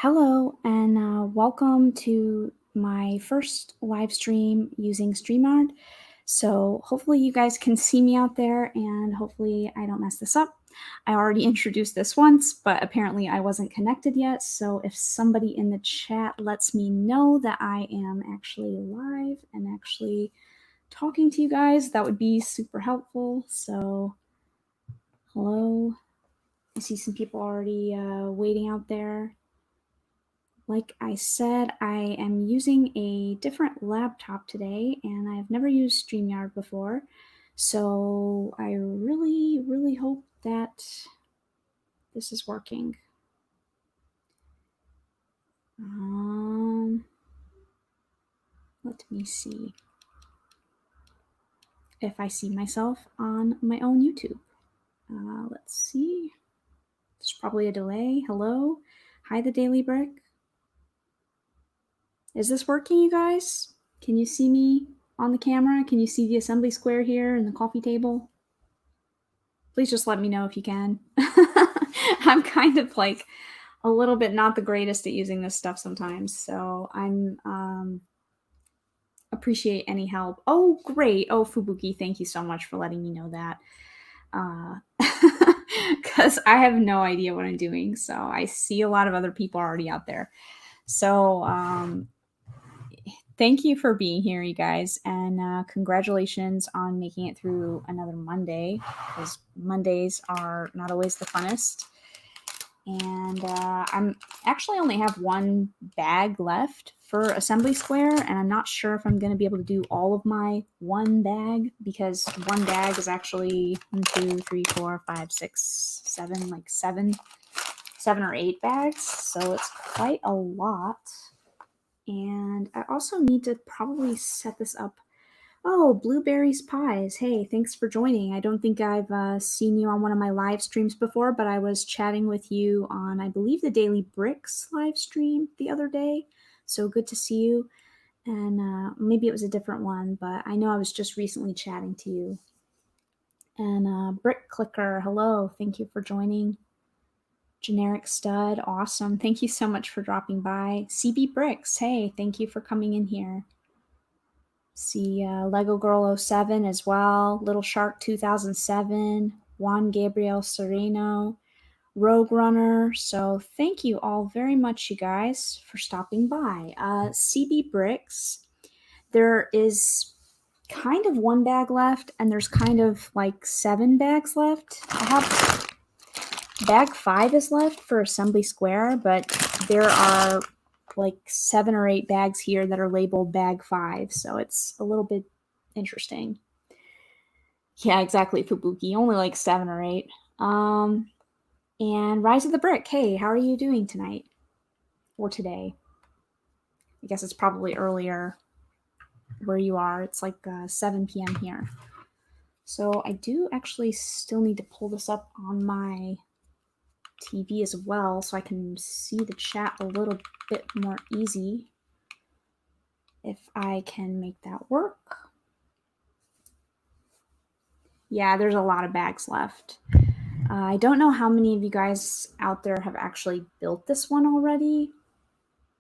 Hello and welcome to my first live stream using StreamYard. So hopefully you guys can see me out there and hopefully I don't mess this up. I already introduced this once, but apparently I wasn't connected yet. So if somebody in the chat lets me know that I am actually live and actually talking to you guys, that would be super helpful. So hello. I see some people already waiting out there. Like I said, I am using a different laptop today, and I've never used StreamYard before. So I really, really hope that this is working. Let me see if I see myself on my own YouTube. Let's see. There's probably a delay. Hello. Hi, the Daily Brick. Is this working, you guys? Can you see me on the camera? Can you see the assembly square here and the coffee table? Please just let me know if you can. I'm kind of like a little bit not the greatest at using this stuff sometimes, so I'm appreciate any help. Oh, great. Oh, Fubuki, thank you so much for letting me know that. Because I have no idea what I'm doing, so I see a lot of other people already out there. So thank you for being here, you guys, and congratulations on making it through another Monday, because Mondays are not always the funnest. And I'm actually only have one bag left for Assembly Square, and I'm not sure if I'm going to be able to do all of my one bag, because one bag is actually 1, 2, 3, 4, 5, 6, 7, like seven or 8 bags. So it's quite a lot. And I also need to probably set this up. Oh, Blueberries Pies. Hey, thanks for joining. I don't think I've seen you on one of my live streams before, but I was chatting with you on, I believe, the Daily Bricks live stream the other day. So good to see you. And maybe it was a different one, but I know I was just recently chatting to you. And Brick Clicker, hello. Thank you for joining. Generic Stud, awesome. Thank you so much for dropping by. CB Bricks, hey, thank you for coming in here. See Lego Girl 07 as well. Little Shark 2007. Juan Gabriel Sereno. Rogue Runner. So thank you all very much, you guys, for stopping by. CB Bricks, there is kind of one bag left, and there's kind of like 7 bags left. I have bag 5 is left for Assembly Square, but there are like 7 or 8 bags here that are labeled bag 5, so it's a little bit interesting. Yeah, exactly, Fubuki. Only like 7 or 8. And Rise of the Brick. Hey, how are you doing tonight? Or today? I guess it's probably earlier where you are. It's like 7 p.m. here. So I do actually still need to pull this up on my TV as well, so I can see the chat a little bit more easy if I can make that work. Yeah, there's a lot of bags left. I don't know how many of you guys out there have actually built this one already,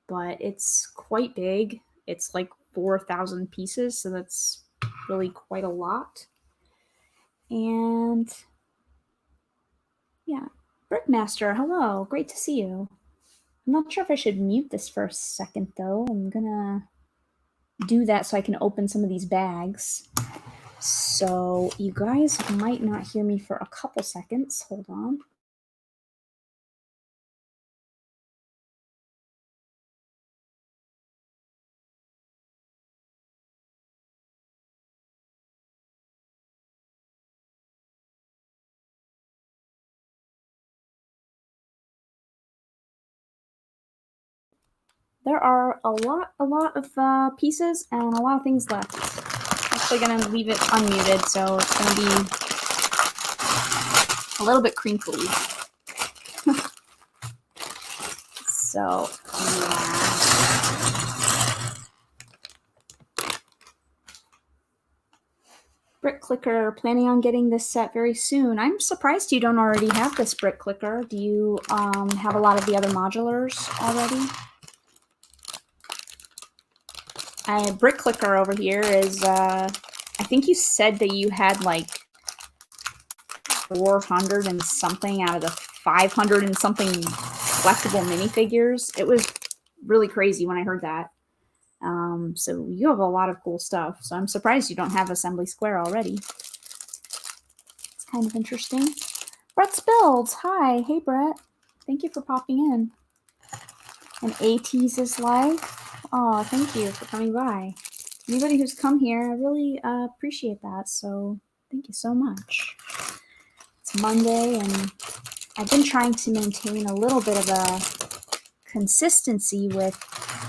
but it's quite big. It's like 4,000 pieces, so that's really quite a lot. And yeah, Brickmaster, hello, great to see you. I'm not sure if I should mute this for a second though. I'm gonna do that so I can open some of these bags. So you guys might not hear me for a couple seconds. Hold on. There are a lot of pieces and a lot of things left. I'm actually gonna leave it unmuted, so it's gonna be a little bit crinkly. So yeah. Brick Clicker, planning on getting this set very soon. I'm surprised you don't already have this Brick Clicker. Do you have a lot of the other modulars already? Brick Clicker over here is, I think you said that you had like 400 and something out of the 500 and something collectible minifigures. It was really crazy when I heard that. So you have a lot of cool stuff. So I'm surprised you don't have Assembly Square already. It's kind of interesting. Brett's Builds. Hi. Hey, Brett. Thank you for popping in. And AT's is life. Oh, thank you for coming by. Anybody who's come here, I really appreciate that. So thank you so much. It's Monday, and I've been trying to maintain a little bit of a consistency with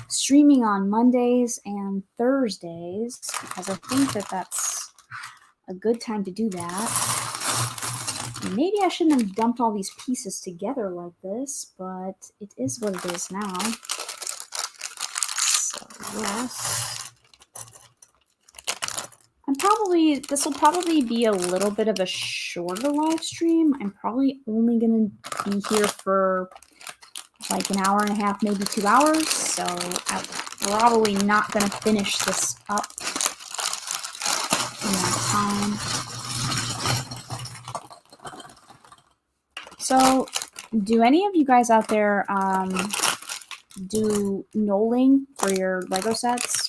streaming on Mondays and Thursdays because I think that that's a good time to do that. And maybe I shouldn't have dumped all these pieces together like this, but it is what it is now. So yes, this will probably be a little bit of a shorter live stream. I'm probably only gonna be here for like an hour and a half, maybe 2 hours. So I'm probably not going to finish this up in that time. So do any of you guys out there do knolling for your Lego sets?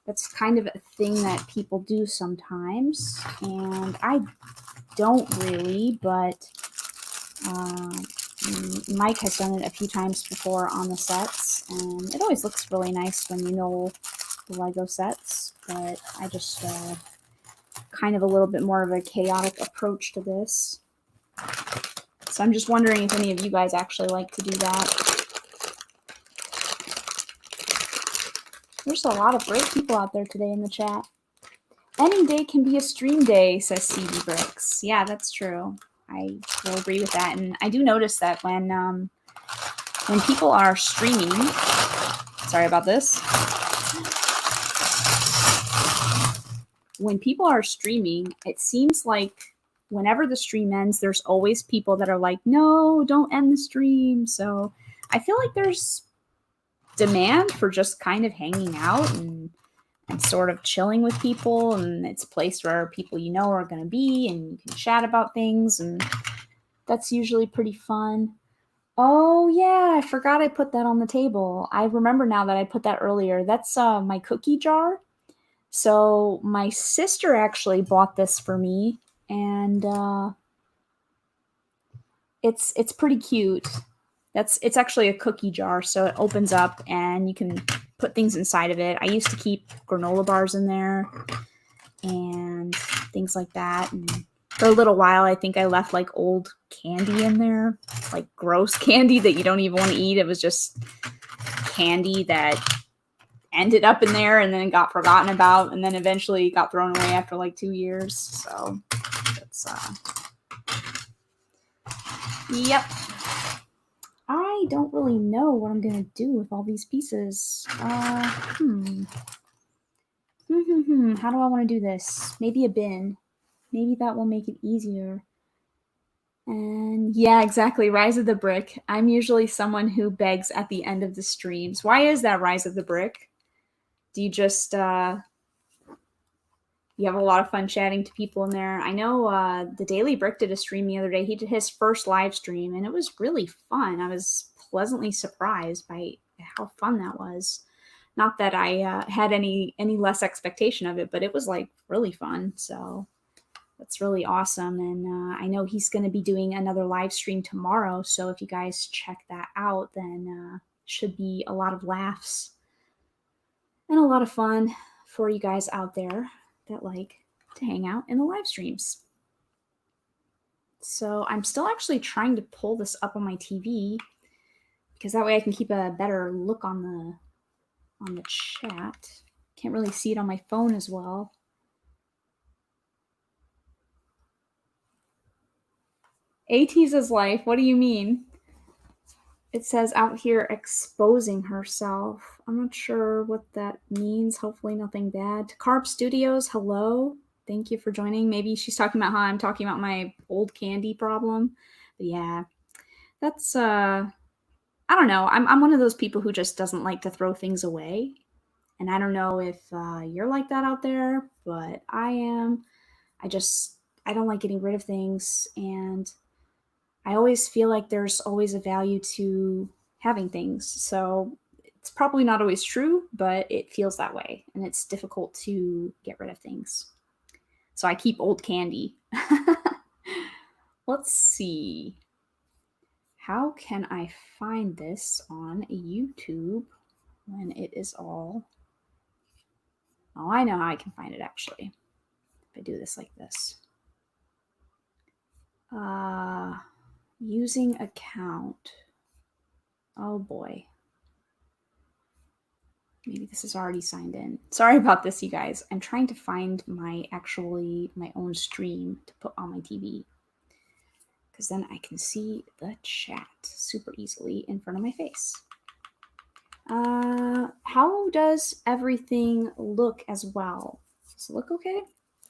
That's kind of a thing that people do sometimes. And I don't really, but Mike has done it a few times before on the sets, and it always looks really nice when you know the Lego sets, but I just kind of a little bit more of a chaotic approach to this. So I'm just wondering if any of you guys actually like to do that. There's a lot of great people out there today in the chat. Any day can be a stream day, says CD Bricks. Yeah, that's true. I will agree with that, and I do notice that when people are streaming, sorry about this. When people are streaming, it seems like whenever the stream ends, there's always people that are like, "No, don't end the stream." So I feel like there's demand for just kind of hanging out and sort of chilling with people, and it's a place where people you know are going to be, and you can chat about things, and that's usually pretty fun. Oh yeah, I forgot I put that on the table. I remember now that I put that earlier. That's my cookie jar. So my sister actually bought this for me, and it's pretty cute. It's actually a cookie jar, so it opens up and you can put things inside of it. I used to keep granola bars in there and things like that. And for a little while, I think I left like old candy in there, like gross candy that you don't even want to eat. It was just candy that ended up in there and then got forgotten about, and then eventually got thrown away after like 2 years. So that's yep. I don't really know what I'm going to do with all these pieces. How do I want to do this? Maybe a bin. Maybe that will make it easier. And yeah, exactly. Rise of the Brick. I'm usually someone who begs at the end of the streams. Why is that, Rise of the Brick? Do you just, you have a lot of fun chatting to people in there? I know the Daily Brick did a stream the other day. He did his first live stream, and it was really fun. I was pleasantly surprised by how fun that was. Not that I had any less expectation of it, but it was like really fun. So that's really awesome. And I know he's going to be doing another live stream tomorrow. So if you guys check that out, then should be a lot of laughs and a lot of fun for you guys out there that like to hang out in the live streams. So I'm still actually trying to pull this up on my TV because that way I can keep a better look on the chat. Can't really see it on my phone as well. AT's life, what do you mean? It says out here exposing herself. I'm not sure what that means. Hopefully nothing bad. Carb Studios, hello. Thank you for joining. Maybe she's talking about how I'm talking about my old candy problem. But yeah, that's I don't know. I'm one of those people who just doesn't like to throw things away. And I don't know if you're like that out there, but I am. I don't like getting rid of things, and I always feel like there's always a value to having things. So it's probably not always true, but it feels that way, and it's difficult to get rid of things. So I keep old candy. Let's see. How can I find this on YouTube when it is all... Oh, I know how I can find it actually. If I do this like this. Using account. Oh boy. Maybe this is already signed in. Sorry about this, you guys. I'm trying to find my own stream to put on my TV. Because then I can see the chat super easily in front of my face. How does everything look as well? Does it look okay?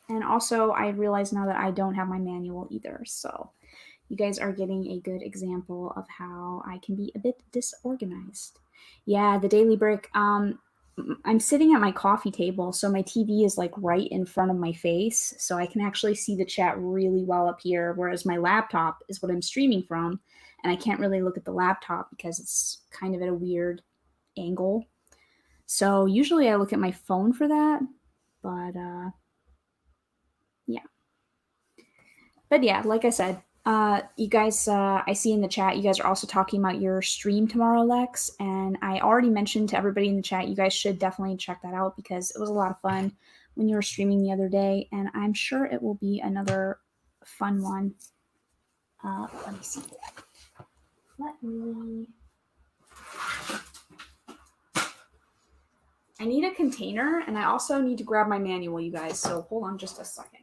And also, I realize now that I don't have my manual either. So you guys are getting a good example of how I can be a bit disorganized. Yeah, the Daily Brick. I'm sitting at my coffee table, so my TV is like right in front of my face, so I can actually see the chat really well up here, whereas my laptop is what I'm streaming from, and I can't really look at the laptop because it's kind of at a weird angle. So usually I look at my phone for that, but yeah. But yeah, like I said, you guys, I see in the chat, you guys are also talking about your stream tomorrow, Lex. And I already mentioned to everybody in the chat, you guys should definitely check that out because it was a lot of fun when you were streaming the other day. And I'm sure it will be another fun one. Let me see. I need a container, and I also need to grab my manual, you guys. So hold on just a second.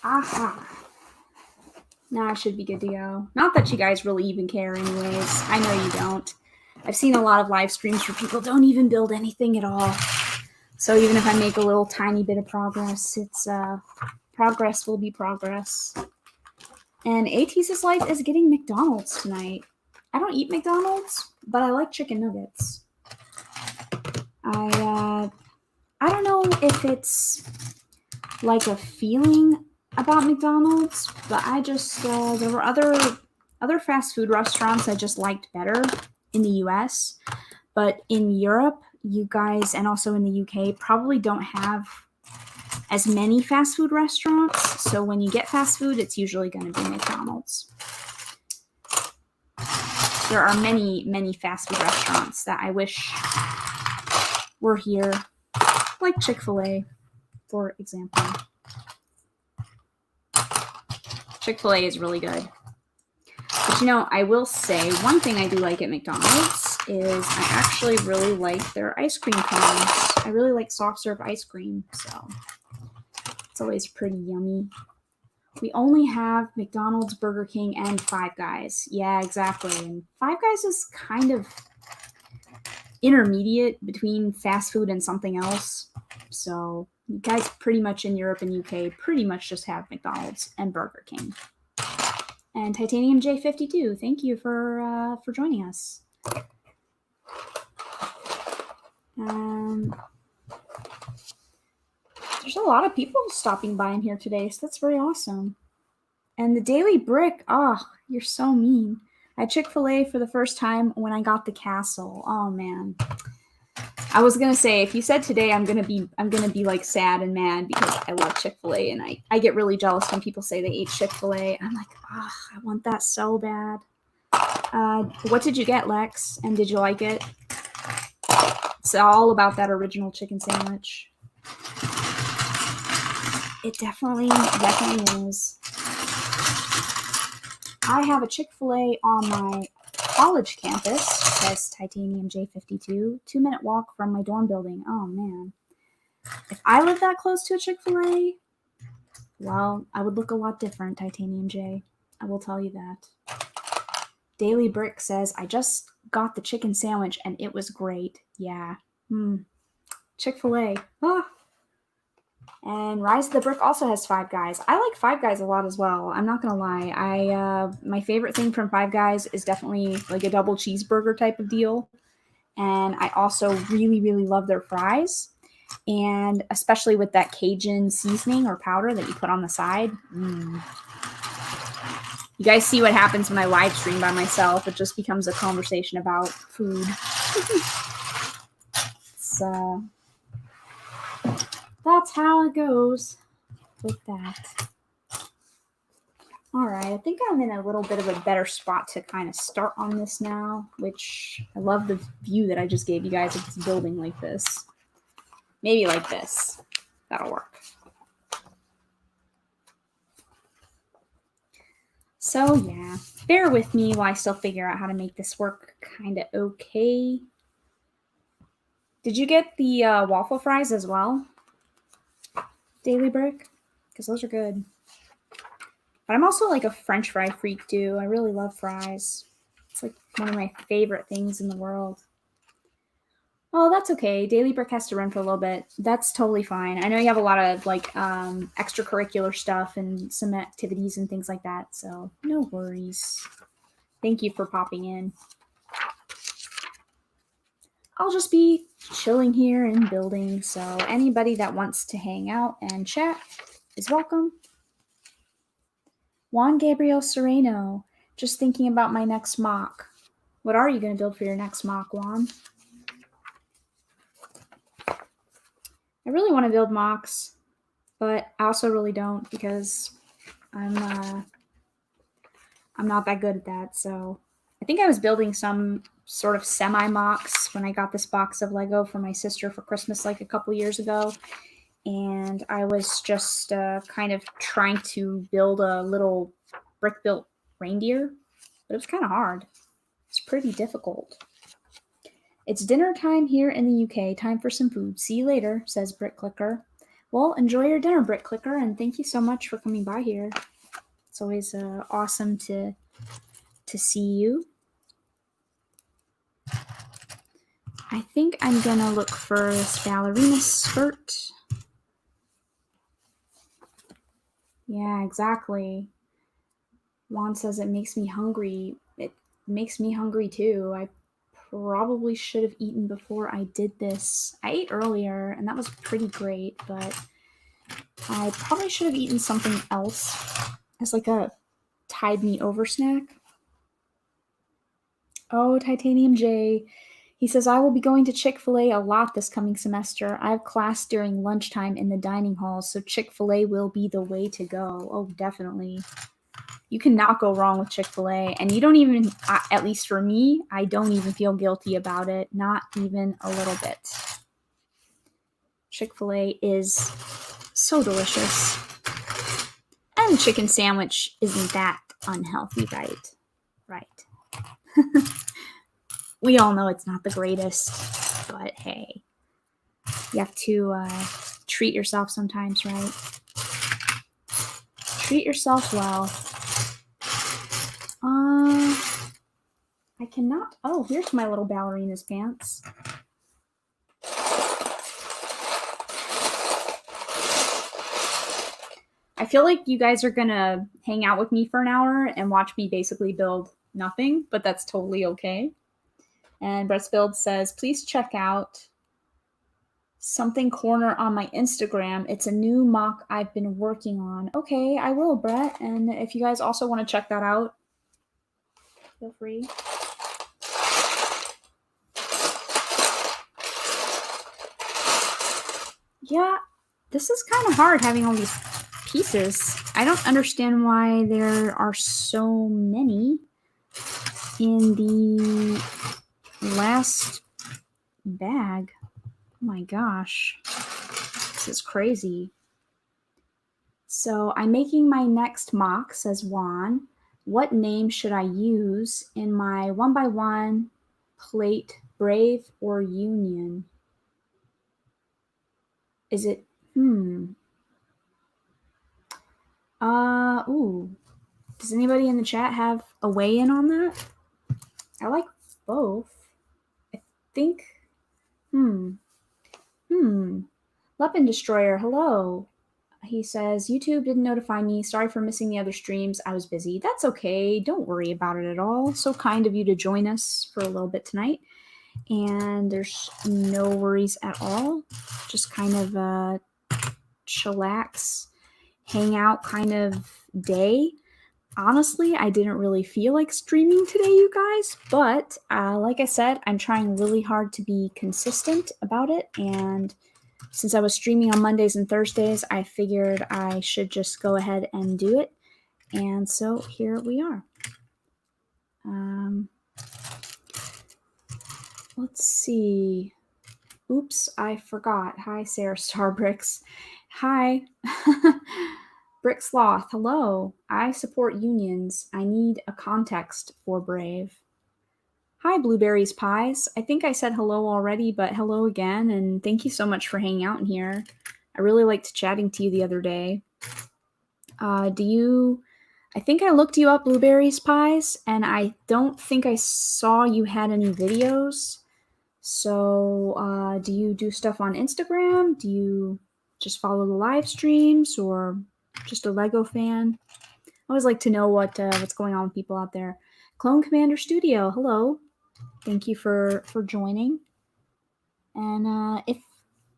Aha. Now I should be good to go. Not that you guys really even care anyways. I know you don't. I've seen a lot of live streams where people don't even build anything at all. So even if I make a little tiny bit of progress, it's progress will be progress. And AT's life is getting McDonald's tonight. I don't eat McDonald's, but I like chicken nuggets. I don't know if it's like a feeling about McDonald's, but I just there were other fast food restaurants I just liked better in the US, but in Europe, you guys, and also in the UK, probably don't have as many fast food restaurants. So when you get fast food, it's usually going to be McDonald's. There are many fast food restaurants that I wish were here, like Chick-fil-A, for example. Chick-fil-A is really good. But you know, I will say one thing I do like at McDonald's is I actually really like their ice cream cones. I really like soft serve ice cream, so it's always pretty yummy. We only have McDonald's, Burger King, and Five Guys. Yeah, exactly. And Five Guys is kind of intermediate between fast food and something else. So you guys pretty much in Europe and UK pretty much just have McDonald's and Burger King. And Titanium J52, thank you for joining us. There's a lot of people stopping by in here today, so that's very awesome. And the Daily Brick, oh, you're so mean. I had Chick-fil-A for the first time when I got the castle. Oh man. I was gonna say, if you said today, I'm gonna be like sad and mad because I love Chick-fil-A, and I get really jealous when people say they ate Chick-fil-A. I'm like, ah, oh, I want that so bad. What did you get, Lex? And did you like it? It's all about that original chicken sandwich. It definitely is. I have a Chick-fil-A on my college campus, says Titanium J52, 2-minute walk from my dorm building. Oh man. If I lived that close to a Chick-fil-A, well, I would look a lot different, Titanium J. I will tell you that. Daily Brick says, I just got the chicken sandwich and it was great. Yeah. Chick-fil-A. Ah. And Rise of the Brick also has Five Guys. I like Five Guys a lot as well. I'm not gonna lie. My favorite thing from Five Guys is definitely like a double cheeseburger type of deal. And I also really, really love their fries. And especially with that Cajun seasoning or powder that you put on the side. You guys see what happens when I live stream by myself. It just becomes a conversation about food. So that's how it goes with that. All right, I think I'm in a little bit of a better spot to kind of start on this now, which I love the view that I just gave you guys of this building like this. Maybe like this. That'll work. So yeah, bear with me while I still figure out how to make this work kind of okay. Did you get the waffle fries as well, Daily Brick? Because those are good. But I'm also like a French fry freak too. I really love fries. It's like one of my favorite things in the world. Oh, that's okay. Daily Brick has to run for a little bit. That's totally fine. I know you have a lot of like extracurricular stuff and some activities and things like that. So no worries. Thank you for popping in. I'll just be chilling here and building. So anybody that wants to hang out and chat is welcome. Juan Gabriel Sereno, just thinking about my next mock. What are you going to build for your next mock, Juan? I really want to build mocks, but I also really don't because I'm not that good at that. So I think I was building some sort of semi-mocks when I got this box of Lego for my sister for Christmas like a couple years ago. And I was just kind of trying to build a little brick-built reindeer, but it was kind of hard. It's pretty difficult. It's dinner time here in the UK. Time for some food. See you later, says Brick Clicker. Well, enjoy your dinner, Brick Clicker, and thank you so much for coming by here. It's always awesome to see you. I think I'm gonna look for this ballerina skirt. Yeah, exactly. Juan says it makes me hungry. It makes me hungry too. I probably should have eaten before I did this. I ate earlier, and that was pretty great, but I probably should have eaten something else as like a tide me over snack. Oh, Titanium J. He says, I will be going to Chick-fil-A a lot this coming semester. I have class during lunchtime in the dining hall, so Chick-fil-A will be the way to go. Oh, definitely. You cannot go wrong with Chick-fil-A. And you don't even, at least for me, I don't even feel guilty about it. Not even a little bit. Chick-fil-A is so delicious. And the chicken sandwich isn't that unhealthy, right? Right. We all know it's not the greatest, but hey, you have to treat yourself sometimes, right? Treat yourself well. I cannot. Oh, here's my little ballerina's pants. I feel like you guys are gonna hang out with me for an hour and watch me basically build nothing, but that's totally okay. And Brett's says, please check out something corner on my Instagram. It's a new mock I've been working on. Okay, I will, Brett. And if you guys also want to check that out, feel free. Yeah, this is kind of hard having all these pieces. I don't understand why there are so many in the last bag. Oh my gosh, this is crazy. So I'm making my next mock, says Juan. What name should I use in my 1x1 plate, Brave or Union? Is it, ooh. Does anybody in the chat have a weigh-in on that? I like both. I think, Weapon Destroyer, hello. He says, YouTube didn't notify me. Sorry for missing the other streams. I was busy. That's okay. Don't worry about it at all. So kind of you to join us for a little bit tonight. And there's no worries at all. Just kind of a chillax, hangout kind of day. Honestly, I didn't really feel like streaming today, you guys. But like I said, I'm trying really hard to be consistent about it. And since I was streaming on Mondays and Thursdays, I figured I should just go ahead and do it. And so here we are. Let's see. Oops, I forgot. Hi, SaraStarBricks. Hi. Brick Sloth, hello. I support unions. I need a context for Brave. Hi, Blueberries Pies. I think I said hello already, but hello again, and thank you so much for hanging out in here. I really liked chatting to you the other day. I think I looked you up, Blueberries Pies, and I don't think I saw you had any videos. So, do you do stuff on Instagram? Do you just follow the live streams, or just a Lego fan? I always like to know what's going on with people out there. Clone Commander Studio, hello. Thank you for joining. And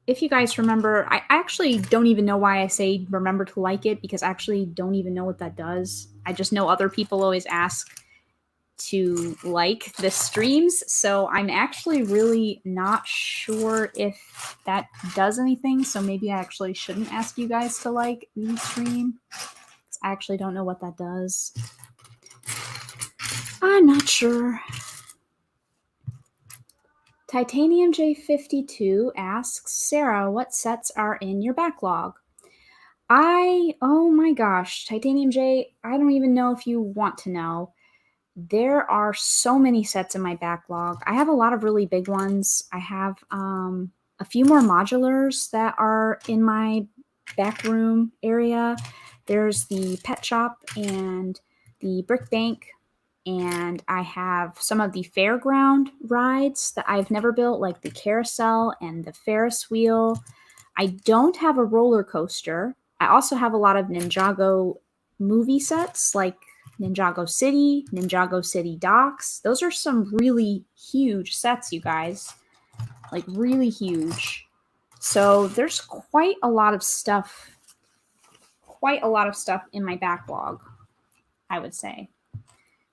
if you guys remember, I actually don't even know why I say remember to like it, because I actually don't even know what that does. I just know other people always ask to like the streams, so I'm actually really not sure if that does anything. So maybe I actually shouldn't ask you guys to like the stream, because I actually don't know what that does. I'm not sure. Titanium J52 asks, Sarah, what sets are in your backlog? Oh my gosh, Titanium J, I don't even know if you want to know. There are so many sets in my backlog. I have a lot of really big ones. I have a few more modulars that are in my back room area. There's the pet shop and the brick bank. And I have some of the fairground rides that I've never built, like the carousel and the Ferris wheel. I don't have a roller coaster. I also have a lot of Ninjago movie sets, like Ninjago City Docks. Those are some really huge sets, you guys. Like, really huge. So there's quite a lot of stuff in my backlog, I would say.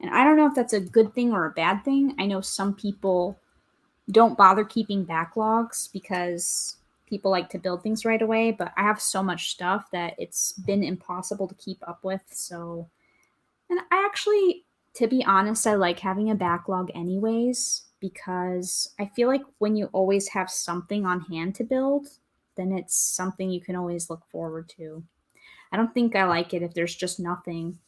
And I don't know if that's a good thing or a bad thing. I know some people don't bother keeping backlogs because people like to build things right away, but I have so much stuff that it's been impossible to keep up with. So, and I actually, to be honest, I like having a backlog anyways, because I feel like when you always have something on hand to build, then it's something you can always look forward to. I don't think I like it if there's just nothing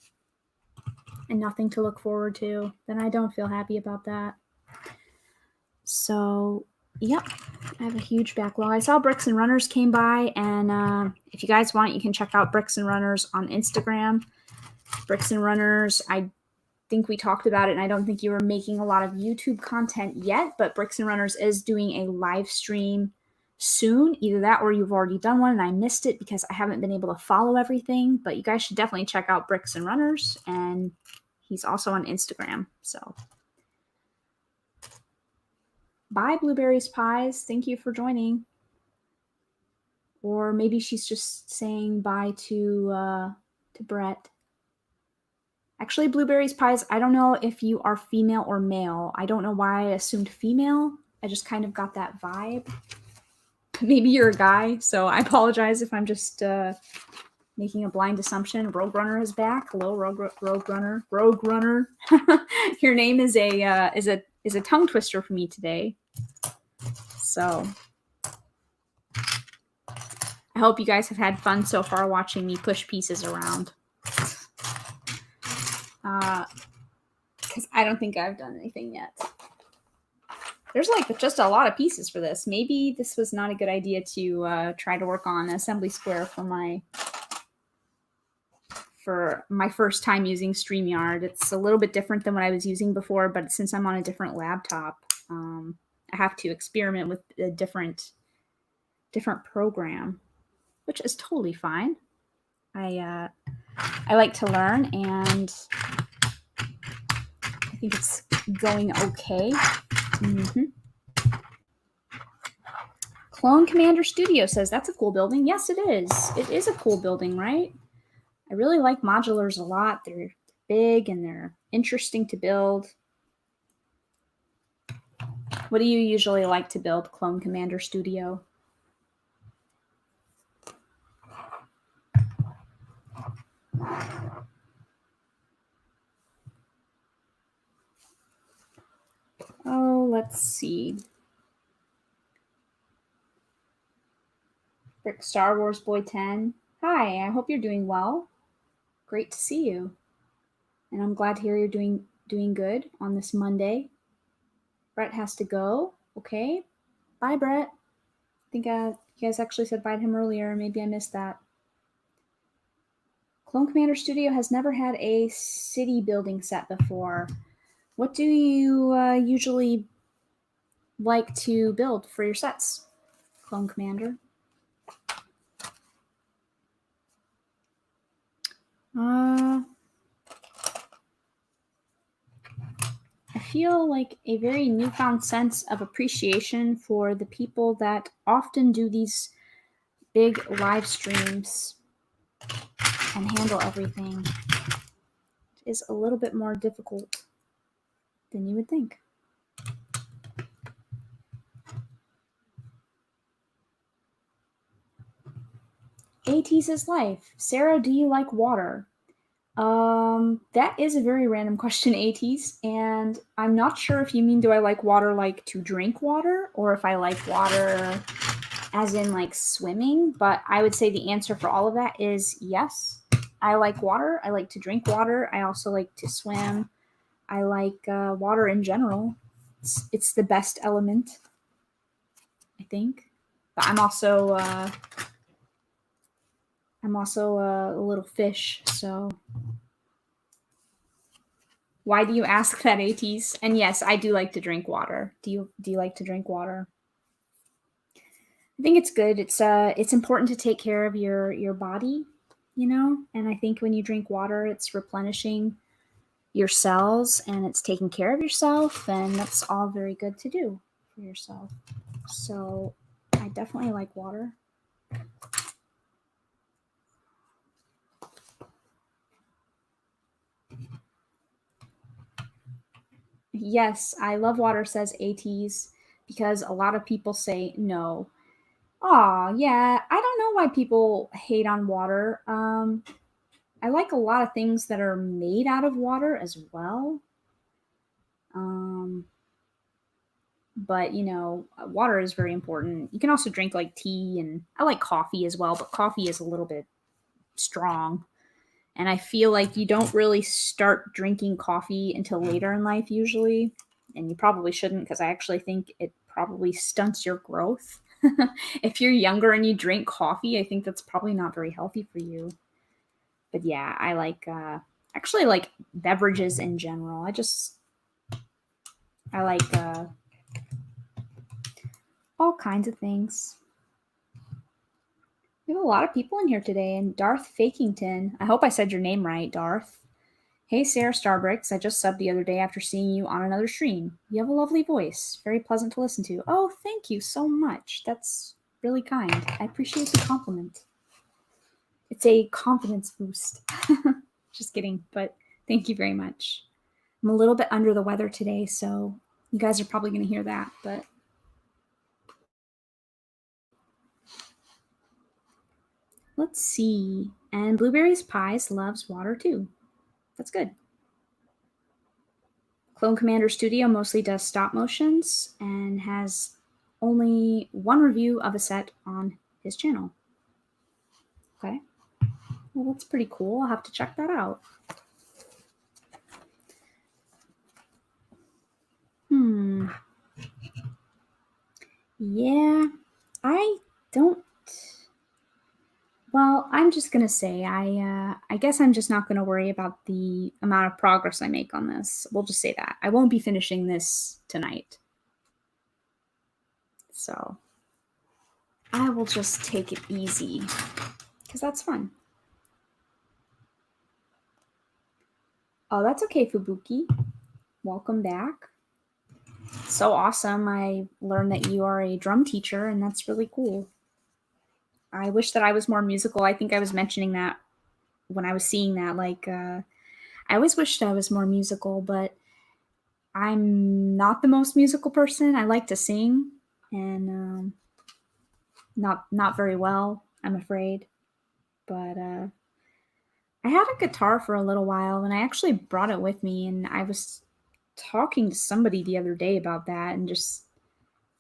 and nothing to look forward to. Then I don't feel happy about that. So, yep, I have a huge backlog. I saw Bricks and Runners came by, and if you guys want, you can check out Bricks and Runners on Instagram. Bricks and Runners, I think we talked about it, and I don't think you were making a lot of YouTube content yet, but Bricks and Runners is doing a live stream soon. Either that or you've already done one and I missed it because I haven't been able to follow everything. But you guys should definitely check out Bricks and Runners, and he's also on Instagram. So bye, Blueberries Pies. Thank you for joining. Or maybe she's just saying bye to Brett. Actually, Blueberries Pies, I don't know if you are female or male. I don't know why I assumed female. I just kind of got that vibe. Maybe you're a guy, so I apologize if I'm just making a blind assumption. Rogue Runner is back. Hello, Rogue Runner. Rogue Runner. Your name is a tongue twister for me today. So I hope you guys have had fun so far watching me push pieces around. Because I don't think I've done anything yet. There's like just a lot of pieces for this. Maybe this was not a good idea to try to work on assembly square for my for my first time using StreamYard. It's a little bit different than what I was using before, but since I'm on a different laptop, I have to experiment with a different program, which is totally fine. I like to learn, and I think it's going okay. Clone Commander Studio says that's a cool building. Yes, it is. It is a cool building, right? I really like modulars a lot. They're big and they're interesting to build. What do you usually like to build, Clone Commander Studio? Oh, let's see. Brick Star Wars Boy 10. Hi, I hope you're doing well. Great to see you. And I'm glad to hear you're doing good on this Monday. Brett has to go. Okay. Bye, Brett. I think you guys actually said bye to him earlier. Maybe I missed that. Clone Commander Studio has never had a city building set before. What do you usually like to build for your sets, Clone Commander? I feel like a very newfound sense of appreciation for the people that often do these big live streams and handle everything. It is a little bit more difficult than you would think. ATs is life. Sarah, do you like water? That is a very random question, ATs, and I'm not sure if you mean do I like water like to drink water or if I like water as in like swimming, but I would say the answer for all of that is yes. I like water. I like to drink water. I also like to swim. I like water in general. It's the best element, I think. But I'm also a little fish, so why do you ask that, ATs? And yes, I do like to drink water. Do you like to drink water? I think it's good. It's important to take care of your body, you know? And I think when you drink water, it's replenishing your cells and it's taking care of yourself, and that's all very good to do for yourself. So I definitely like water. Yes, I love water, says ATs, because a lot of people say no. Aw, yeah, I don't know why people hate on water. I like a lot of things that are made out of water as well. But you know, water is very important. You can also drink like tea, and I like coffee as well, but coffee is a little bit strong. And I feel like you don't really start drinking coffee until later in life usually. And you probably shouldn't, because I actually think it probably stunts your growth. If you're younger and you drink coffee, I think that's probably not very healthy for you. But yeah, I like actually like beverages in general. I like all kinds of things. We have a lot of people in here today, and Darth Fakington. I hope I said your name right, Darth. Hey, SaraStarBricks. I just subbed the other day after seeing you on another stream. You have a lovely voice. Very pleasant to listen to. Oh, thank you so much. That's really kind. I appreciate the compliment. It's a confidence boost. Just kidding, but thank you very much. I'm a little bit under the weather today, so you guys are probably going to hear that, but let's see. And Blueberries Pies loves water too. That's good. Clone Commander Studio mostly does stop motions and has only one review of a set on his channel. Okay. Well, that's pretty cool. I'll have to check that out. Yeah, I don't Well, I'm just gonna say I guess I'm just not gonna worry about the amount of progress I make on this. We'll just say that I won't be finishing this tonight, so I will just take it easy because that's fun. Oh, that's okay, Fubuki. Welcome back. So awesome! I learned that you are a drum teacher, and that's really cool. I wish that I was more musical. I think I was mentioning that when I was seeing that. Like, I always wished I was more musical, but I'm not the most musical person. I like to sing, and not very well, I'm afraid. But I had a guitar for a little while, and I actually brought it with me. And I was talking to somebody the other day about that, and just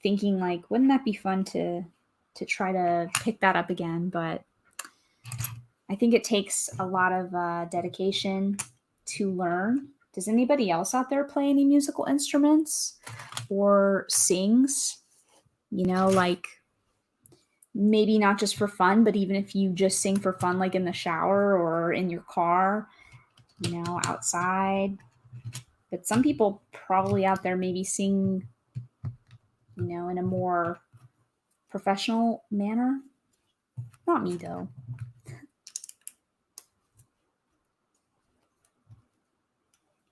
thinking like, wouldn't that be fun to try to pick that up again? But I think it takes a lot of dedication to learn. Does anybody else out there play any musical instruments or sings? You know, like maybe not just for fun, but even if you just sing for fun, like in the shower or in your car, you know, outside. But some people probably out there maybe sing, you know, in a more professional manner. Not me, though.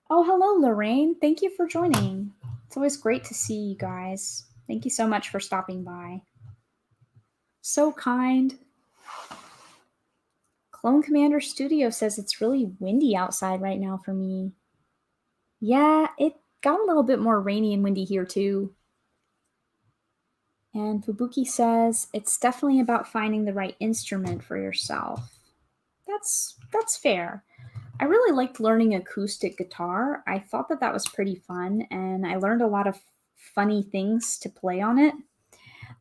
Oh, hello, Lorraine. Thank you for joining. It's always great to see you guys. Thank you so much for stopping by. So kind. Clone Commander Studio says it's really windy outside right now for me. Yeah, it got a little bit more rainy and windy here too. And Fubuki says it's definitely about finding the right instrument for yourself. That's fair. I really liked learning acoustic guitar. I thought that that was pretty fun, and I learned a lot of funny things to play on it,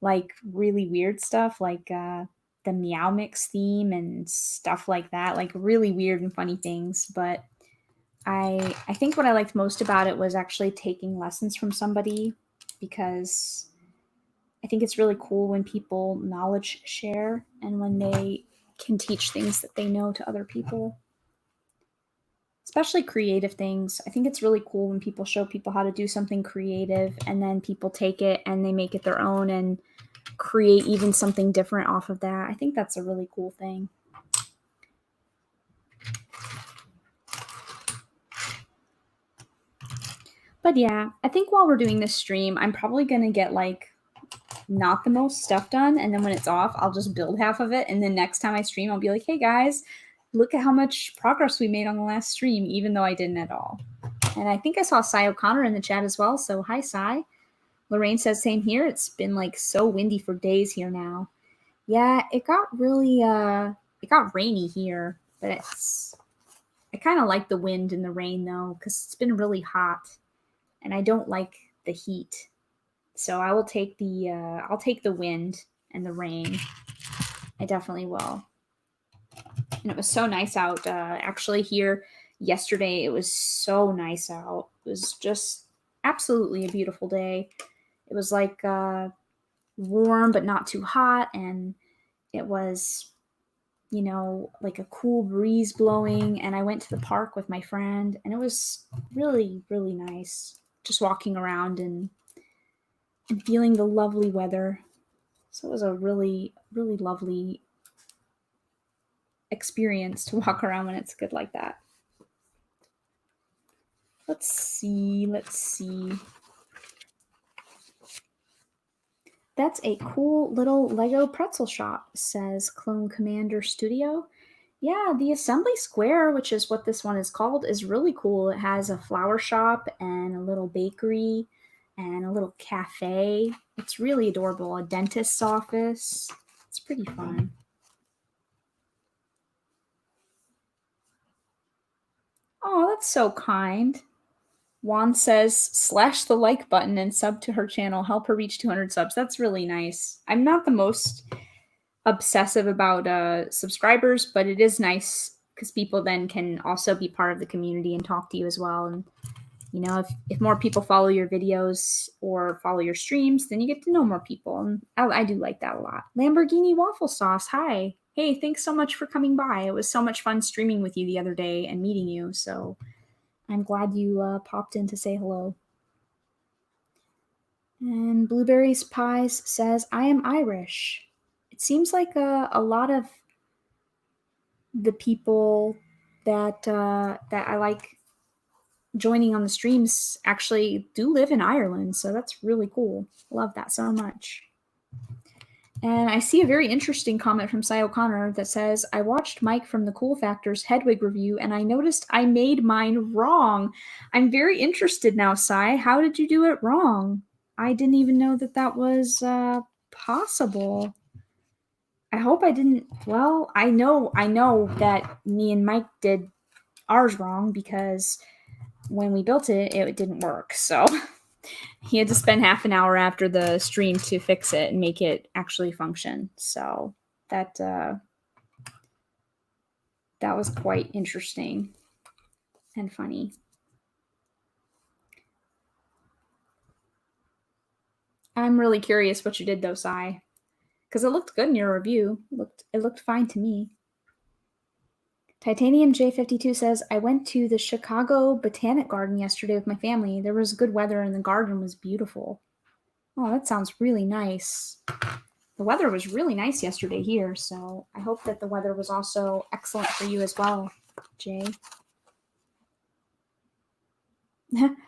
like really weird stuff, like the Meow Mix theme and stuff like that, like really weird and funny things. But I think what I liked most about it was actually taking lessons from somebody, because I think it's really cool when people knowledge share and when they can teach things that they know to other people, especially creative things. I think it's really cool when people show people how to do something creative and then people take it and they make it their own and create even something different off of that. I think that's a really cool thing. But yeah, I think while we're doing this stream, I'm probably going to get like not the most stuff done. And then when it's off, I'll just build half of it. And then next time I stream, I'll be like, hey guys, look at how much progress we made on the last stream, even though I didn't at all. And I think I saw Cy O'Connor in the chat as well. So hi, Cy. Lorraine says same here. It's been like so windy for days here now. Yeah, it got really it got rainy here, but I kind of like the wind and the rain though, because it's been really hot and I don't like the heat. So I'll take the wind and the rain. I definitely will. And it was so nice out. Actually, here yesterday, it was so nice out. It was just absolutely a beautiful day. It was like warm but not too hot, and it was, you know, like a cool breeze blowing. And I went to the park with my friend, and it was really, really nice. Just walking around and feeling the lovely weather. So it was a really, really lovely experience to walk around when it's good like that. Let's see. That's a cool little Lego pretzel shop, says Clone Commander Studio. Yeah, the Assembly Square, which is what this one is called, is really cool. It has a flower shop and a little bakery and a little cafe. It's really adorable. A dentist's office. It's pretty fun. Oh, that's so kind. Juan says, slash the like button and sub to her channel. Help her reach 200 subs. That's really nice. I'm not the most obsessive about subscribers, but it is nice because people then can also be part of the community and talk to you as well. And, you know, if more people follow your videos or follow your streams, then you get to know more people. And I do like that a lot. Lamborghini Waffle Sauce, hi. Hey, thanks so much for coming by. It was so much fun streaming with you the other day and meeting you. So I'm glad you popped in to say hello. And Blueberries Pies says, I am Irish. It seems like a lot of the people that that I like joining on the streams actually do live in Ireland. So that's really cool. Love that so much. And I see a very interesting comment from Cy O'Connor that says, I watched Mike from the Cool Factors Hedwig review and I noticed I made mine wrong. I'm very interested now, Cy. How did you do it wrong? I didn't even know that that was possible. I hope I didn't. Well, I know that me and Mike did ours wrong because when we built it, it didn't work. So he had to spend half an hour after the stream to fix it and make it actually function. So that that was quite interesting and funny. I'm really curious what you did though, Sai, because it looked good in your review. It looked fine to me. Titanium J52 says, I went to the Chicago Botanic Garden yesterday with my family. There was good weather and the garden was beautiful. Oh, that sounds really nice. The weather was really nice yesterday here, so I hope that the weather was also excellent for you as well, Jay.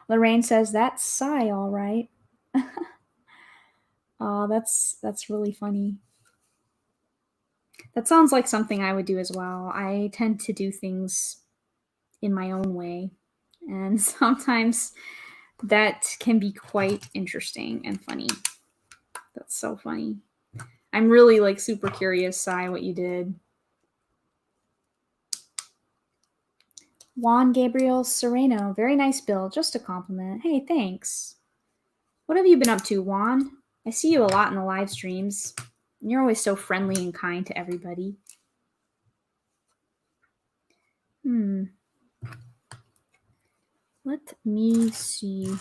Lorraine says, that's Sai, all right. Oh, that's really funny. That sounds like something I would do as well. I tend to do things in my own way, and sometimes that can be quite interesting and funny. That's so funny. I'm really like super curious, Sai, what you did. Juan Gabriel Sereno, very nice build. Just a compliment. Hey, thanks. What have you been up to, Juan? I see you a lot in the live streams. You're always so friendly and kind to everybody. Let me see.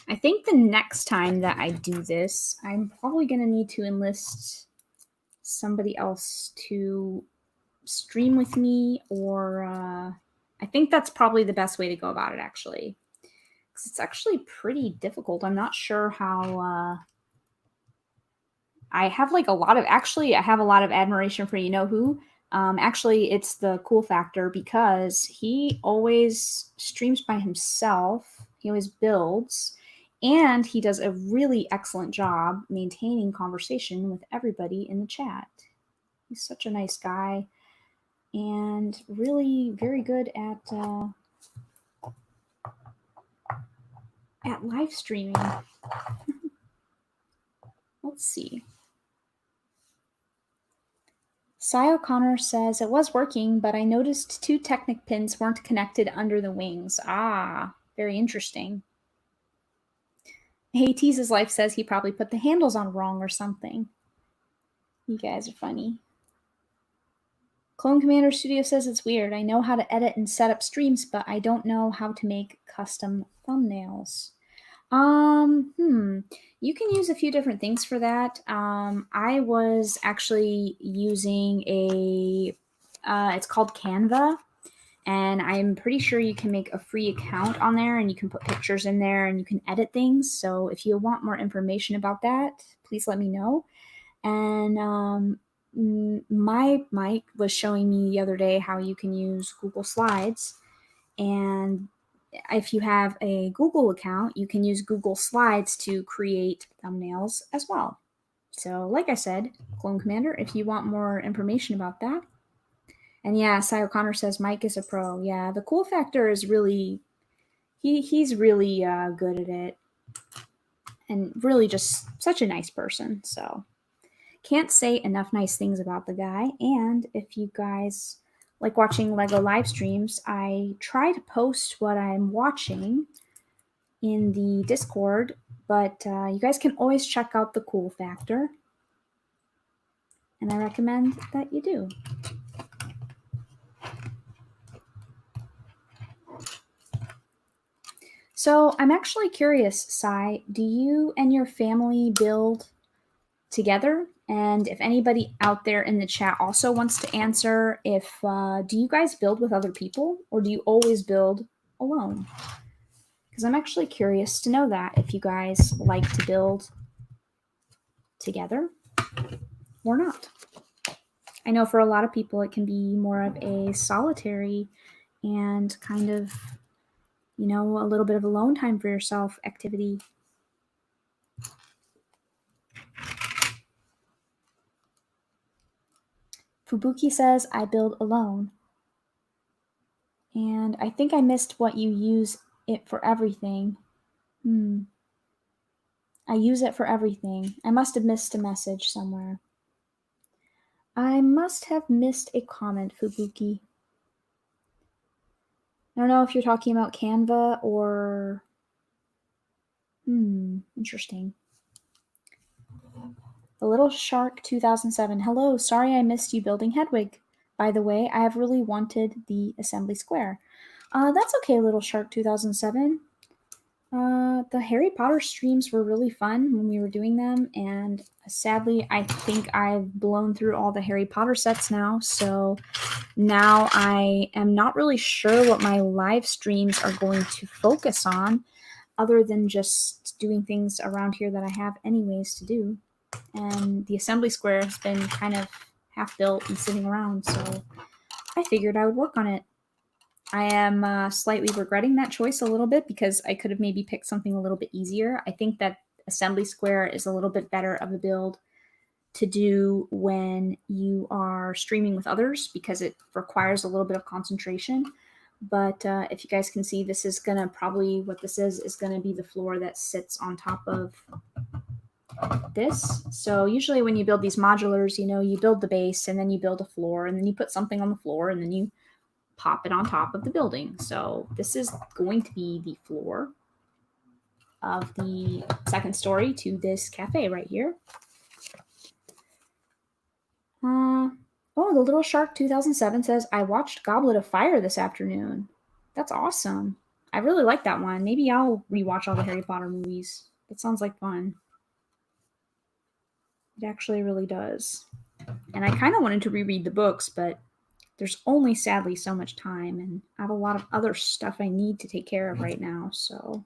I think the next time that I do this, I'm probably going to need to enlist somebody else to stream with me, or I think that's probably the best way to go about it, actually. Because it's actually pretty difficult. I'm not sure how... I have like a lot of... Actually, I have a lot of admiration for you know who. Actually, it's the Cool Factor, because he always streams by himself. He always builds. And he does a really excellent job maintaining conversation with everybody in the chat. He's such a nice guy and really very good at live streaming. Let's see. Cy O'Connor says, it was working, but I noticed 2 Technic pins weren't connected under the wings. Ah, very interesting. Hey, Tease's Life says he probably put the handles on wrong or something. You guys are funny. Clone Commander Studio says it's weird. I know how to edit and set up streams, but I don't know how to make custom thumbnails. You can use a few different things for that. I was actually using it's called Canva, and I'm pretty sure you can make a free account on there and you can put pictures in there and you can edit things. So if you want more information about that, please let me know. And my Mike was showing me the other day how you can use Google Slides, and if you have a Google account, you can use Google Slides to create thumbnails as well. So like I said, Clone Commander, if you want more information about that. And yeah, Cy O'Connor says Mike is a pro. Yeah, the Cool Factor is really, he's really good at it, and really just such a nice person. So can't say enough nice things about the guy. And if you guys like watching Lego live streams, I try to post what I'm watching in the Discord, but you guys can always check out the Cool Factor, and I recommend that you do. So I'm actually curious, Sai, do you and your family build together? And if anybody out there in the chat also wants to answer, if do you guys build with other people or do you always build alone? Because I'm actually curious to know that if you guys like to build together or not. I know for a lot of people it can be more of a solitary and kind of, you know, a little bit of alone time for yourself activity. Fubuki says, I build alone. And I think I missed what you use it for everything. I use it for everything. I must have missed a message somewhere. I must have missed a comment, Fubuki. I don't know if you're talking about Canva or... interesting. The Little Shark 2007. Hello, sorry I missed you building Hedwig. By the way, I have really wanted the assembly square. That's okay, Little Shark 2007. The Harry Potter streams were really fun when we were doing them, and sadly, I think I've blown through all the Harry Potter sets now, so now I am not really sure what my live streams are going to focus on, other than just doing things around here that I have anyways to do. And the assembly square has been kind of half built and sitting around, so I figured I would work on it. I am slightly regretting that choice a little bit because I could have maybe picked something a little bit easier. I think that assembly square is a little bit better of a build to do when you are streaming with others because it requires a little bit of concentration. But if you guys can see, this is going to probably, what this is going to be the floor that sits on top of this. So usually when you build these modulars, you know, you build the base and then you build a floor and then you put something on the floor and then you pop it on top of the building. So this is going to be the floor of the second story to this cafe right here. Oh, the Little Shark 2007 says, I watched Goblet of Fire this afternoon. That's awesome. I really like that one. Maybe I'll rewatch all the Harry Potter movies. That sounds like fun. It actually really does. And I kind of wanted to reread the books, but there's only sadly so much time, and I have a lot of other stuff I need to take care of right now, so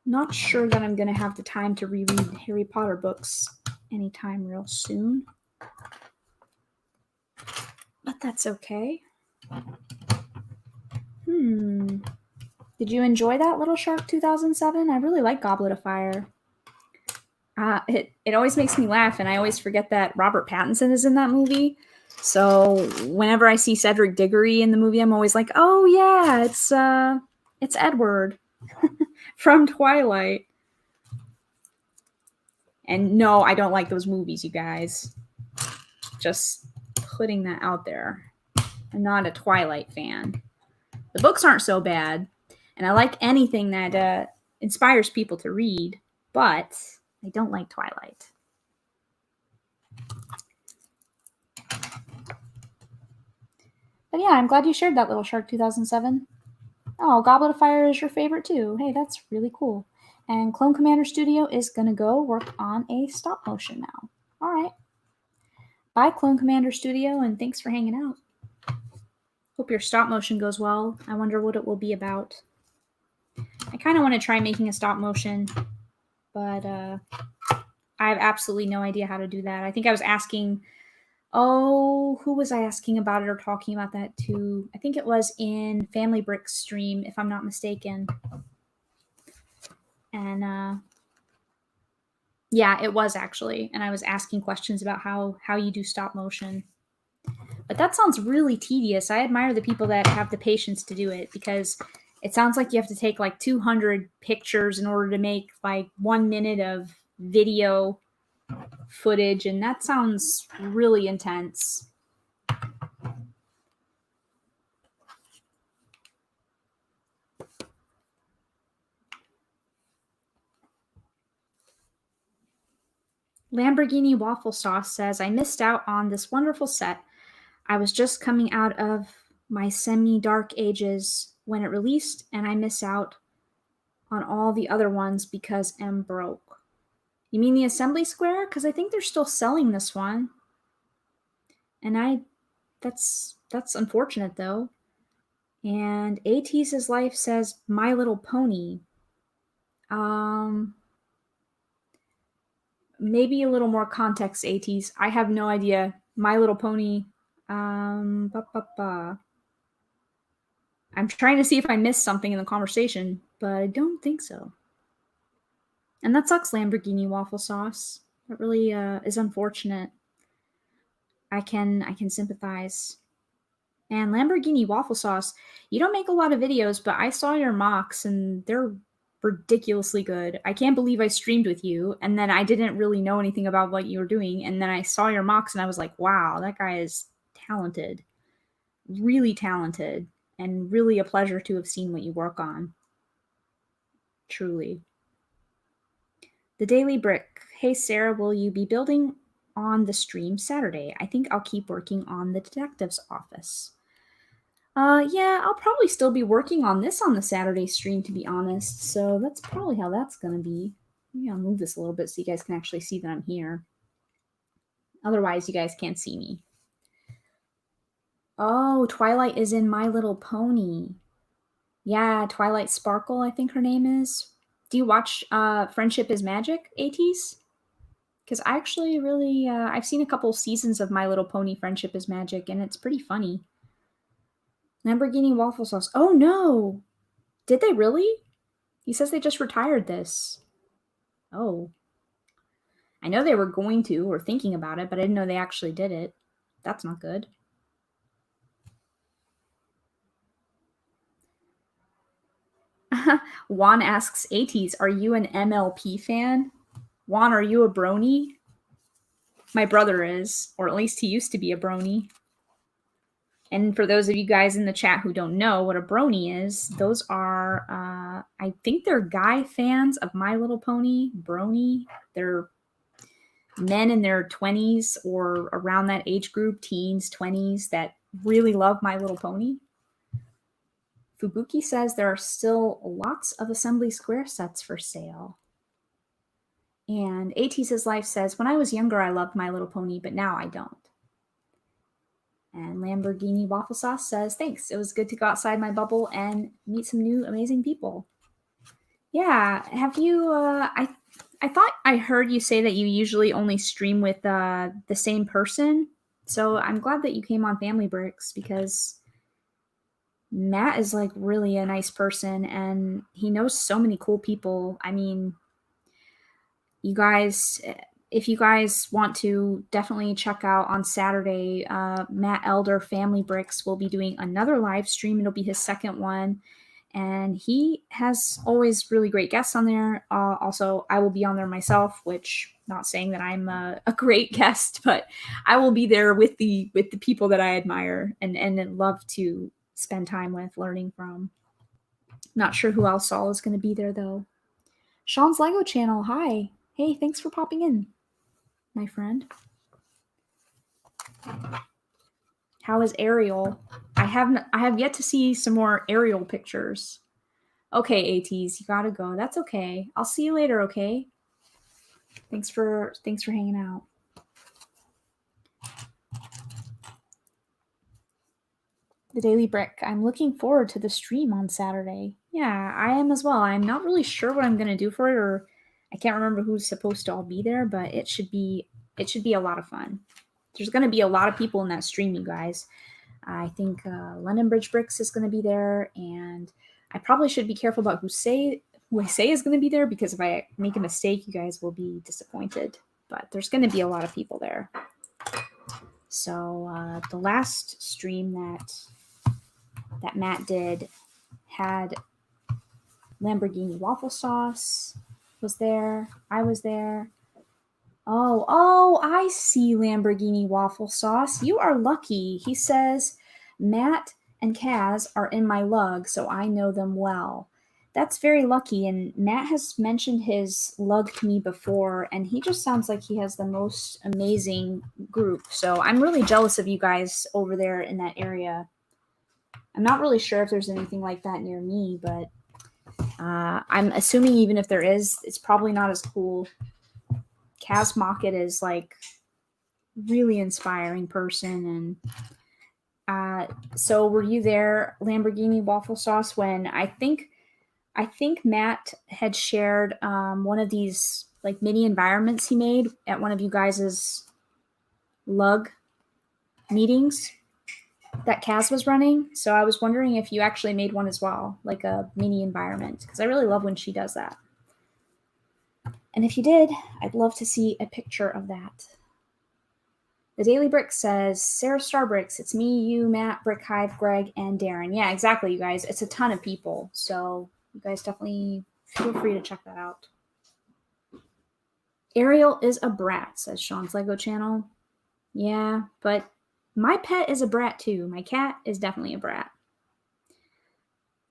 not sure that I'm going to have the time to reread Harry Potter books anytime real soon. But that's okay. Did you enjoy that, Little Shark 2007? I really like Goblet of Fire. It always makes me laugh, and I always forget that Robert Pattinson is in that movie. So whenever I see Cedric Diggory in the movie, I'm always like, oh yeah, it's Edward from Twilight. And no, I don't like those movies, you guys. Just putting that out there. I'm not a Twilight fan. The books aren't so bad, and I like anything that inspires people to read, but I don't like Twilight. But yeah, I'm glad you shared that, Little Shark 2007. Oh, Goblet of Fire is your favorite too. Hey, that's really cool. And Clone Commander Studio is going to go work on a stop motion now. All right. Bye, Clone Commander Studio, and thanks for hanging out. Hope your stop motion goes well. I wonder what it will be about. I kind of want to try making a stop motion, but I have absolutely no idea how to do that. I think I was asking... Oh, who was I asking about it or talking about that to? I think it was in SaraStarBricks stream, if I'm not mistaken. And yeah, it was actually. And I was asking questions about how you do stop motion. But that sounds really tedious. I admire the people that have the patience to do it because it sounds like you have to take like 200 pictures in order to make like 1 minute of video footage, and that sounds really intense. Lamborghini Waffle Sauce says, I missed out on this wonderful set. I was just coming out of my semi-dark ages when it released, and I miss out on all the other ones because I'm broke. You mean the assembly square? Because I think they're still selling this one. And that's unfortunate though. And AT's Life says My Little Pony. Maybe a little more context, AT's. I have no idea. My Little Pony. I'm trying to see if I missed something in the conversation, but I don't think so. And that sucks, Lamborghini Waffle Sauce. That really is unfortunate. I can sympathize. And Lamborghini Waffle Sauce, you don't make a lot of videos, but I saw your mocks and they're ridiculously good. I can't believe I streamed with you, and then I didn't really know anything about what you were doing, and then I saw your mocks and I was like, wow, that guy is talented. Really talented, and really a pleasure to have seen what you work on. Truly. The Daily Brick. Hey, Sarah, will you be building on the stream Saturday? I think I'll keep working on the detective's office. Yeah, I'll probably still be working on this on the Saturday stream, to be honest. So that's probably how that's going to be. Maybe I'll move this a little bit so you guys can actually see that I'm here. Otherwise, you guys can't see me. Oh, Twilight is in My Little Pony. Yeah, Twilight Sparkle, I think her name is. Do you watch Friendship is Magic, ATs? Because I actually really, I've seen a couple seasons of My Little Pony Friendship is Magic, and it's pretty funny. Lamborghini Waffle Sauce. Oh, no. Did they really? He says they just retired this. Oh. I know they were going to or thinking about it, but I didn't know they actually did it. That's not good. Juan asks ATs, are you an MLP fan? Juan, are you a brony? My brother is, or at least he used to be a brony. And for those of you guys in the chat who don't know what a brony is, those are, I think they're guy fans of My Little Pony. Brony. They're men in their 20s or around that age group, teens, 20s, that really love My Little Pony. Fubuki says there are still lots of Assembly Square sets for sale. And AT's Life says, when I was younger, I loved My Little Pony, but now I don't. And Lamborghini Waffle Sauce says, thanks. It was good to go outside my bubble and meet some new amazing people. Yeah. Have you, I thought I heard you say that you usually only stream with the same person. So I'm glad that you came on Family Bricks, because Matt is like really a nice person and he knows so many cool people. I mean, you guys, if you guys want to, definitely check out on Saturday, Matt Elder Family Bricks will be doing another live stream. It'll be his second one. And he has always really great guests on there. Also, I will be on there myself, which, not saying that I'm a great guest, but I will be there with the people that I admire and love to spend time with, learning from. Not sure who else all is going to be there, though. Sean's Lego channel, hi. Hey, thanks for popping in, my friend. How is Ariel? I have yet to see some more Ariel pictures. Okay, ATs, you gotta go. That's okay. I'll see you later, okay? Thanks for hanging out. The Daily Brick. I'm looking forward to the stream on Saturday. Yeah, I am as well. I'm not really sure what I'm gonna do for it, or I can't remember who's supposed to all be there, but it should be a lot of fun. There's gonna be a lot of people in that stream, you guys. I think London Bridge Bricks is gonna be there, and I probably should be careful about who I say is gonna be there, because if I make a mistake, you guys will be disappointed. But there's gonna be a lot of people there. So the last stream that Matt did had Lamborghini Waffle Sauce was there. I was there. Oh, I see Lamborghini Waffle Sauce. You are lucky. He says, Matt and Kaz are in my lug, so I know them well. That's very lucky, and Matt has mentioned his lug to me before, and he just sounds like he has the most amazing group. So I'm really jealous of you guys over there in that area. I'm not really sure if there's anything like that near me, but I'm assuming even if there is, it's probably not as cool. Kaz Mockett is like really inspiring person. And so were you there, Lamborghini Waffle Sauce, when I think Matt had shared one of these like mini environments he made at one of you guys's lug meetings that Kaz was running. So I was wondering if you actually made one as well, like a mini environment, because I really love when she does that. And if you did, I'd love to see a picture of that. The Daily Brick says, SaraStarBricks, it's me, you, Matt, Brick Hive, Greg, and Darren. Yeah, exactly, you guys. It's a ton of people. So you guys definitely feel free to check that out. Ariel is a brat, says Sean's Lego channel. Yeah, but my pet is a brat too. My cat is definitely a brat.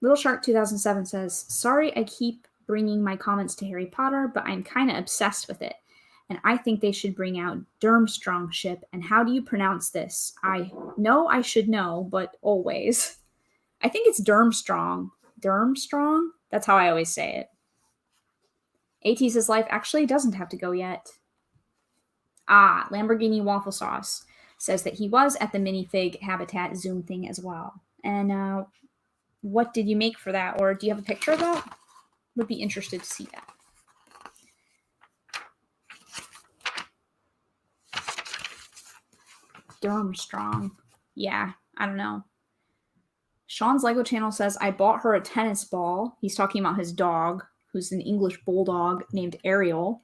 Little Shark 2007 says, sorry I keep bringing my comments to Harry Potter, but I'm kind of obsessed with it. And I think they should bring out Durmstrang ship. And how do you pronounce this? I know I should know, but always. I think it's Durmstrang. Durmstrang? That's how I always say it. AT says life actually doesn't have to go yet. Lamborghini Waffle Sauce says that he was at the minifig habitat Zoom thing as well. And what did you make for that? Or do you have a picture of that? Would be interested to see that. Durmstrang. Yeah, I don't know. Sean's Lego channel says, I bought her a tennis ball. He's talking about his dog, who's an English bulldog named Ariel.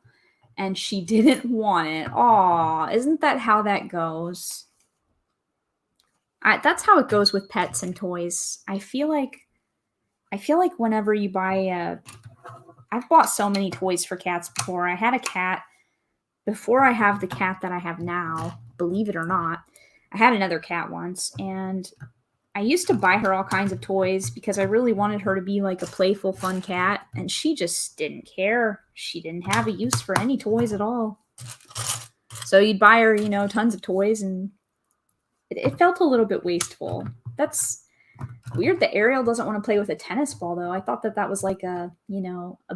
And she didn't want it. Aw, isn't that how that goes? That's how it goes with pets and toys. I feel like whenever you buy I've bought so many toys for cats before. I had a cat before I have the cat that I have now, believe it or not. I had another cat once, and I used to buy her all kinds of toys because I really wanted her to be like a playful, fun cat, and she just didn't care. She didn't have a use for any toys at all. So you'd buy her, tons of toys, and it felt a little bit wasteful. That's weird that Ariel doesn't want to play with a tennis ball, though. I thought that was like a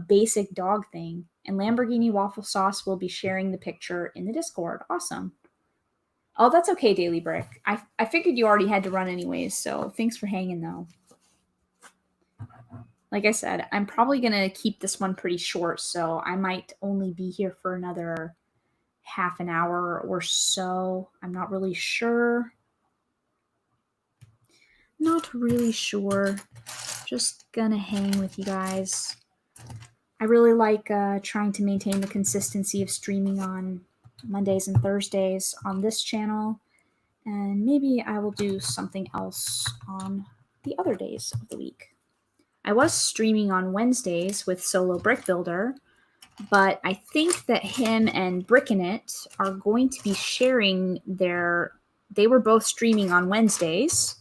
basic dog thing. And Lamborghini Waffle Sauce will be sharing the picture in the Discord. Awesome. Oh, that's okay, Daily Brick. I figured you already had to run anyways, so thanks for hanging, though. Like I said, I'm probably going to keep this one pretty short, so I might only be here for another half an hour or so. I'm not really sure. Not really sure. Just gonna hang with you guys. I really like trying to maintain the consistency of streaming on Mondays and Thursdays on this channel, and maybe I will do something else on the other days of the week. I was streaming on Wednesdays with Solo Brick Builder, but I think that him and Brickinit are going to be sharing they were both streaming on Wednesdays.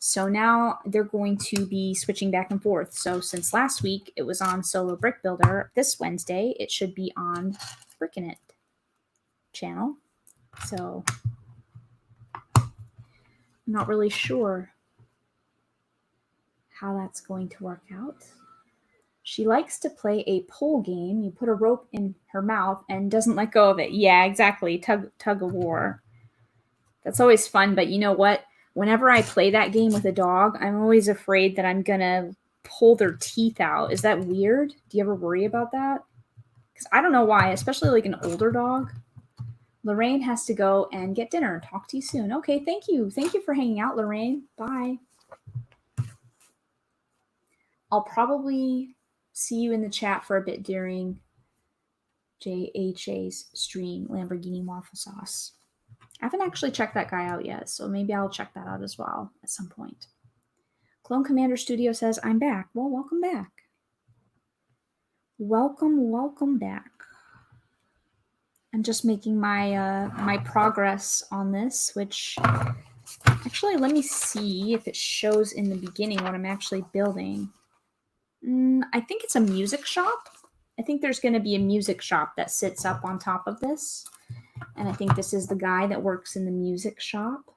So now they're going to be switching back and forth. So since last week it was on Solo Brick Builder, this Wednesday it should be on Brickinit channel. So I'm not really sure how that's going to work out. She likes to play a pole game. You put a rope in her mouth and doesn't let go of it. Yeah, exactly. Tug of war. That's always fun, but you know what? Whenever I play that game with a dog, I'm always afraid that I'm going to pull their teeth out. Is that weird? Do you ever worry about that? Because I don't know why, especially like an older dog. Lorraine has to go and get dinner. Talk to you soon. Okay, thank you. Thank you for hanging out, Lorraine. Bye. I'll probably see you in the chat for a bit during JHA's stream, Lamborghini Waffle Sauce. I haven't actually checked that guy out yet, so maybe I'll check that out as well at some point. Clone Commander Studio says, I'm back. Well, welcome back. Welcome back. I'm just making my my progress on this, which actually, let me see if it shows in the beginning what I'm actually building. I think it's a music shop. I think there's going to be a music shop that sits up on top of this. And I think this is the guy that works in the music shop.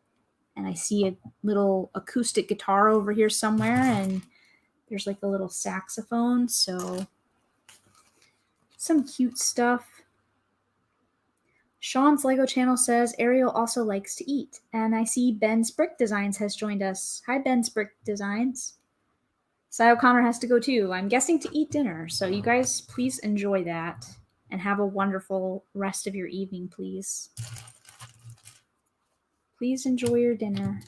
And I see a little acoustic guitar over here somewhere. And There's like a little saxophone, so some cute stuff. Sean's Lego channel says Ariel also likes to eat. And I see Ben's Brick Designs has joined us. Hi, Ben's Brick Designs. Cy O'Connor has to go too. I'm guessing to eat dinner. So you guys please enjoy that and have a wonderful rest of your evening, please. Please enjoy your dinner.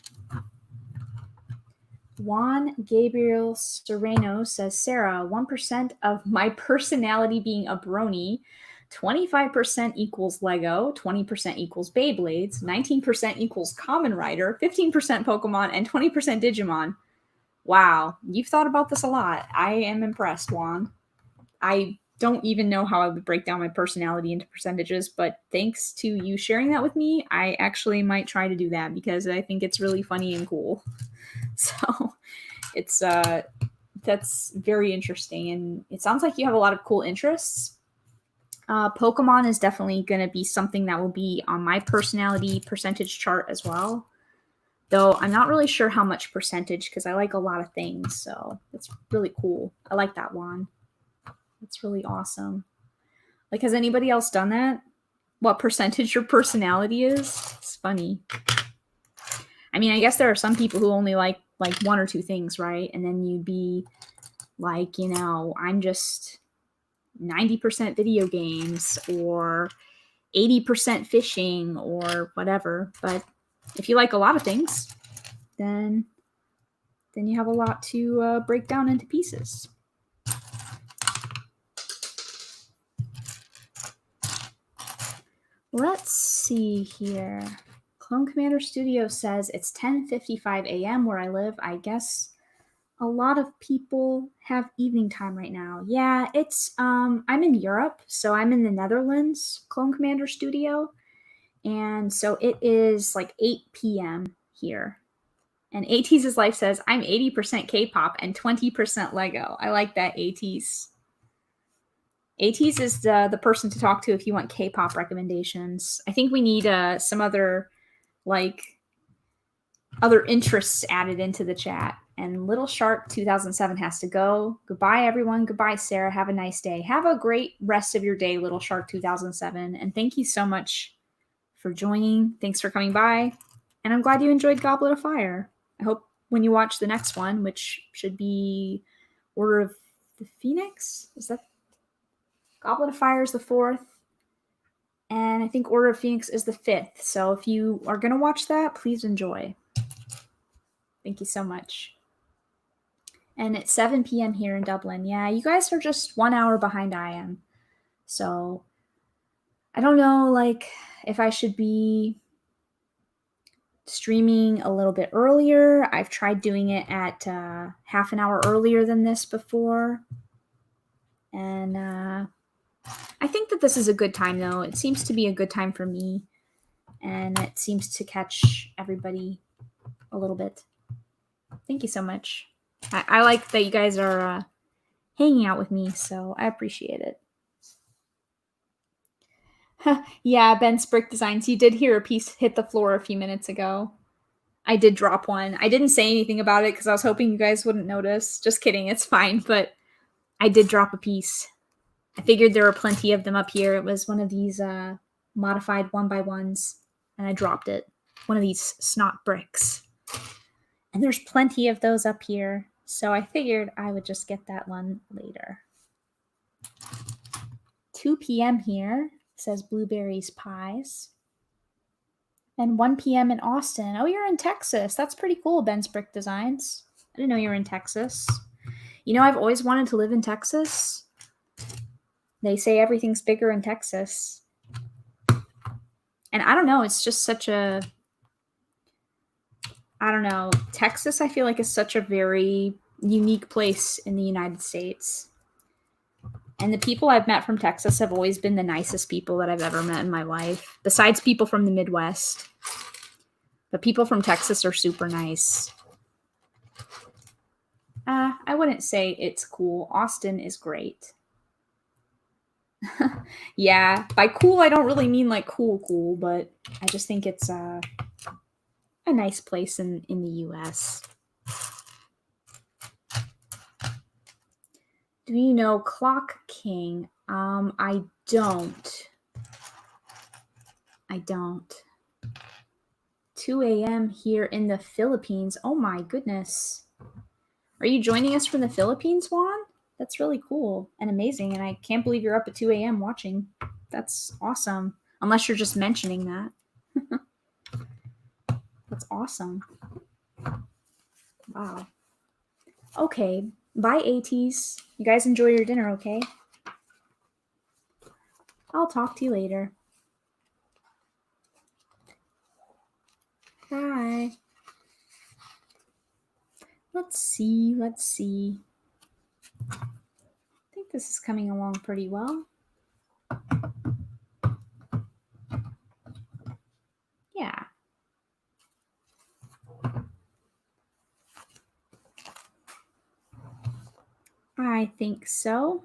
Juan Gabriel Sereno says, Sarah, 1% of my personality being a brony, 25% equals Lego, 20% equals Beyblades, 19% equals Kamen Rider, 15% Pokemon, and 20% Digimon. Wow, you've thought about this a lot. I am impressed, Juan. I don't even know how I would break down my personality into percentages, but thanks to you sharing that with me, I actually might try to do that because I think it's really funny and cool. So it's that's very interesting, and it sounds like you have a lot of cool interests. Pokemon is definitely going to be something that will be on my personality percentage chart as well, though I'm not really sure how much percentage because I like a lot of things, so it's really cool. I like that one. It's really awesome. Like, has anybody else done that? What percentage your personality is? It's funny. I mean, I guess there are some people who only like one or two things, right? And then you'd be like, you know, I'm just 90% video games or 80% fishing or whatever. But if you like a lot of things, then you have a lot to break down into pieces. Let's see here. Clone Commander Studio says it's 10:55 a.m. where I live. I guess a lot of people have evening time right now. Yeah, it's I'm in Europe, so I'm in the Netherlands, Clone Commander Studio. And so it is like 8 p.m. here. And AT's Life says, I'm 80% K-pop and 20% Lego. I like that, AT's. AT's is the person to talk to if you want K-pop recommendations. I think we need some other interests added into the chat. And Little Shark 2007 has to go. Goodbye, everyone. Goodbye, Sarah. Have a nice day. Have a great rest of your day, Little Shark 2007. And thank you so much for joining. Thanks for coming by. And I'm glad you enjoyed Goblet of Fire. I hope when you watch the next one, which should be Order of the Phoenix, is that? Goblet of Fire is the 4th. And I think Order of Phoenix is the 5th. So if you are going to watch that, please enjoy. Thank you so much. And it's 7 p.m. here in Dublin. Yeah, you guys are just 1 hour behind I am. So I don't know, like, if I should be streaming a little bit earlier. I've tried doing it at half an hour earlier than this before. And I think that this is a good time, though. It seems to be a good time for me. And it seems to catch everybody a little bit. Thank you so much. I like that you guys are hanging out with me, so I appreciate it. Yeah, Ben's Brick Designs, you did hear a piece hit the floor a few minutes ago. I did drop one. I didn't say anything about it because I was hoping you guys wouldn't notice. Just kidding, it's fine, but I did drop a piece. I figured there were plenty of them up here. It was one of these modified 1x1s, and I dropped it. One of these snot bricks. And there's plenty of those up here, so I figured I would just get that one later. 2 p.m. here, says Blueberries Pies. And 1 p.m. in Austin. Oh, you're in Texas. That's pretty cool, Ben's Brick Designs. I didn't know you were in Texas. You know, I've always wanted to live in Texas. They say everything's bigger in Texas. And I don't know, it's just such a... I don't know. Texas, I feel like, is such a very unique place in the United States. And the people I've met from Texas have always been the nicest people that I've ever met in my life, besides people from the Midwest. But people from Texas are super nice. I wouldn't say it's cool. Austin is great. Yeah, by cool, I don't really mean like cool, but I just think it's a nice place in the U.S. Do you know Clock King? I don't. 2 a.m. here in the Philippines. Oh my goodness. Are you joining us from the Philippines, Juan? That's really cool and amazing. And I can't believe you're up at 2 a.m. watching. That's awesome. Unless you're just mentioning that. That's awesome. Wow. Okay. Bye, ATs. You guys enjoy your dinner, okay? I'll talk to you later. Bye. Let's see. I think this is coming along pretty well. Yeah. I think so.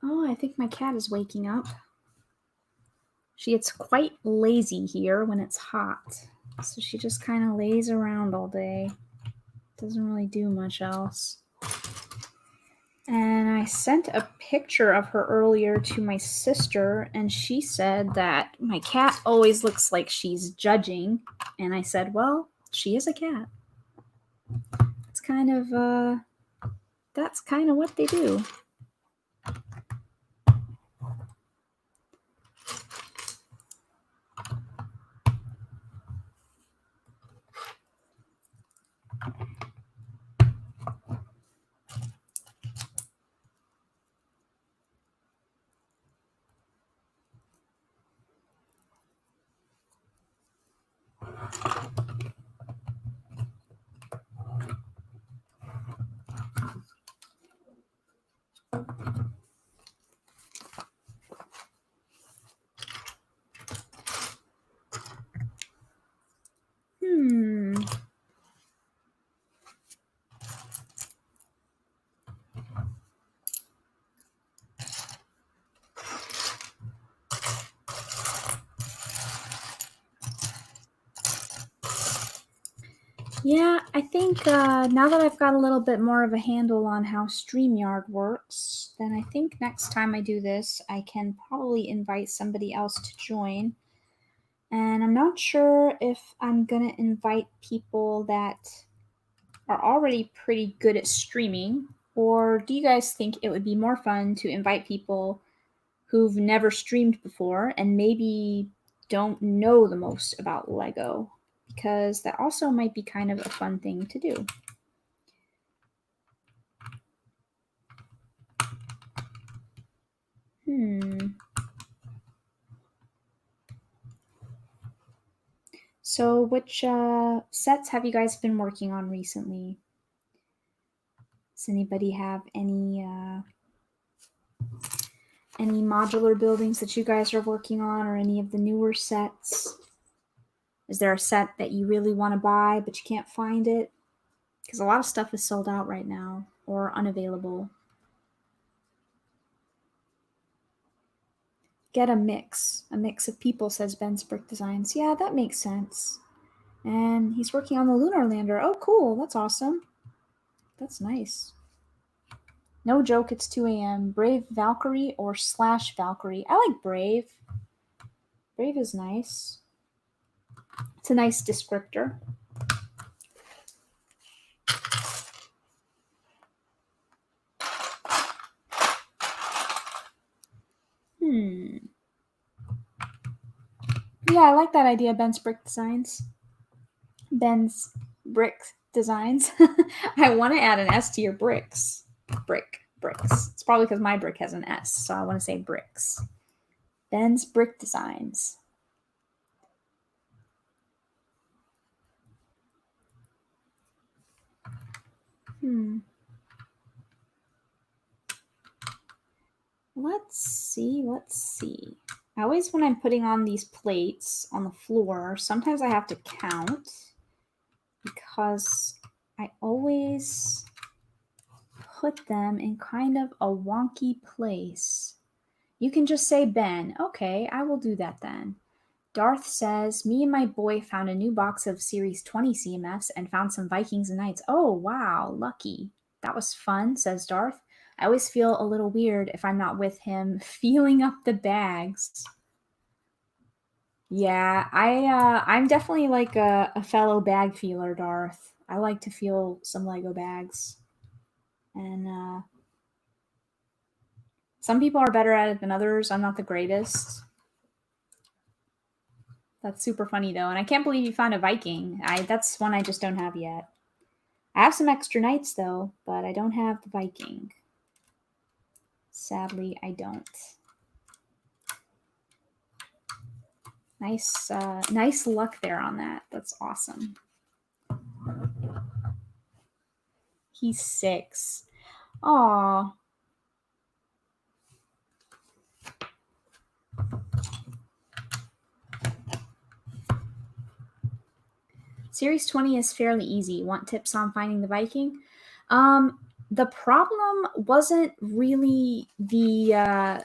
Oh, I think my cat is waking up. She gets quite lazy here when it's hot. So she just kind of lays around all day. Doesn't really do much else. And I sent a picture of her earlier to my sister, and she said that my cat always looks like she's judging. And I said, well, she is a cat. It's that's kind of what they do. Yeah, I think now that I've got a little bit more of a handle on how StreamYard works, then I think next time I do this, I can probably invite somebody else to join. And I'm not sure if I'm going to invite people that are already pretty good at streaming, or do you guys think it would be more fun to invite people who've never streamed before and maybe don't know the most about Lego? Because that also might be kind of a fun thing to do. So which sets have you guys been working on recently? Does anybody have any modular buildings that you guys are working on, or any of the newer sets? Is there a set that you really want to buy but you can't find it? Because a lot of stuff is sold out right now or unavailable. Get a mix of people, says Ben's Brick Designs. Yeah, that makes sense. And he's working on the lunar lander. Oh, cool. That's awesome. That's nice. No joke, it's 2 a.m. Brave Valkyrie or / Valkyrie? I like Brave. Brave is nice. It's a nice descriptor. Yeah, I like that idea, Ben's Brick Designs. Ben's Brick Designs. I want to add an S to your bricks. Bricks. It's probably because my brick has an S, so I want to say bricks. Ben's Brick Designs. Let's see. I always, when I'm putting on these plates on the floor, sometimes I have to count because I always put them in kind of a wonky place. You can just say Ben. Okay, I will do that then. Darth says, me and my boy found a new box of Series 20 CMFs and found some Vikings and Knights. Oh, wow, lucky. That was fun, says Darth. I always feel a little weird if I'm not with him feeling up the bags. Yeah, I'm definitely like a fellow bag feeler, Darth. I like to feel some Lego bags. And some people are better at it than others. I'm not the greatest. That's super funny though. And I can't believe you found a Viking. That's one I just don't have yet. I have some extra knights though, but I don't have the Viking. Sadly, I don't. Nice luck there on that. That's awesome. He's 6. Aw. Series 20 is fairly easy. Want tips on finding the Viking? The problem wasn't really the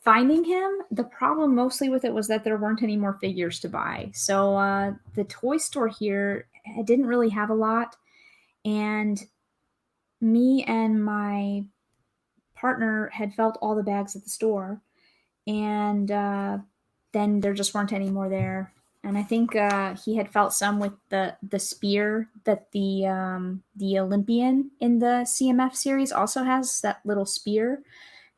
finding him. The problem mostly with it was that there weren't any more figures to buy. So the toy store here didn't really have a lot. And me and my partner had felt all the bags at the store. And then there just weren't any more there. And I think he had felt some with the spear that the Olympian in the CMF series also has, that little spear,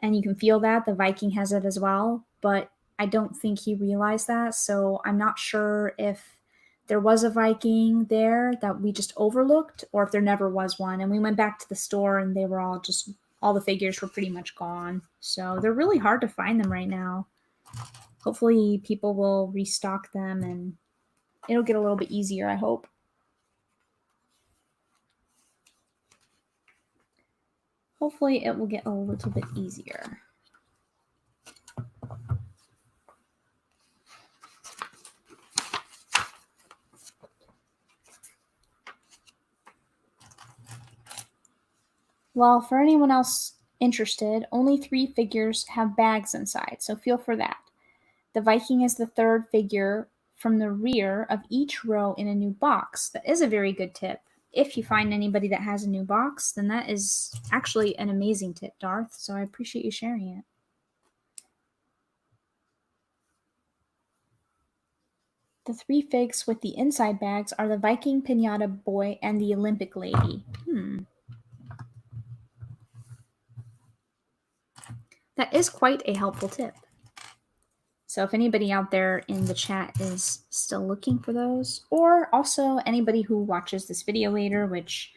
and you can feel that the Viking has it as well. But I don't think he realized that, so I'm not sure if there was a Viking there that we just overlooked, or if there never was one. And we went back to the store, and they were all the figures were pretty much gone. So they're really hard to find them right now. Hopefully people will restock them and it'll get a little bit easier, I hope. Hopefully it will get a little bit easier. Well, for anyone else interested, only 3 figures have bags inside, so feel for that. The Viking is the 3rd figure from the rear of each row in a new box. That is a very good tip. If you find anybody that has a new box, then that is actually an amazing tip, Darth, so I appreciate you sharing it. The 3 figs with the inside bags are the Viking Pinata Boy and the Olympic Lady. That is quite a helpful tip. So if anybody out there in the chat is still looking for those, or also anybody who watches this video later, which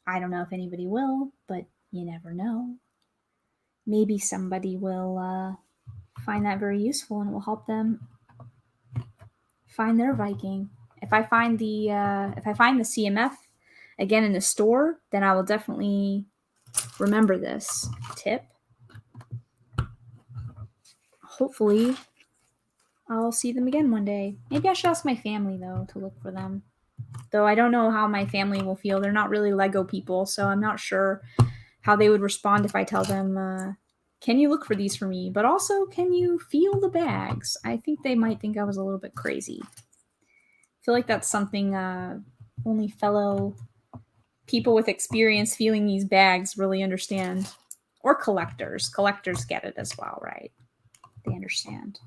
I don't know if anybody will, but you never know. Maybe somebody will find that very useful and it will help them find their Viking. If I find the CMF again in the store, then I will definitely remember this tip. Hopefully I'll see them again one day. Maybe I should ask my family though to look for them. Though I don't know how my family will feel. They're not really Lego people, so I'm not sure how they would respond if I tell them, can you look for these for me? But also, can you feel the bags? I think they might think I was a little bit crazy. I feel like that's something only fellow people with experience feeling these bags really understand. Or collectors. Collectors get it as well, right? They understand.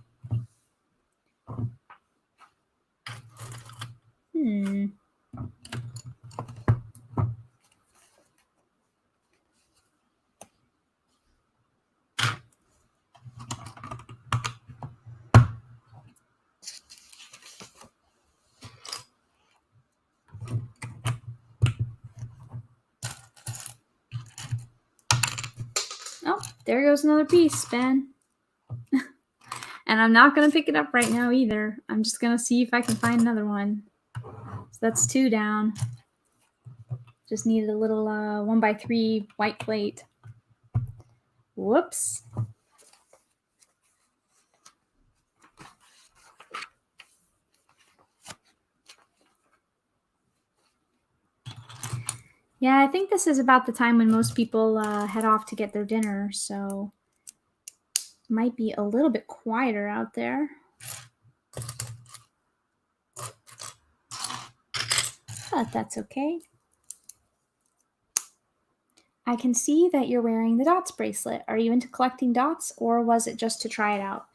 Oh, there goes another piece, Ben. And I'm not going to pick it up right now either. I'm just going to see if I can find another one. So that's 2 down. Just needed a little 1x3 white plate. Whoops. Yeah, I think this is about the time when most people head off to get their dinner, so might be a little bit quieter out there. But that's okay. I can see that you're wearing the dots bracelet. Are you into collecting dots, or was it just to try it out?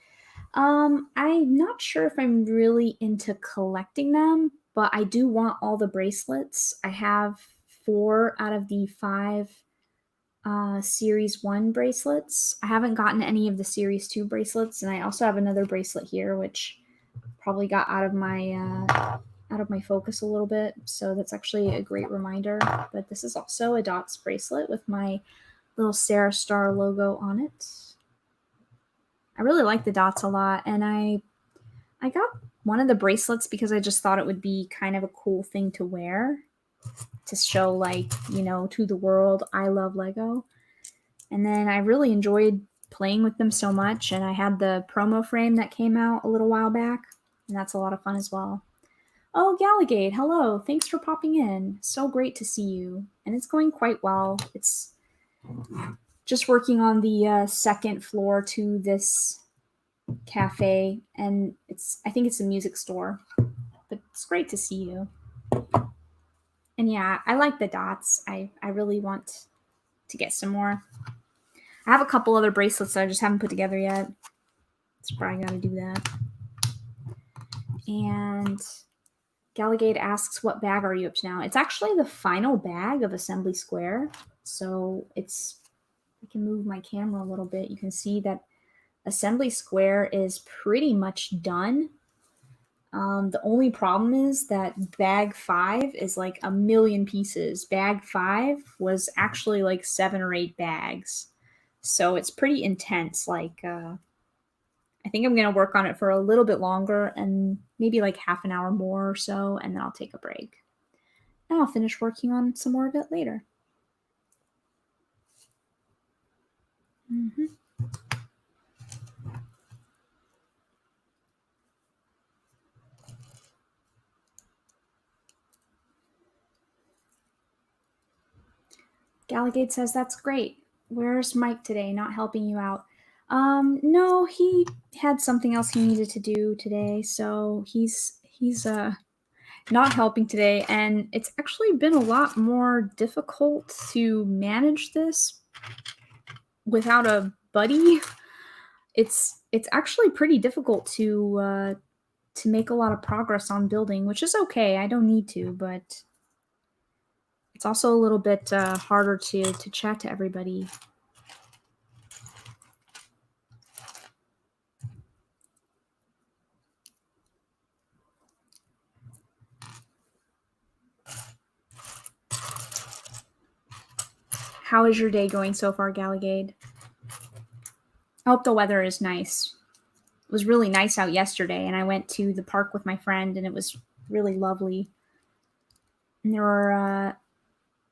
I'm not sure if I'm really into collecting them, but I do want all the bracelets. I have 4 out of the 5 Series 1 bracelets. I haven't gotten any of the Series 2 bracelets, and I also have another bracelet here, which probably got out of my focus a little bit. So that's actually a great reminder. But this is also a dots bracelet with my little SaraStar logo on it. I really like the dots a lot, and I got one of the bracelets because I just thought it would be kind of a cool thing to wear to show, like, to the world, I love Lego. And then I really enjoyed playing with them so much, and I had the promo frame that came out a little while back, and that's a lot of fun as well. Oh, Galligate, hello. Thanks for popping in. So great to see you. And it's going quite well. It's just working on the second floor to this cafe, and I think it's a music store. But it's great to see you. And yeah, I like the dots. I really want to get some more. I have a couple other bracelets that I just haven't put together yet. So probably got to do that. And Galligate asks, what bag are you up to now? It's actually the final bag of Assembly Square. So I can move my camera a little bit. You can see that Assembly Square is pretty much done. The only problem is that bag 5 is like 1,000,000 pieces. Bag 5 was actually like 7 or 8 bags. So it's pretty intense. Like, I think I'm going to work on it for a little bit longer and maybe like half an hour more or so, and then I'll take a break. And I'll finish working on some more of it later. Mm-hmm. Galligate says, that's great. Where's Mike today? Not helping you out? No, he had something else he needed to do today, so he's not helping today, and it's actually been a lot more difficult to manage this without a buddy. It's actually pretty difficult to make a lot of progress on building, which is okay. I don't need to, but it's also a little bit harder to chat to everybody. How is your day going so far, Galligade? I hope the weather is nice. It was really nice out yesterday, and I went to the park with my friend, and it was really lovely. And there were,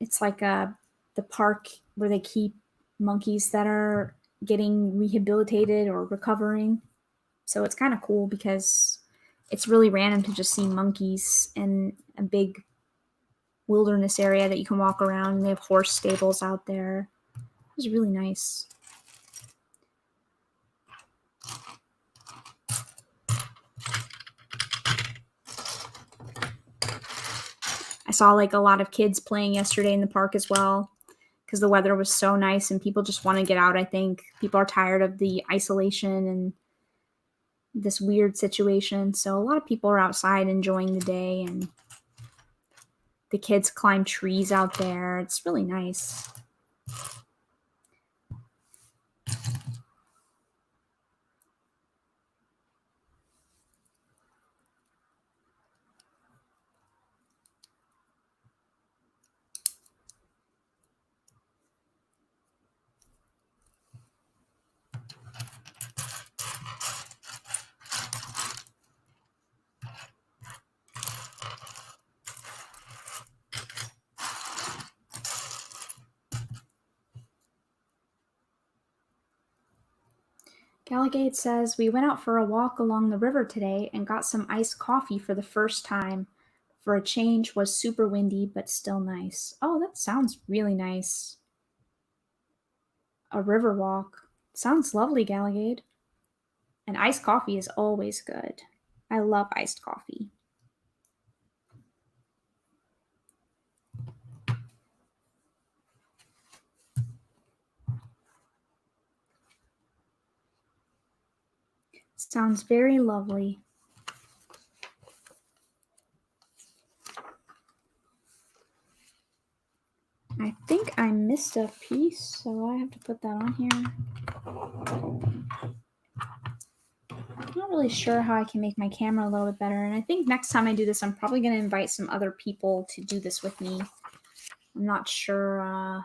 it's like the park where they keep monkeys that are getting rehabilitated or recovering. So it's kind of cool because it's really random to just see monkeys in a big wilderness area that you can walk around. And they have horse stables out there. It was really nice. I saw like a lot of kids playing yesterday in the park as well because the weather was so nice and people just want to get out. I think people are tired of the isolation and this weird situation. So a lot of people are outside enjoying the day, and the kids climb trees out there. It's really nice. Galligate says, we went out for a walk along the river today and got some iced coffee for the first time. for a change was super windy, but still nice. Oh, that sounds really nice. A river walk. Sounds lovely, Galligade. And iced coffee is always good. I love iced coffee. Sounds very lovely. I think I missed a piece, so I have to put that on here. I'm not really sure how I can make my camera a little bit better, and I think next time I do this, I'm probably going to invite some other people to do this with me. I'm not sure.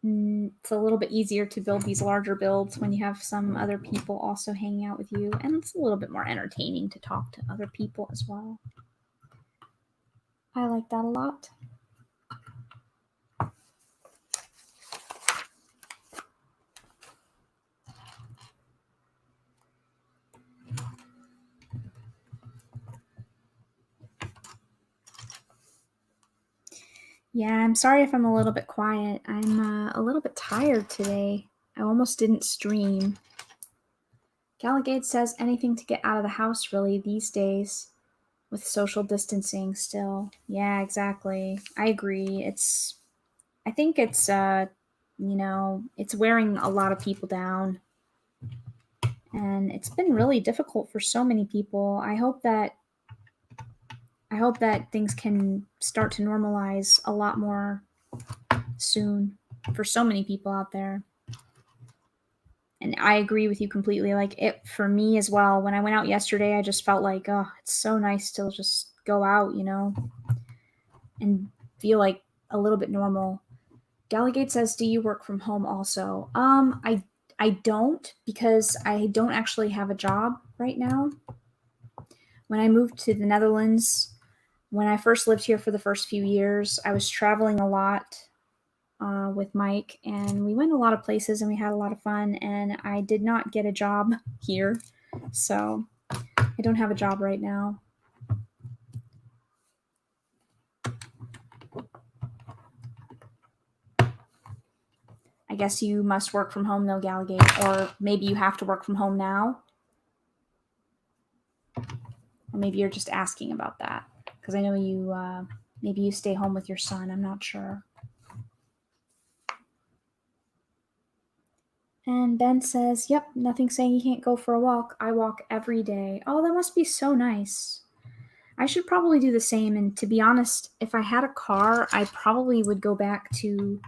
It's a little bit easier to build these larger builds when you have some other people also hanging out with you, and it's a little bit more entertaining to talk to other people as well. I like that a lot. Yeah, I'm sorry if I'm a little bit quiet. I'm a little bit tired today. I almost didn't stream. Galligade says anything to get out of the house really these days with social distancing still. Yeah, exactly. I agree. I think it's it's wearing a lot of people down. And it's been really difficult for so many people. I hope that things can start to normalize a lot more soon for so many people out there. And I agree with you completely. Like it for me as well. When I went out yesterday, I just felt like, oh, it's so nice to just go out, and feel like a little bit normal. Galligate says, "Do you work from home also?" I don't, because I don't actually have a job right now. When I moved to the Netherlands, when I first lived here for the first few years, I was traveling a lot with Mike, and we went a lot of places and we had a lot of fun, and I did not get a job here, so I don't have a job right now. I guess you must work from home though, Galligate, or maybe you have to work from home now, or maybe you're just asking about that, because I know you maybe you stay home with your son. I'm not sure. And Ben says, "Yep, nothing saying you can't go for a walk. I walk every day." Oh, that must be so nice. I should probably do the same. And to be honest, if I had a car, I probably would go back to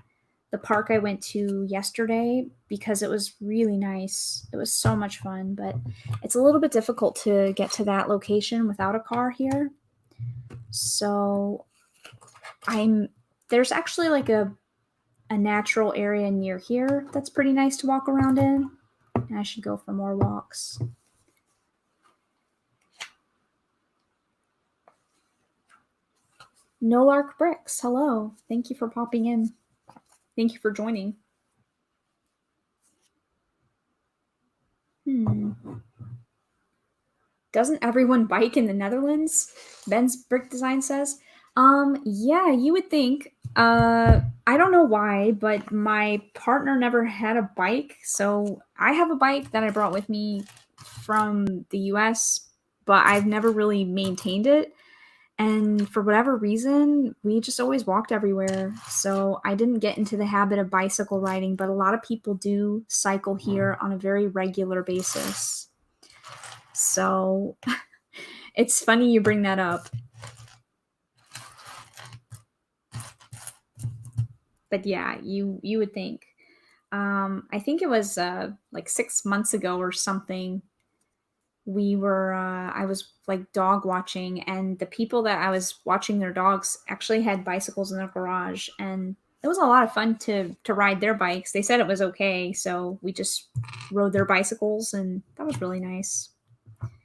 the park I went to yesterday because it was really nice. It was so much fun, but it's a little bit difficult to get to that location without a car here. So there's actually like a natural area near here that's pretty nice to walk around in. And I should go for more walks. SaraStarBricks, hello. Thank you for popping in. Thank you for joining. Doesn't everyone bike in the Netherlands? Ben's Brick Design says. Yeah, you would think. I don't know why, but my partner never had a bike. So I have a bike that I brought with me from the US, but I've never really maintained it. And for whatever reason, we just always walked everywhere. So I didn't get into the habit of bicycle riding, but a lot of people do cycle here on a very regular basis. So it's funny you bring that up. But yeah, you would think. I think it was like 6 months ago or something. I was like dog watching, and the people that I was watching their dogs actually had bicycles in their garage, and it was a lot of fun to ride their bikes. They said it was okay, so we just rode their bicycles, and that was really nice.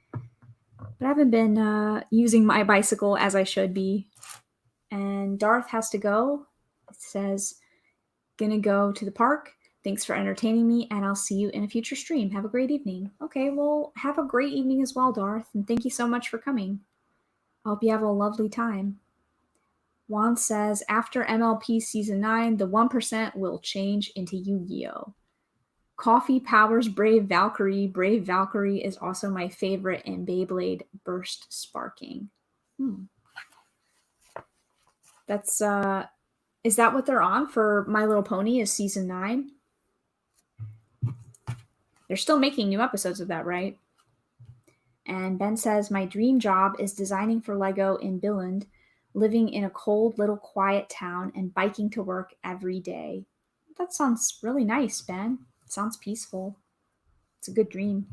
But I haven't been using my bicycle as I should be. And Darth has to go. It says, "Gonna go to the park. Thanks for entertaining me, and I'll see you in a future stream. Have a great evening." Okay, well, have a great evening as well, Darth, and thank you so much for coming. I hope you have a lovely time. Juan says, after MLP Season 9, the 1% will change into Yu-Gi-Oh! Coffee powers Brave Valkyrie. Brave Valkyrie is also my favorite in Beyblade Burst Sparking. That's, is that what they're on for My Little Pony is Season 9? They're still making new episodes of that, right? And Ben says, my dream job is designing for Lego in Billund, living in a cold little quiet town and biking to work every day. That sounds really nice, Ben. It sounds peaceful. It's a good dream.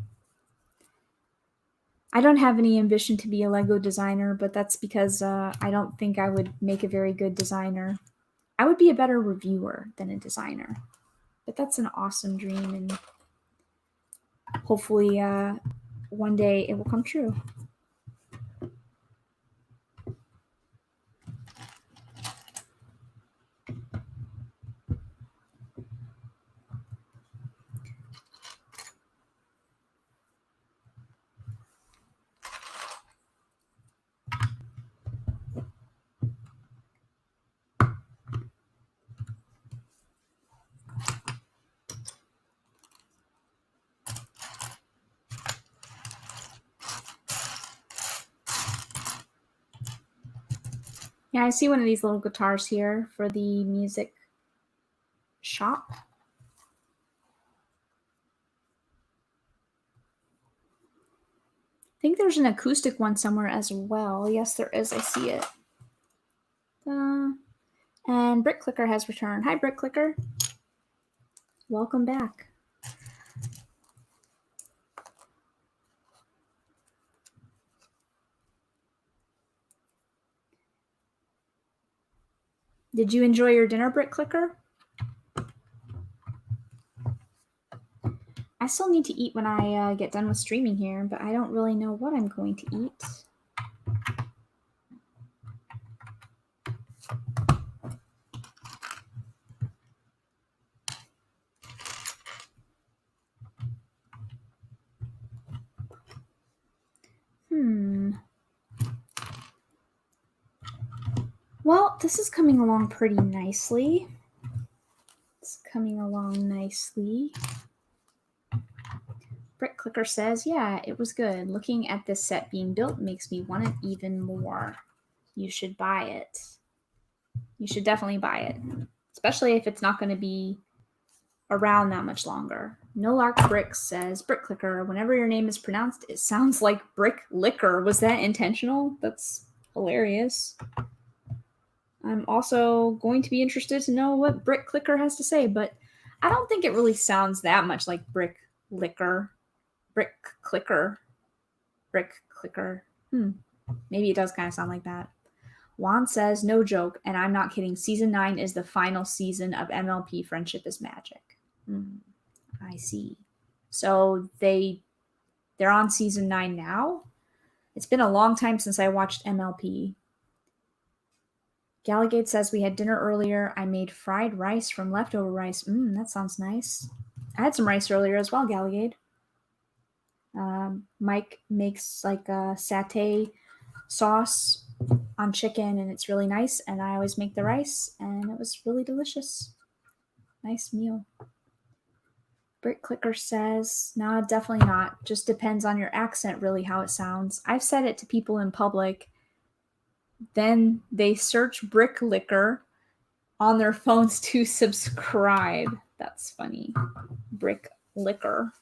I don't have any ambition to be a Lego designer, but that's because I don't think I would make a very good designer. I would be a better reviewer than a designer. But that's an awesome dream, and hopefully one day it will come true. Yeah, I see one of these little guitars here for the music shop. I think there's an acoustic one somewhere as well. Yes, there is. I see it. And Brick Clicker has returned. Hi, Brick Clicker. Welcome back. Did you enjoy your dinner, Brick Clicker? I still need to eat when I get done with streaming here, but I don't really know what I'm going to eat. Well, this is coming along pretty nicely. It's coming along nicely. Brick Clicker says, yeah, it was good. Looking at this set being built makes me want it even more. You should buy it. You should definitely buy it, especially if it's not going to be around that much longer. No Lark Bricks says, Brick Clicker, whenever your name is pronounced, it sounds like Brick Liquor. Was that intentional? That's hilarious. I'm also going to be interested to know what Brick Clicker has to say, but I don't think it really sounds that much like Brick Liquor. Brick Clicker. Brick Clicker. Maybe it does kind of sound like that. Juan says, no joke, and I'm not kidding. Season 9 is the final season of MLP Friendship is Magic. I see. So they're on season 9 now? It's been a long time since I watched MLP. Galligate says, we had dinner earlier. I made fried rice from leftover rice. That sounds nice. I had some rice earlier as well, Galligate. Mike makes like a satay sauce on chicken, and it's really nice. And I always make the rice, and it was really delicious. Nice meal. Brick Clicker says, nah, definitely not. Just depends on your accent, really, how it sounds. I've said it to people in public. Then they search Brick Liquor on their phones to subscribe. That's funny. Brick Liquor.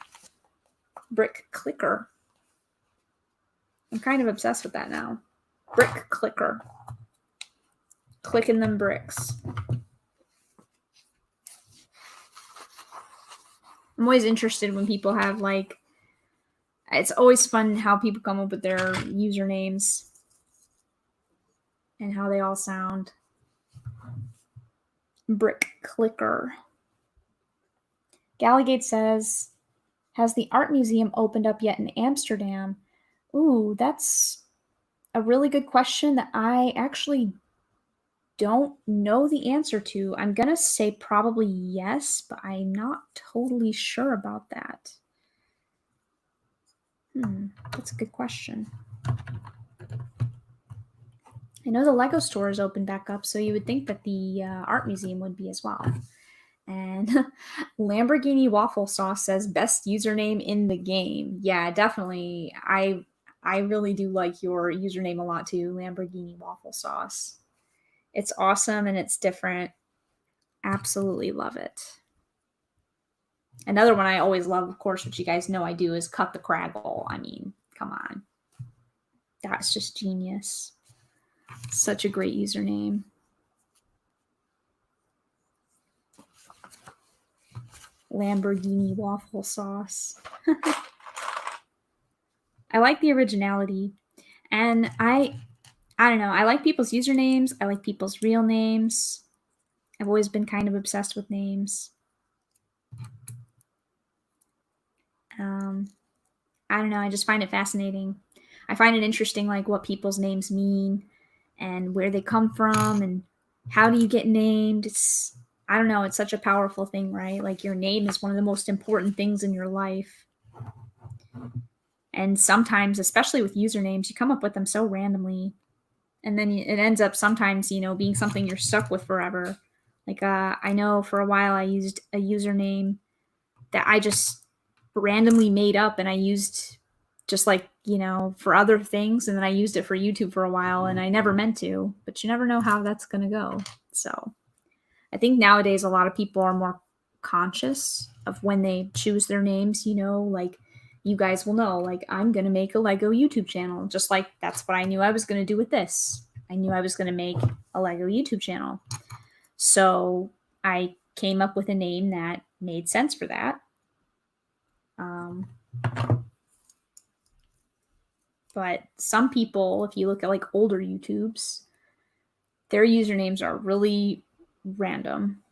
Brick Clicker. I'm kind of obsessed with that now. Brick Clicker. Clicking them bricks. I'm always interested when people have like, it's always fun how people come up with their usernames and how they all sound. Brick Clicker. Galligate says, has the art museum opened up yet in Amsterdam? Ooh, that's a really good question that I actually don't know the answer to. I'm going to say probably yes, but I'm not totally sure about that. That's a good question. I know the Lego store is open back up, so you would think that the art museum would be as well. And Lamborghini Waffle Sauce says best username in the game. Yeah, definitely. I really do like your username a lot too, Lamborghini Waffle Sauce. It's awesome and it's different. Absolutely love it. Another one I always love, of course, which you guys know I do, is Cut the Craggle. I mean, come on. That's just genius. Such a great username. Lamborghini Waffle Sauce. I like the originality. And I don't know. I like people's usernames. I like people's real names. I've always been kind of obsessed with names. I don't know. I just find it fascinating. I find it interesting, like what people's names mean and where they come from and how do you get named. I don't know. It's such a powerful thing, right? Like your name is one of the most important things in your life. And sometimes, especially with usernames, you come up with them so randomly. And then it ends up sometimes, being something you're stuck with forever. Like I know for a while I used a username that I just randomly made up and I used just like, for other things. And then I used it for YouTube for a while and I never meant to, but you never know how that's going to go. So I think nowadays a lot of people are more conscious of when they choose their names, like you guys will know, like I'm going to make a Lego YouTube channel, just like that's what I knew I was going to do with this. I knew I was going to make a Lego YouTube channel. So I came up with a name that made sense for that. But some people, if you look at like older YouTubes, their usernames are really random.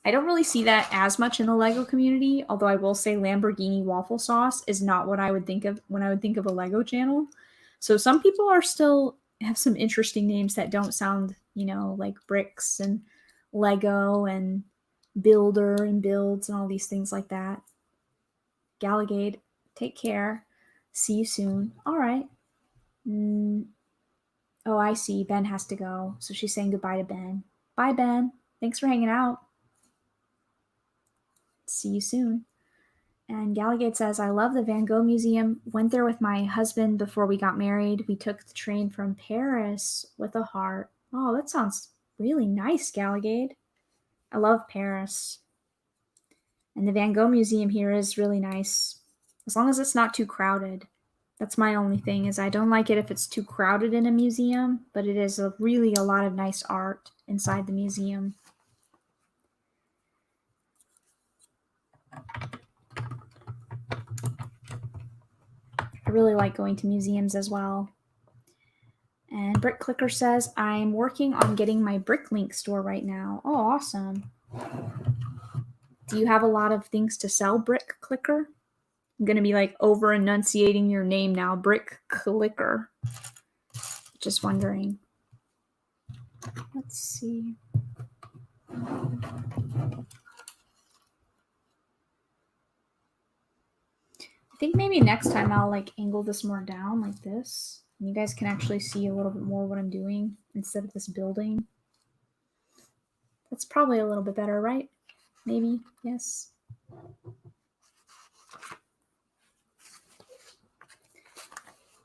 I don't really see that as much in the Lego community, although I will say Lamborghini Waffle Sauce is not what I would think of when I would think of a Lego channel. So some people are still have some interesting names that don't sound, like bricks and Lego and builder and builds and all these things like that. Galligade, take care. See you soon. All right. Oh, I see. Ben has to go. So she's saying goodbye to Ben. Bye, Ben. Thanks for hanging out. See you soon. And Galligate says, I love the Van Gogh Museum. Went there with my husband before we got married. We took the train from Paris with a heart. Oh, that sounds really nice, Galligate. I love Paris. And the Van Gogh Museum here is really nice, as long as it's not too crowded. That's my only thing, is I don't like it if it's too crowded in a museum, but it is really a lot of nice art inside the museum. I really like going to museums as well. And Brick Clicker says, I'm working on getting my Bricklink store right now. Oh, awesome. Do you have a lot of things to sell, Brick Clicker? I'm going to be like over enunciating your name now, Brick Clicker. Just wondering. Let's see. I think maybe next time I'll like angle this more down like this. And you guys can actually see a little bit more what I'm doing instead of this building. That's probably a little bit better, right? Maybe, yes.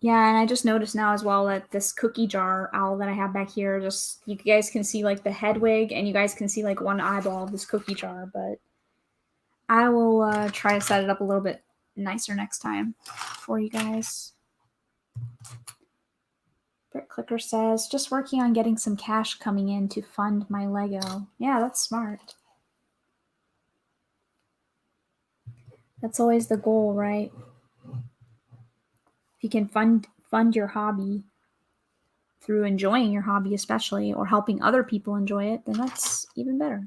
Yeah, and I just noticed now as well that this cookie jar owl that I have back here, just you guys can see like the head wig and you guys can see like one eyeball of this cookie jar, but I will try to set it up a little bit nicer next time for you guys. Brick Clicker says, just working on getting some cash coming in to fund my Lego. Yeah, that's smart. That's always the goal, right? If you can fund your hobby through enjoying your hobby especially, or helping other people enjoy it, then that's even better.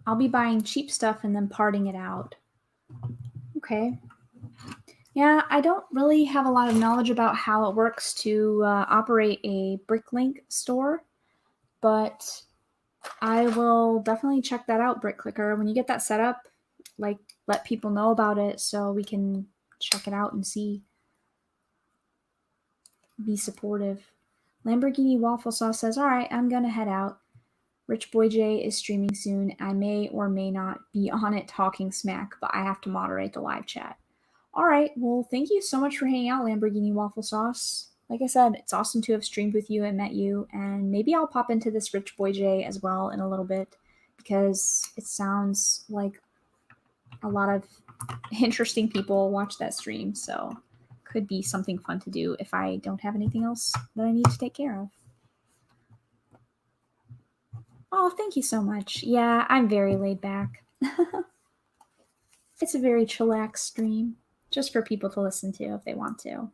I'll be buying cheap stuff and then parting it out. Okay. Yeah, I don't really have a lot of knowledge about how it works to operate a BrickLink store, but I will definitely check that out, BrickClicker. When you get that set up, like, let people know about it so we can check it out and see. Be supportive. Lamborghini Waffle Sauce says, all right, I'm going to head out. Rich Boy J is streaming soon. I may or may not be on it talking smack, but I have to moderate the live chat. All right, well, thank you so much for hanging out, Lamborghini Waffle Sauce. Like I said, it's awesome to have streamed with you and met you, and maybe I'll pop into this Rich Boy J as well in a little bit, because it sounds like a lot of interesting people watch that stream, so could be something fun to do if I don't have anything else that I need to take care of. Oh, thank you so much. Yeah, I'm very laid back. It's a very chillax stream, just for people to listen to if they want to.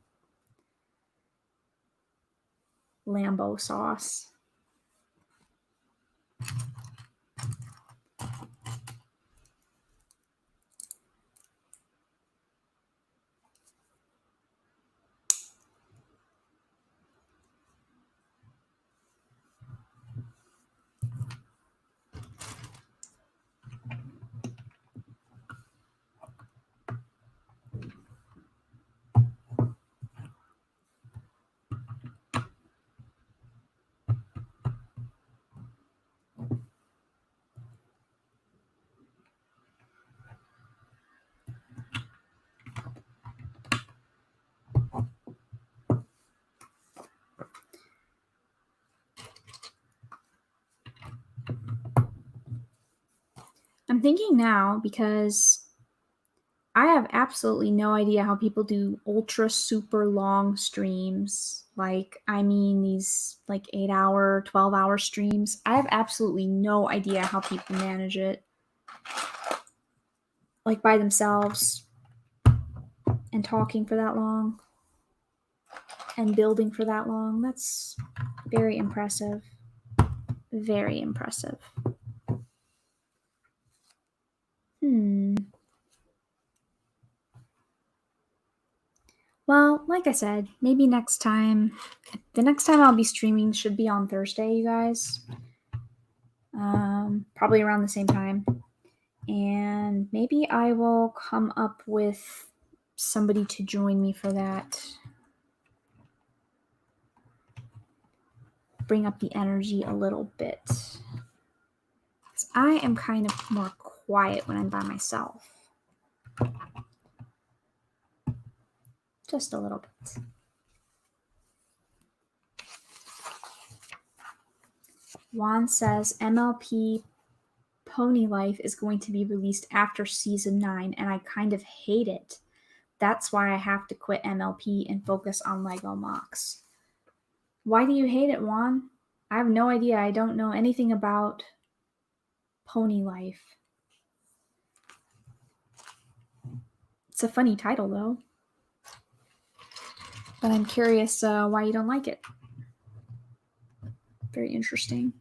Lambo sauce. I'm thinking now, because I have absolutely no idea how people do ultra super long streams. Like, I mean, these like 8-hour, 12-hour streams. I have absolutely no idea how people manage it. Like, by themselves and talking for that long and building for that long. That's very impressive. Very impressive. Well, like I said, maybe next time. The next time I'll be streaming should be on Thursday, you guys. Probably around the same time. And maybe I will come up with somebody to join me for that. Bring up the energy a little bit. Because I am kind of more quiet when I'm by myself. Just a little bit. Juan says MLP Pony Life is going to be released after season 9, and I kind of hate it. That's why I have to quit MLP and focus on Lego Mox. Why do you hate it, Juan? I have no idea. I don't know anything about Pony Life. It's a funny title, though. But I'm curious why you don't like it. Very interesting.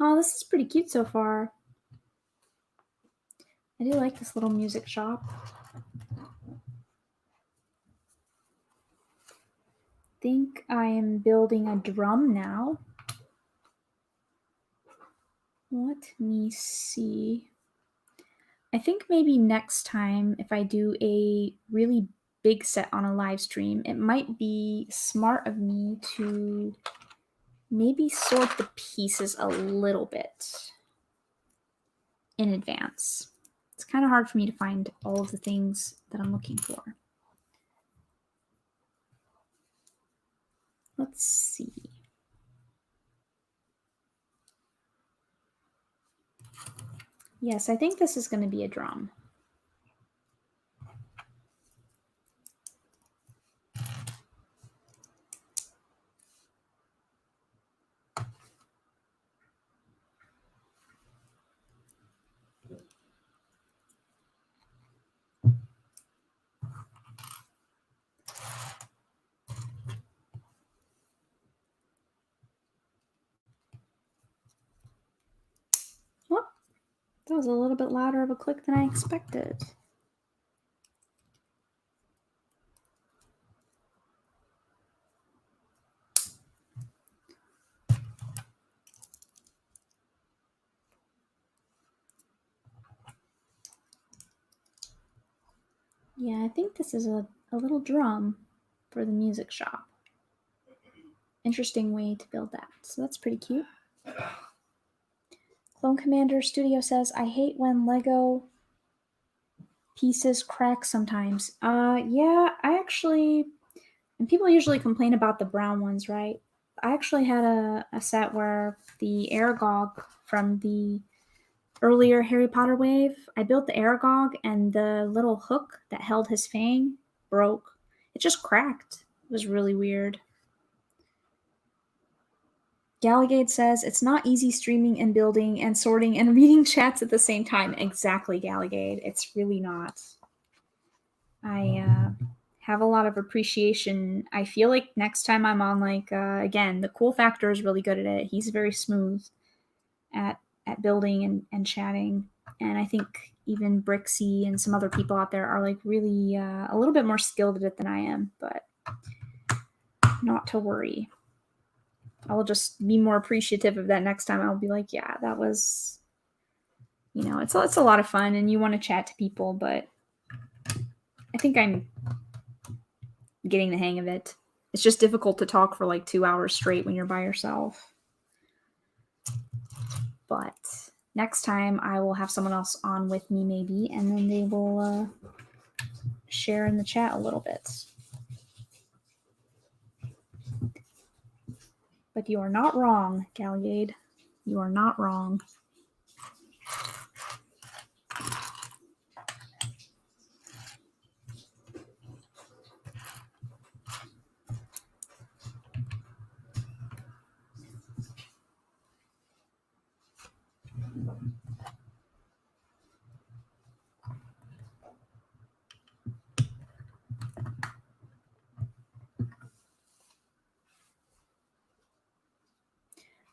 Oh, this is pretty cute so far. I do like this little music shop. I think I am building a drum now. Let me see. I think maybe next time, if I do a really big set on a live stream, it might be smart of me to maybe sort the pieces a little bit in advance. It's kind of hard for me to find all of the things that I'm looking for. Let's see. Yes, I think this is going to be a drum. Oh, that was a little bit louder of a click than I expected. Yeah, I think this is a little drum for the music shop. Interesting way to build that. So that's pretty cute. Clone Commander Studio says, I hate when Lego pieces crack sometimes. Yeah, I actually, and people usually complain about the brown ones, right? I actually had a set where the Aragog from the earlier Harry Potter wave, I built the Aragog and the little hook that held his fang broke. It just cracked. It was really weird. Gallagade says, it's not easy streaming and building and sorting and reading chats at the same time. Exactly, Gallagade. It's really not. I have a lot of appreciation. I feel like next time I'm on, like, again, the Cool Factor is really good at it. He's very smooth at building and chatting. And I think even Brixie and some other people out there are, like, really a little bit more skilled at it than I am. But not to worry. I will just be more appreciative of that next time. I'll be like, yeah, that was, it's a lot of fun and you want to chat to people, but I think I'm getting the hang of it. It's just difficult to talk for like 2 hours straight when you're by yourself. But next time I will have someone else on with me maybe, and then they will share in the chat a little bit. But you are not wrong, Gallagade. You are not wrong.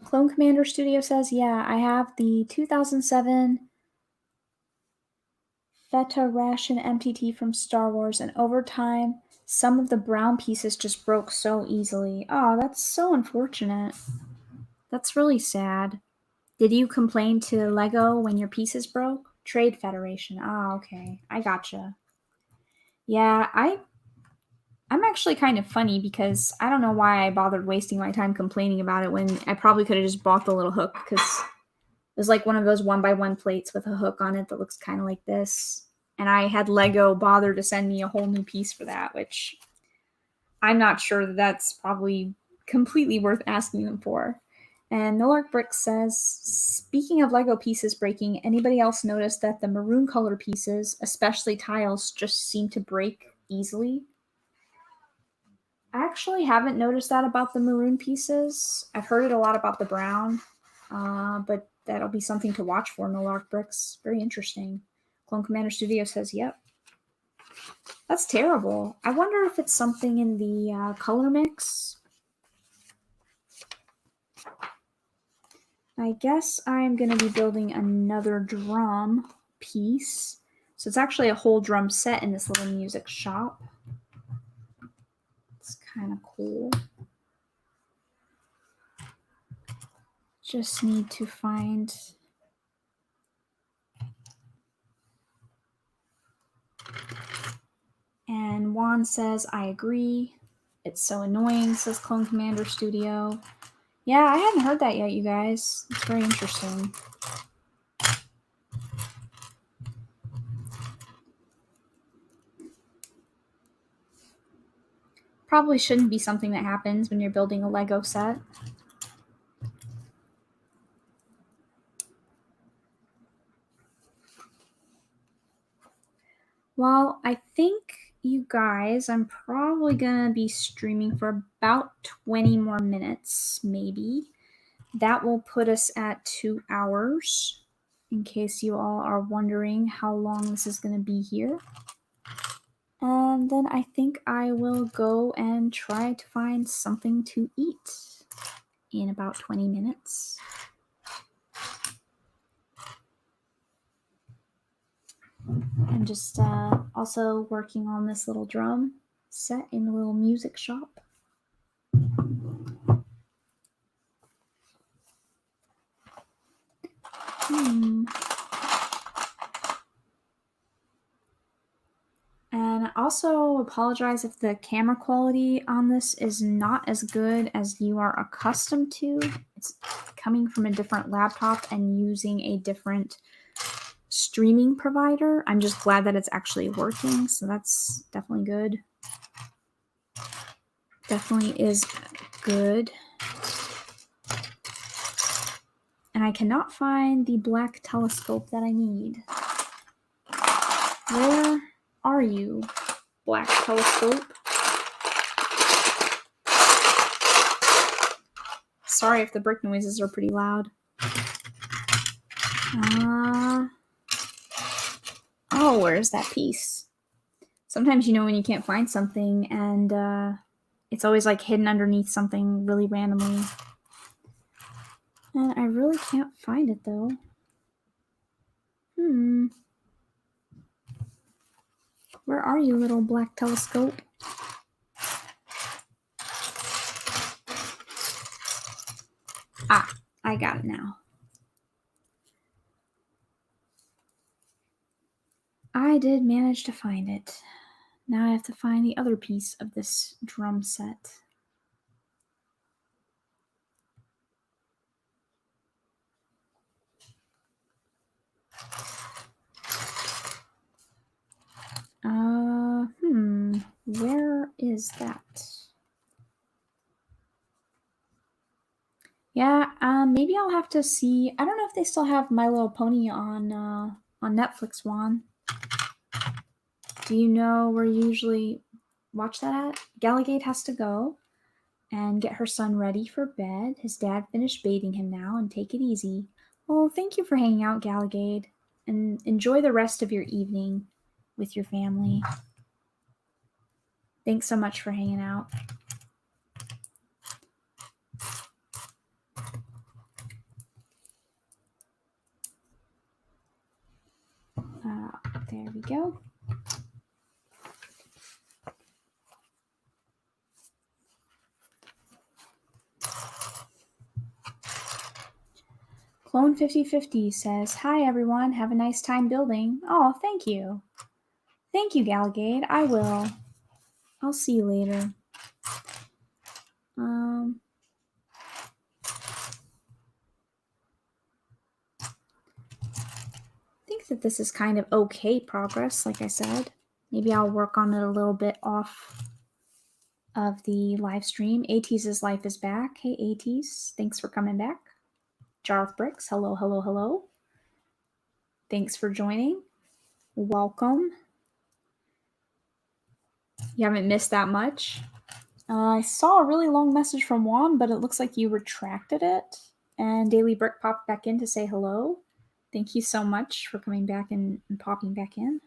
Clone Commander Studio says, yeah, I have the 2007 Feta Ration MTT from Star Wars, and over time, some of the brown pieces just broke so easily. Oh, that's so unfortunate. That's really sad. Did you complain to Lego when your pieces broke? Trade Federation. Oh, okay. I gotcha. Yeah, I'm actually kind of funny because I don't know why I bothered wasting my time complaining about it when I probably could have just bought the little hook, because it was like one of those 1x1 plates with a hook on it that looks kind of like this. And I had Lego bother to send me a whole new piece for that, which I'm not sure that that's probably completely worth asking them for. And SaraStarBricks says, speaking of Lego pieces breaking, anybody else notice that the maroon color pieces, especially tiles, just seem to break easily? I actually haven't noticed that about the maroon pieces. I've heard it a lot about the brown, but that'll be something to watch for in the SaraStarBricks. Very interesting. Clone Commander Studio says, yep. That's terrible. I wonder if it's something in the color mix. I guess I'm going to be building another drum piece. So it's actually a whole drum set in this little music shop. It's kind of cool. Just need to find... And Juan says, I agree. It's so annoying, says Clone Commander Studio. Yeah, I hadn't heard that yet, you guys. It's very interesting. Probably shouldn't be something that happens when you're building a Lego set. Well, I think, you guys, I'm probably going to be streaming for about 20 more minutes, maybe. That will put us at 2 hours, in case you all are wondering how long this is going to be here. And then I think I will go and try to find something to eat in about 20 minutes. I'm just also working on this little drum set in a little music shop. And I also apologize if the camera quality on this is not as good as you are accustomed to. It's coming from a different laptop and using a different streaming provider. I'm just glad that it's actually working, so that's definitely good. Definitely is good. And I cannot find the black telescope that I need. Where are you, black telescope? Sorry if the brick noises are pretty loud. Oh, where's that piece? Sometimes you know when you can't find something and it's always like hidden underneath something really randomly. And I really can't find it though. Where are you, little black telescope? Ah, I got it now. I did manage to find it. Now I have to find the other piece of this drum set. Where is that? Yeah, maybe I'll have to see. I don't know if they still have My Little Pony on Netflix, Juan. Do you know where you usually watch that at? Galligate has to go and get her son ready for bed. His dad finished bathing him now, and take it easy. Well, thank you for hanging out, Galligate, and enjoy the rest of your evening with your family. Thanks so much for hanging out. There we go. Clone 5050 says, "Hi everyone, have a nice time building." Oh, thank you. Thank you, Galligade. I will. I'll see you later. I think that this is kind of okay progress, like I said. Maybe I'll work on it a little bit off of the live stream. AT's life is back. Hey, AT's, thanks for coming back. Jar of Bricks, hello, hello, hello. Thanks for joining. Welcome. You haven't missed that much. I saw a really long message from Juan, but it looks like you retracted it. And Daily Brick popped back in to say hello. Thank you so much for coming back and popping back in.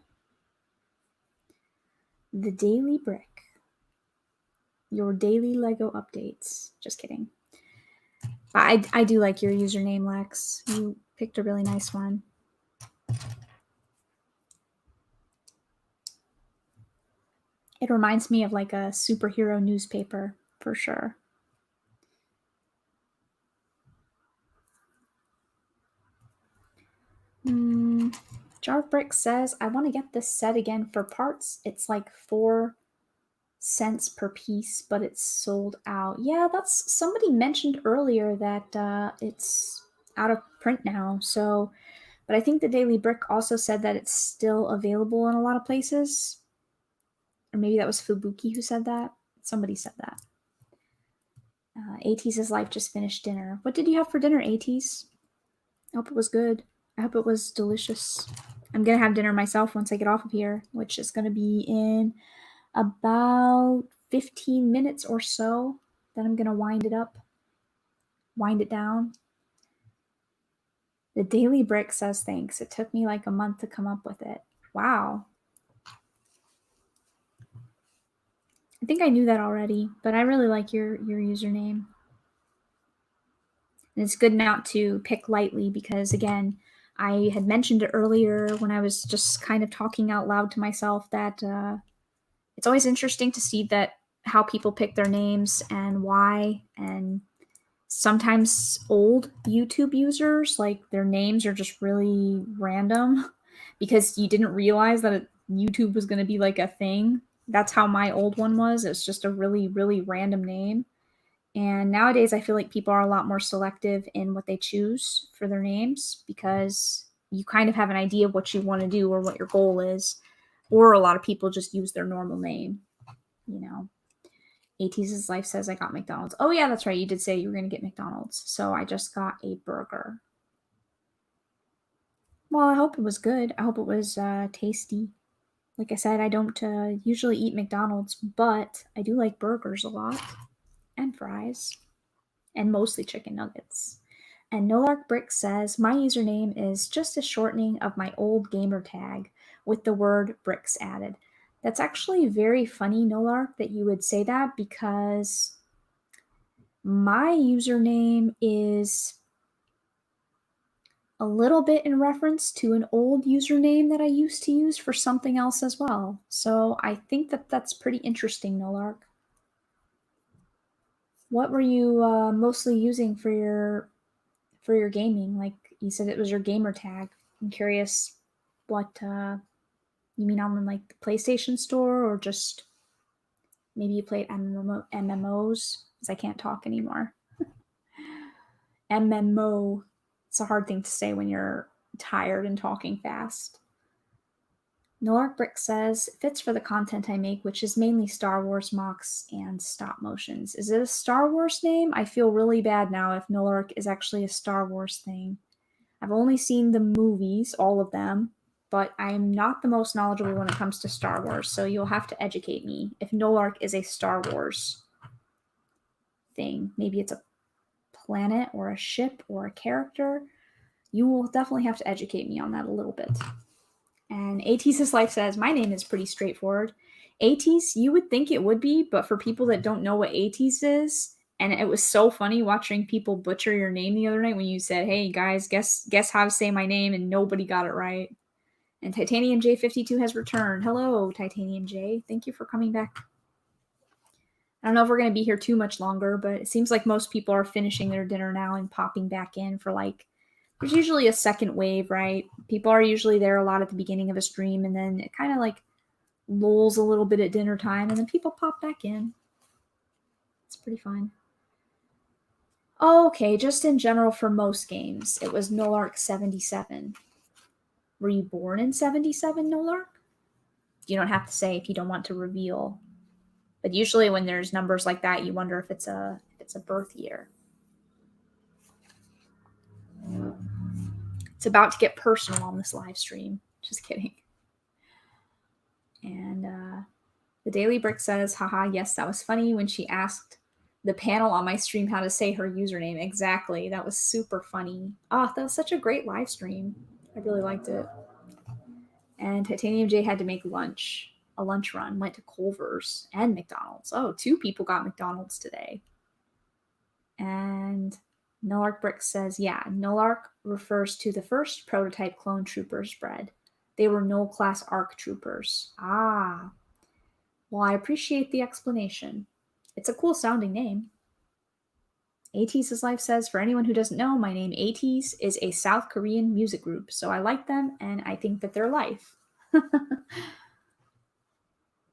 The Daily Brick. Your daily Lego updates. Just kidding. I do like your username, Lex. You picked a really nice one. It reminds me of like a superhero newspaper, for sure. Jar of Bricks says, "I want to get this set again for parts. It's like 4 cents per piece, but it's sold out." Yeah, that's somebody mentioned earlier that it's out of print now. So, but I think the Daily Brick also said that it's still available in a lot of places. Or maybe that was Fubuki who said that. Somebody said that. AT's life just finished dinner. What did you have for dinner, AT's? I hope it was good. I hope it was delicious. I'm going to have dinner myself once I get off of here, which is going to be in about 15 minutes or so. Then I'm going to wind it down. The Daily Brick says thanks. It took me like a month to come up with it. Wow. I think I knew that already, but I really like your username. And it's good not to pick lightly because, again, I had mentioned it earlier when I was just kind of talking out loud to myself that it's always interesting to see that how people pick their names and why. And sometimes old YouTube users, like their names are just really random because you didn't realize that YouTube was going to be like a thing. That's how my old one was. It's just a really, really random name. And nowadays, I feel like people are a lot more selective in what they choose for their names because you kind of have an idea of what you want to do or what your goal is. Or a lot of people just use their normal name, you know. AT's Life says I got McDonald's. Oh, yeah, that's right. You did say you were going to get McDonald's. So I just got a burger. Well, I hope it was good. I hope it was tasty. Like I said, I don't usually eat McDonald's, but I do like burgers a lot and fries. And mostly chicken nuggets. And SaraStarBricks says, my username is just a shortening of my old gamer tag with the word bricks added. That's actually very funny, Nolark, that you would say that because my username is a little bit in reference to an old username that I used to use for something else as well. So I think that that's pretty interesting, Nolark. What were you mostly using for your gaming? Like you said, it was your gamer tag. I'm curious what you mean on like the PlayStation Store or just maybe you played MMOs because I can't talk anymore. MMO. It's a hard thing to say when you're tired and talking fast. SaraStarBricks says, fits for the content I make, which is mainly Star Wars mocks and stop motions. Is it a Star Wars name? I feel really bad now if Nolark is actually a Star Wars thing. I've only seen the movies, all of them, but I'm not the most knowledgeable when it comes to Star Wars, so you'll have to educate me. If Nolark is a Star Wars thing, maybe it's a planet or a ship or a character, you will definitely have to educate me on that a little bit. And AT's Life says, my name is pretty straightforward. AT's, you would think it would be, but for people that don't know what AT's is, and it was so funny watching people butcher your name the other night when you said, hey guys, guess how to say my name, and nobody got it right. And Titanium J52 has returned. Hello, Titanium J. Thank you for coming back. I don't know if we're going to be here too much longer, but it seems like most people are finishing their dinner now and popping back in for like, there's usually a second wave, right? People are usually there a lot at the beginning of a stream, and then it kind of like lulls a little bit at dinner time, and then people pop back in. It's pretty fun. Okay, just in general for most games, it was Nolark 77. Were you born in 77, Nolark? You don't have to say if you don't want to reveal. But usually when there's numbers like that, you wonder if it's a birth year. It's about to get personal on this live stream. Just kidding. And the Daily Brick says, haha, yes, that was funny when she asked the panel on my stream how to say her username. Exactly. That was super funny. Oh, that was such a great live stream. I really liked it. And Titanium J had to make a lunch run, went to Culver's and McDonald's. Oh, 2 people got McDonald's today. And SaraStarBricks says, yeah, Nolark refers to the first prototype clone troopers bred. They were Null class ARC troopers. Ah. Well, I appreciate the explanation. It's a cool sounding name. AT's Life says, for anyone who doesn't know, my name AT's is a South Korean music group, so I like them and I think that they're life.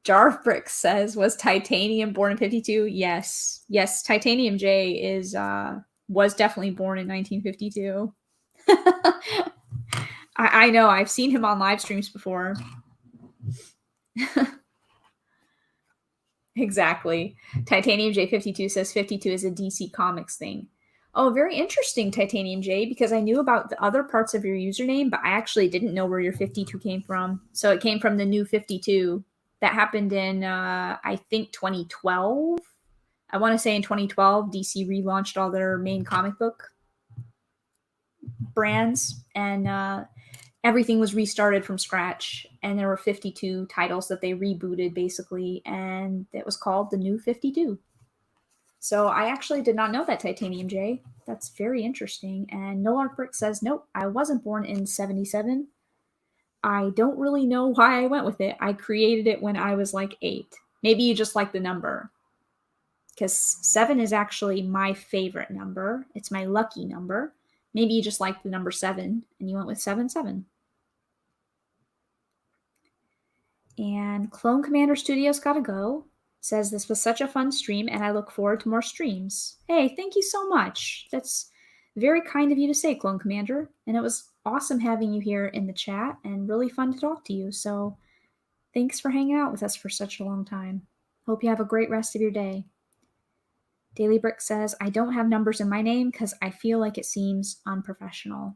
Jar of Bricks says, was Titanium born in 52? Yes. Yes, Titanium J is was definitely born in 1952. I know, I've seen him on live streams before. Exactly. Titanium J52 says 52 is a DC Comics thing. Oh, very interesting, Titanium J, because I knew about the other parts of your username, but I actually didn't know where your 52 came from. So it came from the new 52. That happened in, I think, 2012. I want to say in 2012, DC relaunched all their main comic book brands, and everything was restarted from scratch. And there were 52 titles that they rebooted, basically, and it was called the New 52. So I actually did not know that, Titanium J. That's very interesting. And Nolark Brick says, nope, I wasn't born in 77. I don't really know why I went with it. I created it when I was like 8. Maybe you just like the number. Because 7 is actually my favorite number. It's my lucky number. Maybe you just like the number 7 and you went with 77. And Clone Commander Studios gotta go. Says this was such a fun stream and I look forward to more streams. Hey, thank you so much. That's very kind of you to say, Clone Commander. And it was awesome having you here in the chat and really fun to talk to you. So thanks for hanging out with us for such a long time. Hope you have a great rest of your day. Daily Brick says, I don't have numbers in my name because I feel like it seems unprofessional.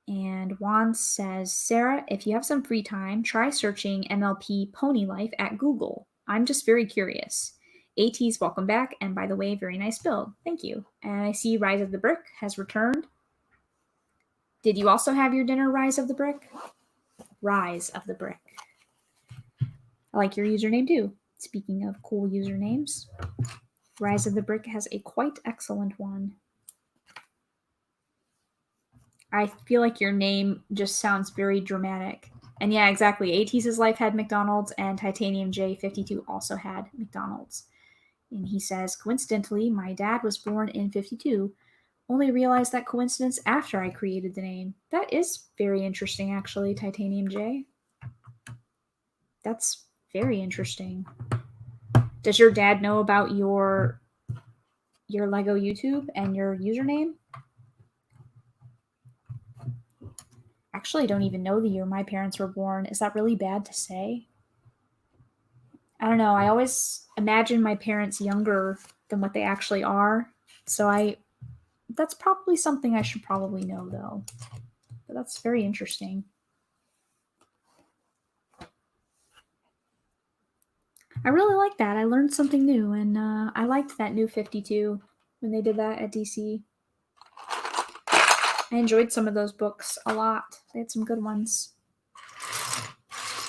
And Juan says, Sarah, if you have some free time, try searching MLP Pony Life at Google. I'm just very curious. AT's welcome back, and by the way, very nice build. Thank you. And I see Rise of the Brick has returned. Did you also have your dinner, Rise of the Brick? Rise of the Brick. I like your username too. Speaking of cool usernames, Rise of the Brick has a quite excellent one. I feel like your name just sounds very dramatic. And yeah, exactly. AT's life had McDonald's, and Titanium J52 also had McDonald's. And he says, coincidentally, my dad was born in 52. Only realized that coincidence after I created the name. That is very interesting, actually, Titanium J. That's very interesting. Does your dad know about your Lego YouTube and your username? Actually, I don't even know the year my parents were born. Is that really bad to say? I don't know. I always imagine my parents younger than what they actually are. So that's probably something I should probably know, though. But that's very interesting. I really like that. I learned something new, and I liked that new 52 when they did that at DC. I enjoyed some of those books a lot. They had some good ones.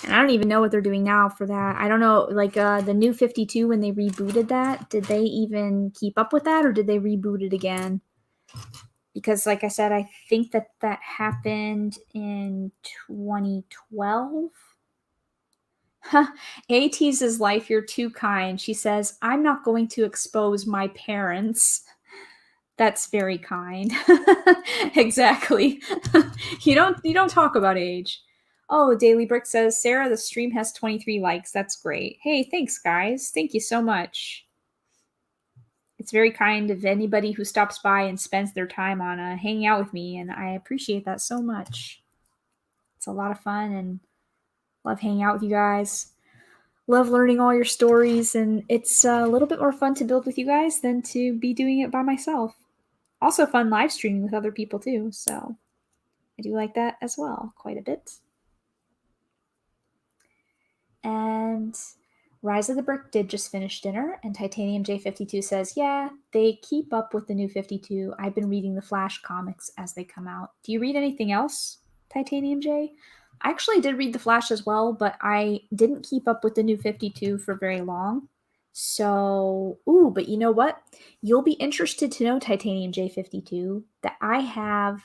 And I don't even know what they're doing now for that. I don't know, like the new 52, when they rebooted that, did they even keep up with that, or did they reboot it again? Because, like I said, I think that happened in 2012. AT's life, you're too kind. She says, I'm not going to expose my parents. That's very kind. Exactly. You don't talk about age. Oh, Daily Brick says, Sarah, the stream has 23 likes. That's great. Hey, thanks, guys. Thank you so much. It's very kind of anybody who stops by and spends their time on hanging out with me, and I appreciate that so much. It's a lot of fun, and love hanging out with you guys. Love learning all your stories, and it's a little bit more fun to build with you guys than to be doing it by myself. Also fun live streaming with other people too, so I do like that as well quite a bit. And Rise of the Brick did just finish dinner, and Titanium J52 says, yeah, they keep up with the new 52. I've been reading the Flash comics as they come out. Do you read anything else, Titanium J? I actually did read the Flash as well, but I didn't keep up with the new 52 for very long. So, but you know what? You'll be interested to know, Titanium J52, that I have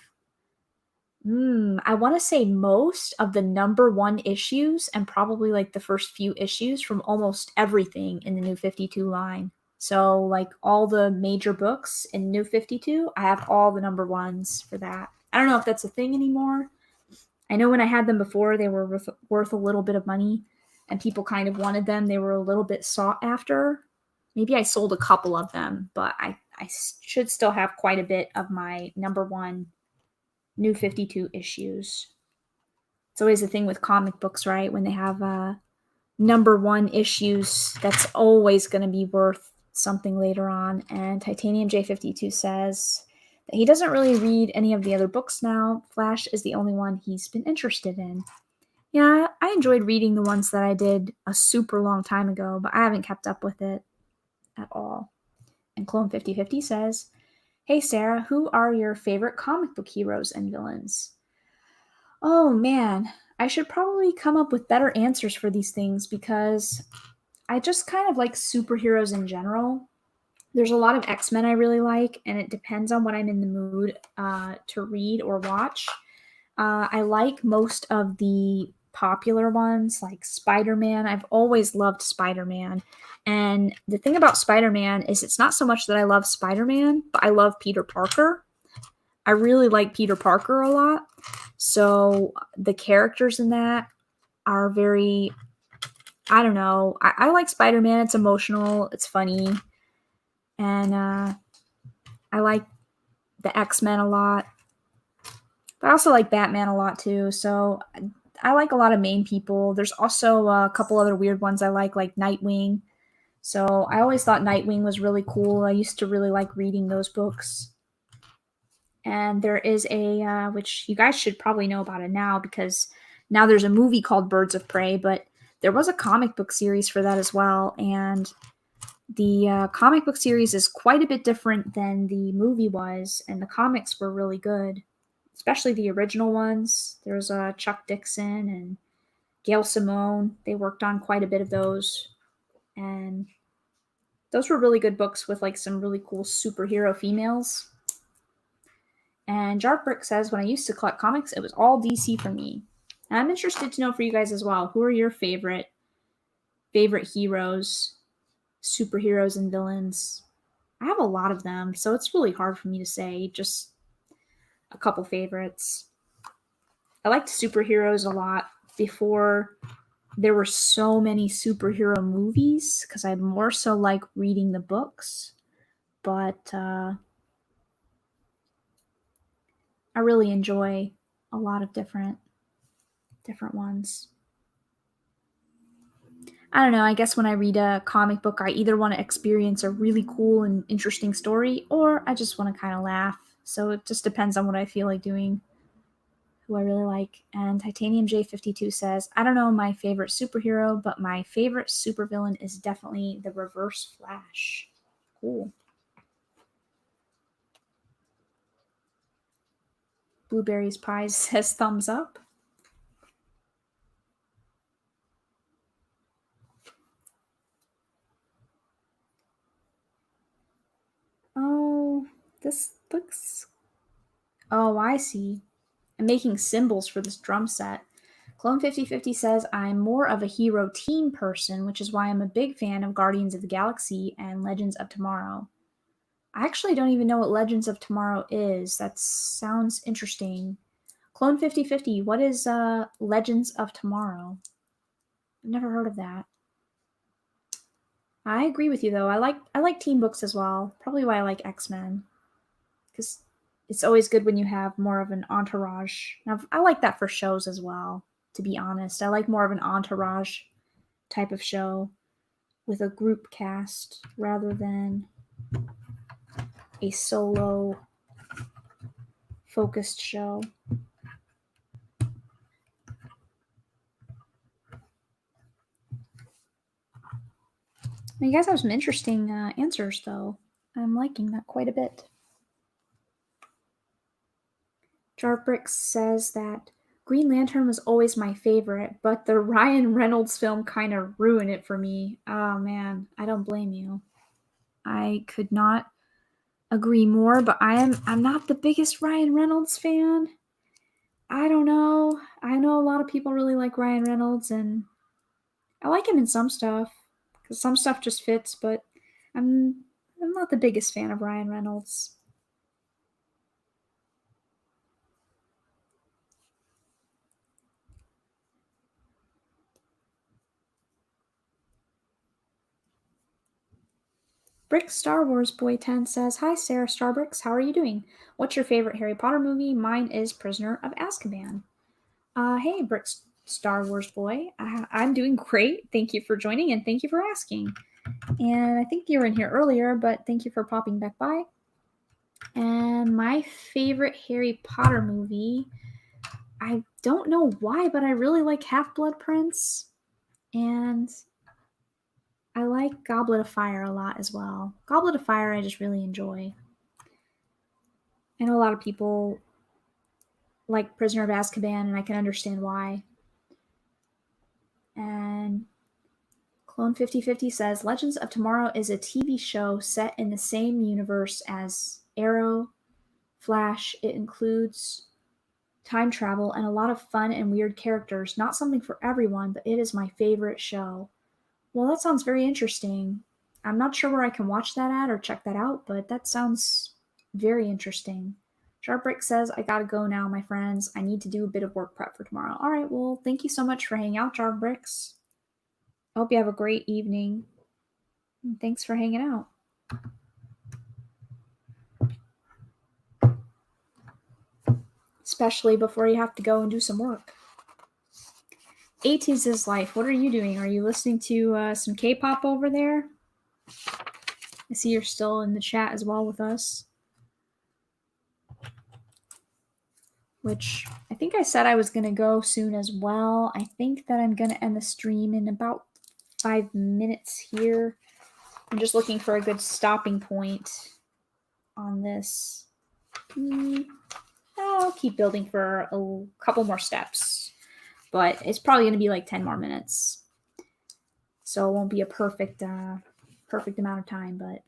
I want to say most of the number 1 issues and probably like the first few issues from almost everything in the New 52 line. So like all the major books in New 52, I have all the number 1s for that. I don't know if that's a thing anymore. I know when I had them before, they were worth a little bit of money and people kind of wanted them. They were a little bit sought after. Maybe I sold a couple of them, but I should still have quite a bit of my number 1 New 52 issues. It's always the thing with comic books, right? When they have number 1 issues, that's always going to be worth something later on. And Titanium J52 says that he doesn't really read any of the other books now. Flash is the only one he's been interested in. Yeah, I enjoyed reading the ones that I did a super long time ago, but I haven't kept up with it at all. And Clone 5050 says, "Hey Sarah, who are your favorite comic book heroes and villains?" Oh man, I should probably come up with better answers for these things because I just kind of like superheroes in general. There's a lot of X-Men I really like, and it depends on what I'm in the mood to read or watch. I like most of the popular ones, like Spider-Man. I've always loved Spider-Man. And the thing about Spider-Man is it's not so much that I love Spider-Man, but I love Peter Parker. I really like Peter Parker a lot. So the characters in that are very, I don't know. I like Spider-Man. It's emotional. It's funny. And I like the X-Men a lot. But I also like Batman a lot too. So I like a lot of main people. There's also a couple other weird ones I like Nightwing. So I always thought Nightwing was really cool. I used to really like reading those books. And there is a, which you guys should probably know about it now because now there's a movie called Birds of Prey, but there was a comic book series for that as well. And the comic book series is quite a bit different than the movie was, and the comics were really good, especially the original ones. There's Chuck Dixon and Gail Simone. They worked on quite a bit of those, and those were really good books with like some really cool superhero females. And Jarbrick says, when I used to collect comics, it was all DC for me. And I'm interested to know for you guys as well, who are your favorite heroes, superheroes, and villains? I have a lot of them, so it's really hard for me to say just a couple favorites. I liked superheroes a lot before there were so many superhero movies because I more so like reading the books. But I really enjoy a lot of different ones. I don't know, I guess when I read a comic book, I either want to experience a really cool and interesting story or I just want to kind of laugh. So it just depends on what I feel like doing, who I really like. And Titanium J52 says, I don't know my favorite superhero, but my favorite supervillain is definitely the Reverse Flash. Cool. Blueberries Pies says thumbs up. Oh, this looks... Oh, I see. I'm making symbols for this drum set. Clone 5050 says, I'm more of a hero team person, which is why I'm a big fan of Guardians of the Galaxy and Legends of Tomorrow. I actually don't even know what Legends of Tomorrow is. That sounds interesting. Clone 5050, what is Legends of Tomorrow? I've never heard of that. I agree with you though. I like team books as well. Probably why I like X-Men. Because it's always good when you have more of an entourage. Now, I like that for shows as well, to be honest. I like more of an entourage type of show with a group cast rather than a solo focused show. You guys have some interesting answers, though. I'm liking that quite a bit. Jarbrick says that Green Lantern was always my favorite, but the Ryan Reynolds film kind of ruined it for me. Oh man, I don't blame you. I could not agree more, but I'm not the biggest Ryan Reynolds fan. I don't know. I know a lot of people really like Ryan Reynolds, and I like him in some stuff because some stuff just fits. But I'm not the biggest fan of Ryan Reynolds. Brick Star Wars Boy 10 says, Hi SaraStarBricks, how are you doing? What's your favorite Harry Potter movie? Mine is Prisoner of Azkaban. Hey, Brick Star Wars Boy. I'm doing great. Thank you for joining and thank you for asking. And I think you were in here earlier, but thank you for popping back by. And my favorite Harry Potter movie, I don't know why, but I really like Half-Blood Prince. And I like Goblet of Fire a lot as well. Goblet of Fire I just really enjoy. I know a lot of people like Prisoner of Azkaban, and I can understand why. And Clone 5050 says, Legends of Tomorrow is a TV show set in the same universe as Arrow, Flash. It includes time travel and a lot of fun and weird characters. Not something for everyone, but it is my favorite show. Well, that sounds very interesting. I'm not sure where I can watch that at or check that out, but that sounds very interesting. SharpBrick says, I gotta go now, my friends. I need to do a bit of work prep for tomorrow. All right, well, thank you so much for hanging out, SharpBricks. I hope you have a great evening. And thanks for hanging out. Especially before you have to go and do some work. 80s is life. What are you doing? Are you listening to some K-pop over there? I see you're still in the chat as well with us. Which I think I said I was going to go soon as well. I think that I'm going to end the stream in about 5 minutes here. I'm just looking for a good stopping point on this. I'll keep building for a couple more steps, but it's probably going to be like 10 more minutes. So it won't be a perfect amount of time, but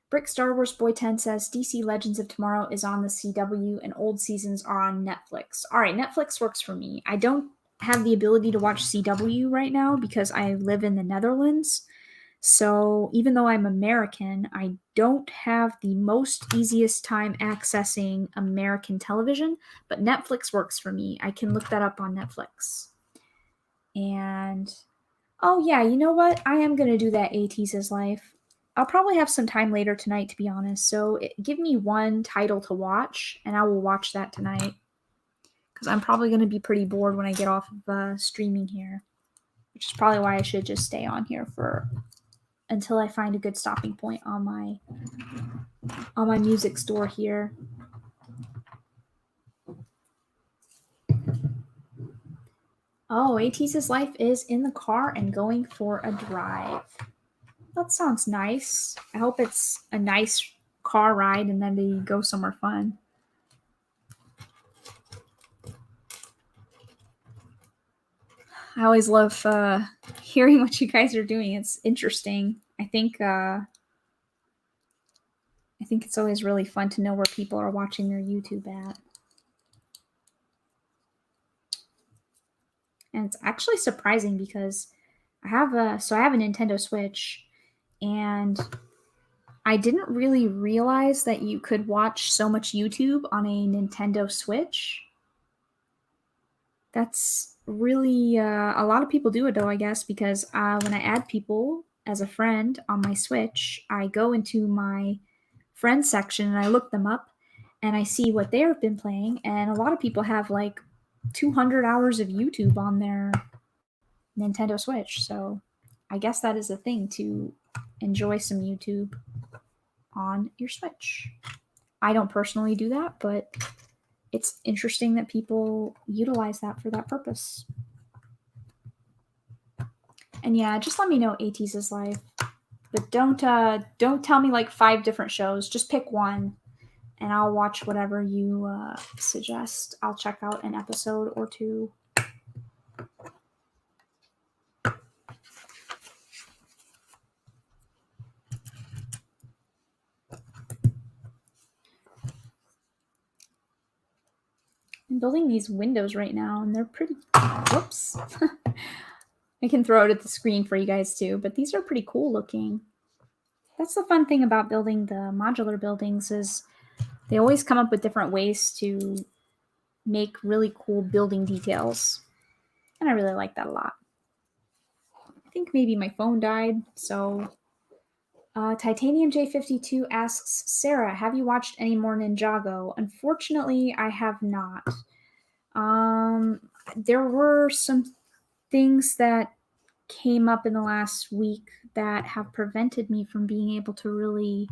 Brick Star Wars Boy 10 says DC Legends of Tomorrow is on the CW and old seasons are on Netflix. All right, Netflix works for me. I don't have the ability to watch CW right now because I live in the Netherlands. So even though I'm American, I don't have the most easiest time accessing American television, but Netflix works for me. I can look that up on Netflix. And oh yeah, you know what? I am going to do that 80s is life. I'll probably have some time later tonight, to be honest. So give me one title to watch, and I will watch that tonight. Because I'm probably going to be pretty bored when I get off of streaming here. Which is probably why I should just stay on here until I find a good stopping point on my music store here. Oh, 80s life is in the car and going for a drive. That sounds nice. I hope it's a nice car ride and then they go somewhere fun. I always love hearing what you guys are doing. It's interesting. I think it's always really fun to know where people are watching their YouTube at. And it's actually surprising because I have a Nintendo Switch, and I didn't really realize that you could watch so much YouTube on a Nintendo Switch. That's really a lot of people do it though, I guess, because when I add people as a friend on my Switch, I go into my friends section and I look them up and I see what they've been playing, and a lot of people have like 200 hours of YouTube on their Nintendo Switch. So I guess that is a thing, to enjoy some YouTube on your Switch. I don't personally do that, but it's interesting that people utilize that for that purpose. And yeah, just let me know 80s is life. But don't tell me like 5 different shows. Just pick one and I'll watch whatever you suggest. I'll check out an episode or 2. I'm building these windows right now, and they're pretty... Whoops. I can throw it at the screen for you guys too, but these are pretty cool looking. That's the fun thing about building the modular buildings, is they always come up with different ways to make really cool building details. And I really like that a lot. I think maybe my phone died, so... Titanium J52 asks, Sarah, have you watched any more Ninjago? Unfortunately, I have not. There were some things that came up in the last week that have prevented me from being able to really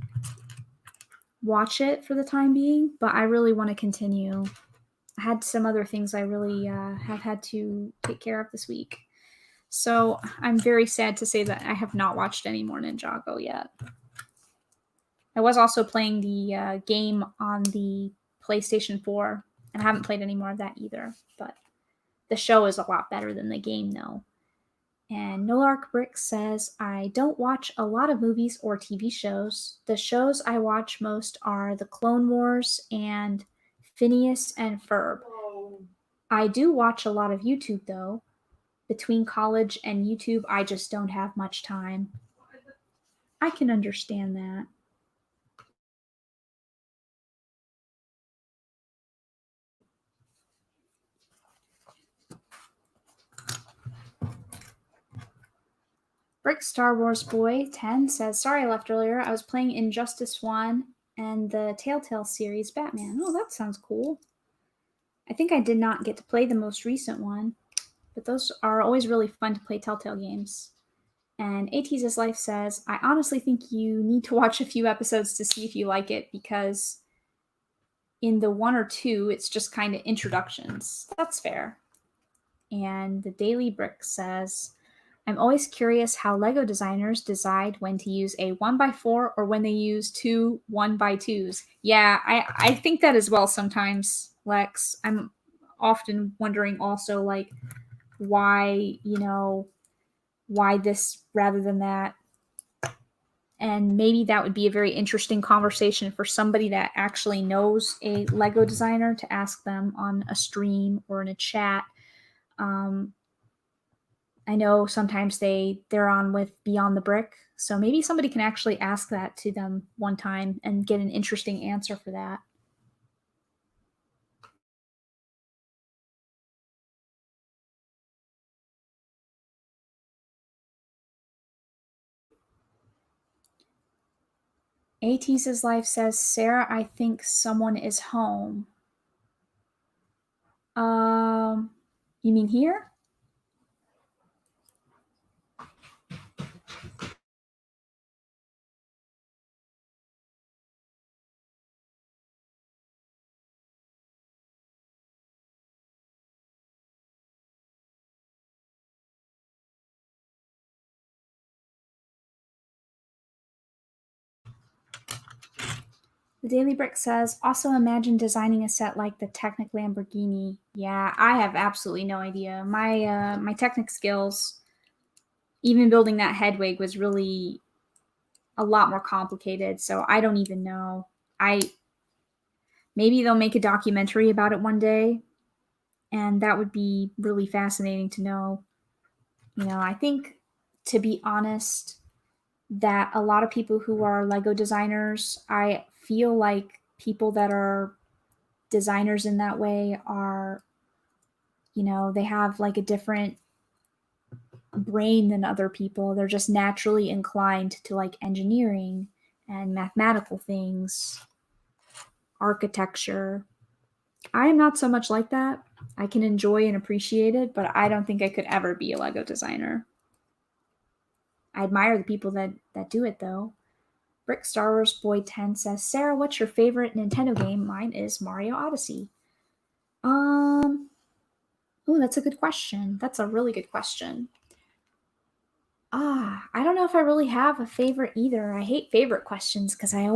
watch it for the time being, but I really want to continue. I had some other things I really have had to take care of this week. So I'm very sad to say that I have not watched any more Ninjago yet. I was also playing the game on the PlayStation 4, and I haven't played any more of that either, but the show is a lot better than the game, though. And SaraStarBricks says, I don't watch a lot of movies or TV shows. The shows I watch most are The Clone Wars and Phineas and Ferb. I do watch a lot of YouTube, though. Between college and YouTube, I just don't have much time. I can understand that. Brick Star Wars Boy 10 says, sorry I left earlier. I was playing Injustice 1 and the Telltale series Batman. Oh, that sounds cool. I think I did not get to play the most recent one, but those are always really fun to play Telltale games. And AT's Life says, I honestly think you need to watch a few episodes to see if you like it, because in the 1 or 2, it's just kind of introductions. That's fair. And the Daily Brick says, I'm always curious how LEGO designers decide when to use a 1x4 or when they use two 1x2s. Yeah, I think that as well sometimes, Lex. I'm often wondering also, like, why this rather than that. And maybe that would be a very interesting conversation for somebody that actually knows a LEGO designer to ask them on a stream or in a chat. I know sometimes they're on with Beyond the Brick, so maybe somebody can actually ask that to them one time and get an interesting answer for that. AT's Life says, Sarah, I think someone is home. You mean here? The Daily Brick says, also imagine designing a set like the Technic Lamborghini. Yeah, I have absolutely no idea. My Technic skills, even building that headwig, was really a lot more complicated, so I don't even know. Maybe they'll make a documentary about it one day, and that would be really fascinating to know. I think, to be honest, that a lot of people who are Lego designers, I feel like people that are designers in that way are, they have like a different brain than other people. They're just naturally inclined to like engineering and mathematical things, architecture. I am not so much like that. I can enjoy and appreciate it, but I don't think I could ever be a Lego designer. I admire the people that do it, though. Brick Star Wars Boy 10 says, Sarah, what's your favorite Nintendo game? Mine is Mario Odyssey. That's a good question. That's a really good question. I don't know if I really have a favorite either. I hate favorite questions because I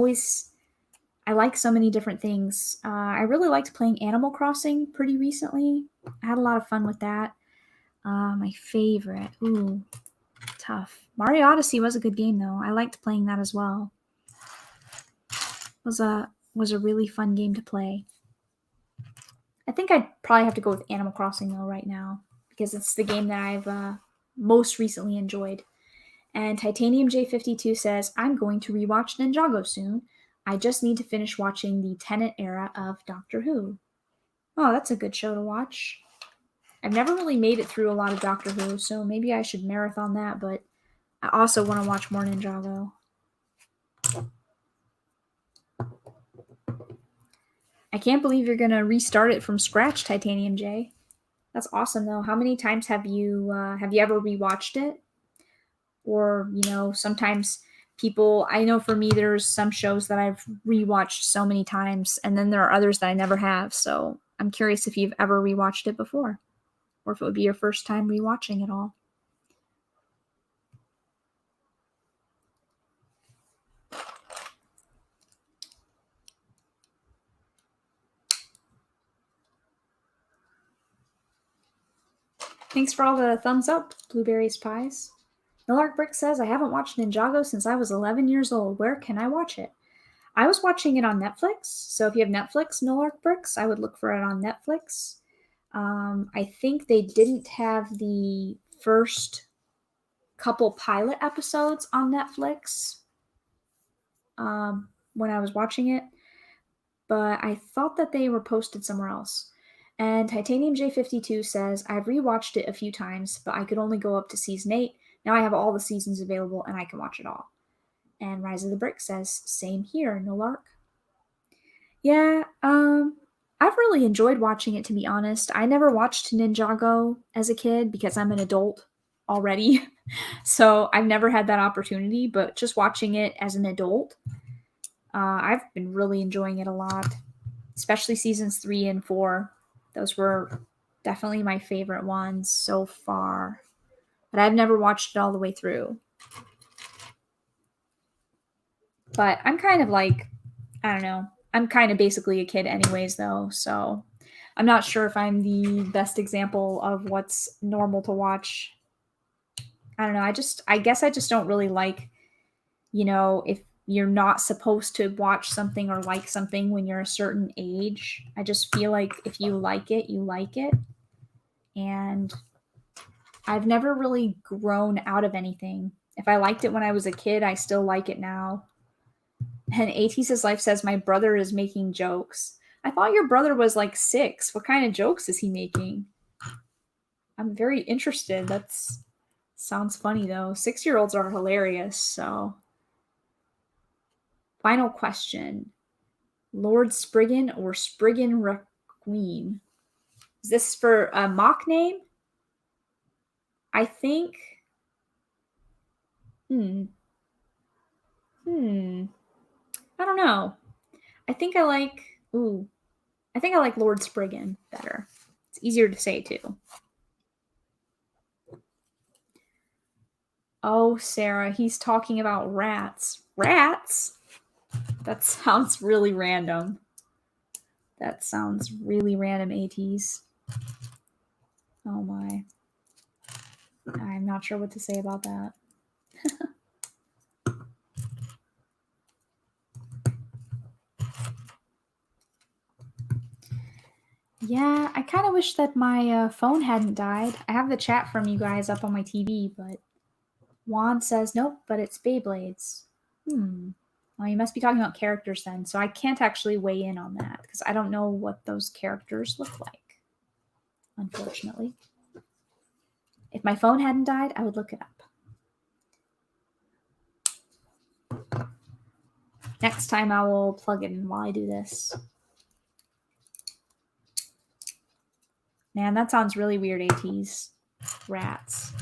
like so many different things. I really liked playing Animal Crossing pretty recently. I had a lot of fun with that. My favorite, tough. Mario Odyssey was a good game though. I liked playing that as well. Was a really fun game to play. I think I'd probably have to go with Animal Crossing though right now, because it's the game that I've most recently enjoyed. And Titanium J52 says, I'm going to rewatch Ninjago soon. I just need to finish watching the Tennant era of Doctor Who. Oh, that's a good show to watch. I've never really made it through a lot of Doctor Who, so maybe I should marathon that, but I also want to watch more Ninjago. I can't believe you're going to restart it from scratch, Titanium J. That's awesome, though. How many times have you ever rewatched it? Or, you know, sometimes people, I know for me, there's some shows that I've rewatched so many times, and then there are others that I never have. So I'm curious if you've ever rewatched it before, or if it would be your first time rewatching it all. Thanks for all the thumbs up, Blueberries Pies. SaraStarBricks says, I haven't watched Ninjago since I was 11 years old. Where can I watch it? I was watching it on Netflix. So if you have Netflix, SaraStarBricks, I would look for it on Netflix. I think they didn't have the first couple pilot episodes on Netflix when I was watching it, but I thought that they were posted somewhere else. And Titanium J52 says, I've rewatched it a few times, but I could only go up to season 8. Now I have all the seasons available and I can watch it all. And Rise of the Brick says, same here, no lark. Yeah, I've really enjoyed watching it, to be honest. I never watched Ninjago as a kid because I'm an adult already. So I've never had that opportunity, but just watching it as an adult, I've been really enjoying it a lot, especially seasons 3 and 4. Those were definitely my favorite ones so far, but I've never watched it all the way through. But I'm kind of like, I don't know, I'm kind of basically a kid anyways, though, so I'm not sure if I'm the best example of what's normal to watch. I don't know, I guess I just don't really like, you know, if you're not supposed to watch something or like something when you're a certain age. I just feel like if you like it, you like it. And I've never really grown out of anything. If I liked it when I was a kid, I still like it now. And AT's Life says, my brother is making jokes. I thought your brother was like 6. What kind of jokes is he making? I'm very interested. That's sounds funny though. 6-year-olds are hilarious, so. Final question. Lord Spriggan or Spriggan Requeen? Is this for a mock name? I think. I don't know. I think I like Lord Spriggan better. It's easier to say too. Oh, Sarah, he's talking about rats. Rats? That sounds really random. That sounds really random, ATs. Oh my. I'm not sure what to say about that. Yeah, I kind of wish that my phone hadn't died. I have the chat from you guys up on my TV, but Juan says, nope, but it's Beyblades. Well, you must be talking about characters then, so I can't actually weigh in on that because I don't know what those characters look like, unfortunately. If my phone hadn't died, I would look it up. Next time I will plug it in while I do this. Man, that sounds really weird, ATs. Rats.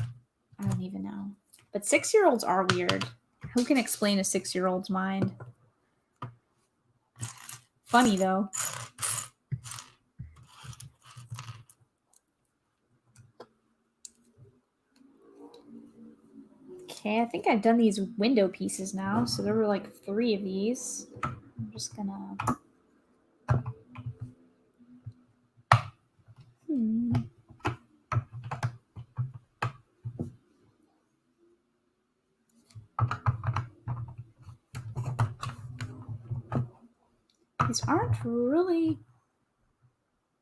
I don't even know. But 6-year-olds are weird. Who can explain a 6-year-old's mind? Funny, though. Okay, I think I've done these window pieces now. So there were like 3 of these. I'm just gonna... These aren't really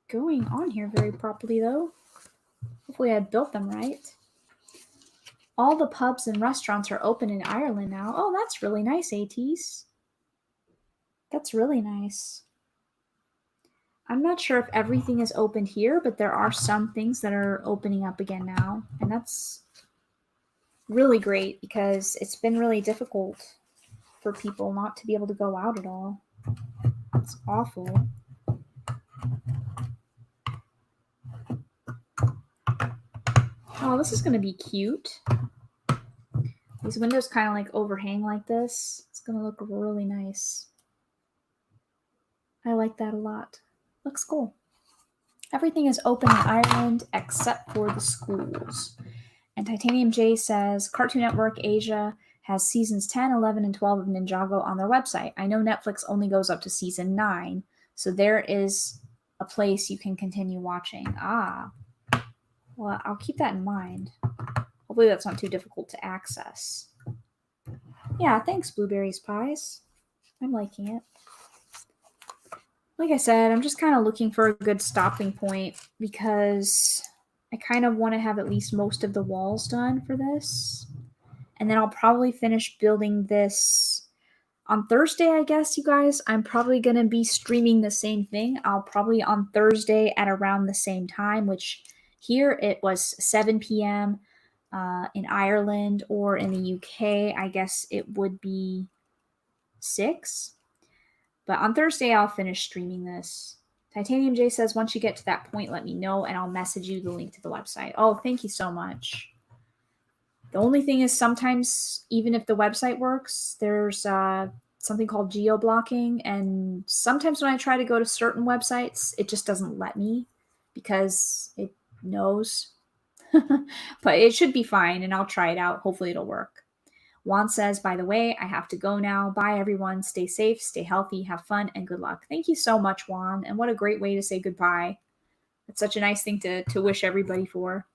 going on here very properly, though. Hopefully I built them right. All the pubs and restaurants are open in Ireland now. Oh, that's really nice, ATs. That's really nice. I'm not sure if everything is opened here, but there are some things that are opening up again now. And that's really great because it's been really difficult for people not to be able to go out at all. It's awful. Oh, this is going to be cute. These windows kind of like overhang like this. It's going to look really nice. I like that a lot. Looks cool. Everything is open in Ireland except for the schools. And Titanium J says, Cartoon Network Asia has seasons 10, 11, and 12 of Ninjago on their website. I know Netflix only goes up to season 9, so there is a place you can continue watching. Ah, well, I'll keep that in mind. Hopefully that's not too difficult to access. Yeah, thanks, Blueberries Pies. I'm liking it. Like I said, I'm just kind of looking for a good stopping point because I kind of want to have at least most of the walls done for this. And then I'll probably finish building this on Thursday, I guess, you guys. I'm probably going to be streaming the same thing. I'll probably on Thursday at around the same time, which here it was 7 p.m. In Ireland, or in the UK, I guess it would be 6. But on Thursday, I'll finish streaming this. Titanium J says, once you get to that point, let me know, and I'll message you the link to the website. Oh, thank you so much. The only thing is sometimes, even if the website works, there's something called geo-blocking, and sometimes when I try to go to certain websites, it just doesn't let me because it knows. But it should be fine, and I'll try it out. Hopefully it'll work. Juan says, by the way, I have to go now. Bye, everyone. Stay safe, stay healthy, have fun, and good luck. Thank you so much, Juan. And what a great way to say goodbye. It's such a nice thing to wish everybody for.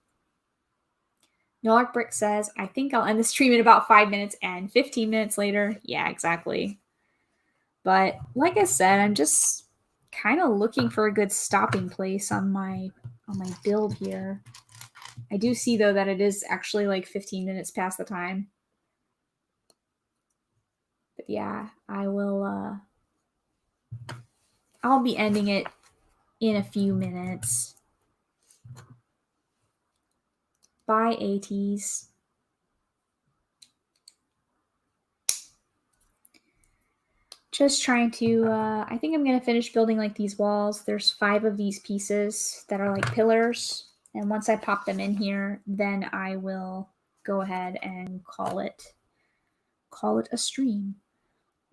SaraStarBricks says, I think I'll end the stream in about 5 minutes, and 15 minutes later. Yeah, exactly. But like I said, I'm just kind of looking for a good stopping place on my build here. I do see, though, that it is actually like 15 minutes past the time. But yeah, I will, I'll be ending it in a few minutes. Bye, ATs. Just trying to, I think I'm going to finish building like these walls. There's 5 of these pieces that are like pillars. And once I pop them in here, then I will go ahead and call it a stream.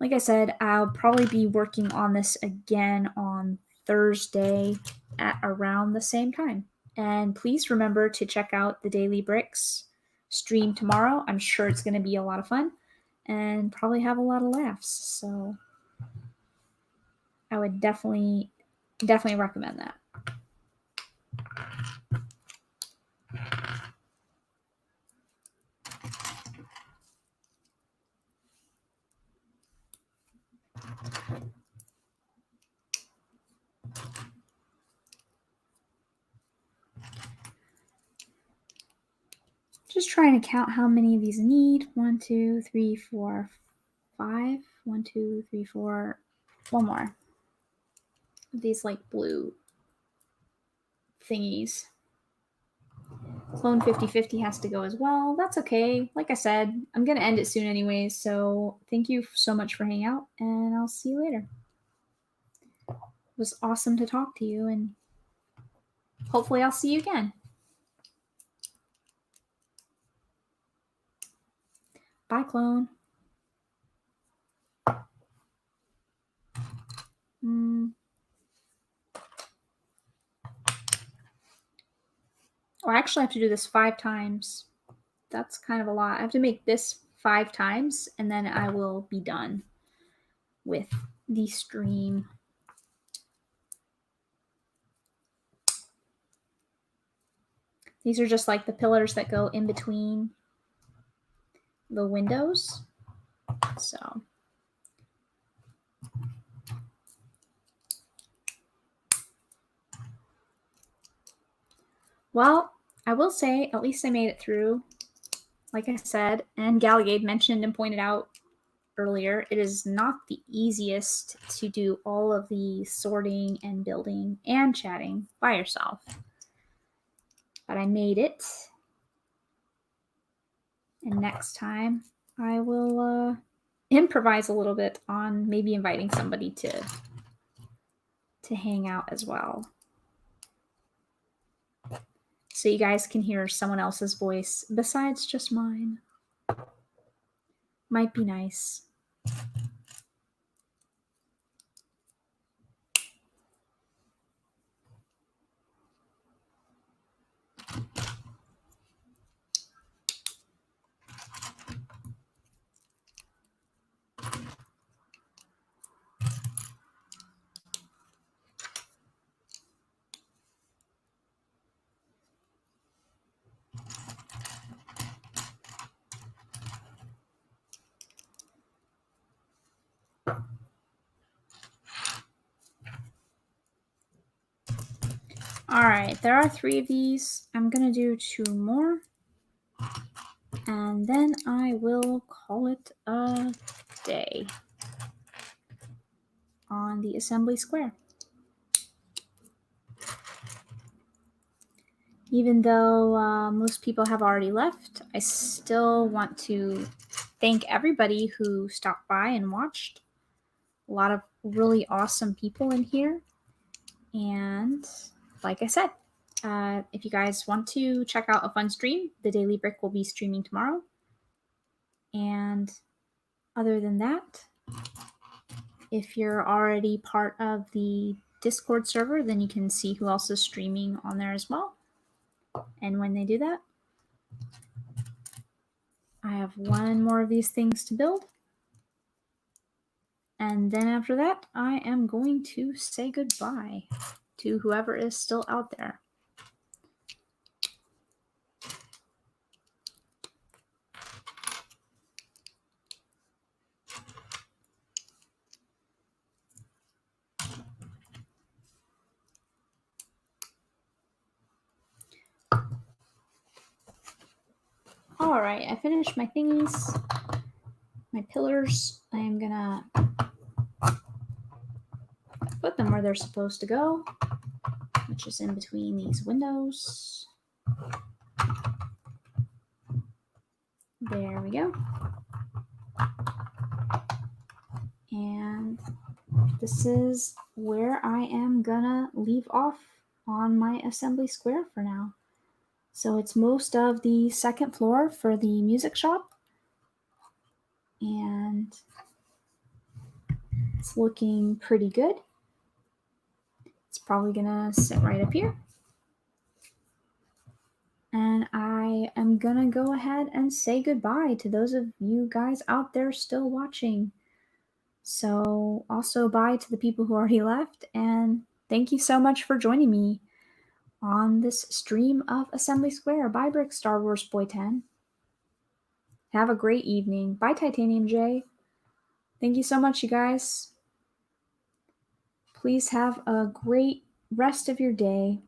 Like I said, I'll probably be working on this again on Thursday at around the same time. And please remember to check out the Daily Bricks stream tomorrow. I'm sure it's going to be a lot of fun and probably have a lot of laughs. So I would definitely recommend that. Just trying to count how many of these I need. 1, 2, 3, 4, 5. 1, 2, 3, 4. One more. These like blue thingies. Clone 50/50 has to go as well. That's okay. Like I said, I'm going to end it soon anyways. So thank you so much for hanging out, and I'll see you later. It was awesome to talk to you, and hopefully I'll see you again. Bye, clone. Or actually I have to do this 5 times. That's kind of a lot. I have to make this 5 times, and then I will be done with the stream. These are just like the pillars that go in between the windows. So well, I will say at least I made it through. Like I said, and Galligade mentioned and pointed out earlier, it is not the easiest to do all of the sorting and building and chatting by yourself. But I made it. And next time I will improvise a little bit on maybe inviting somebody to hang out as well, so you guys can hear someone else's voice besides just mine. Might be nice. All right, there are 3 of these. I'm going to do 2 more. And then I will call it a day on the assembly square. Even though most people have already left, I still want to thank everybody who stopped by and watched. A lot of really awesome people in here. And like I said, if you guys want to check out a fun stream, the Daily Brick will be streaming tomorrow. And other than that, if you're already part of the Discord server, then you can see who else is streaming on there as well. And when they do that, I have 1 more of these things to build. And then after that, I am going to say goodbye to whoever is still out there. All right, I finished my thingies, my pillars. I am gonna put them where they're supposed to go, which is in between these windows. There we go. And this is where I am gonna leave off on my assembly square for now. So it's most of the 2nd floor for the music shop. And it's looking pretty good. It's probably gonna sit right up here. And I am gonna go ahead and say goodbye to those of you guys out there still watching. So also bye to the people who already left, and thank you so much for joining me on this stream of Assembly Square. Bye, Brick Star Wars Boy 10. Have a great evening. Bye, Titanium J. Thank you so much, you guys. Please have a great rest of your day.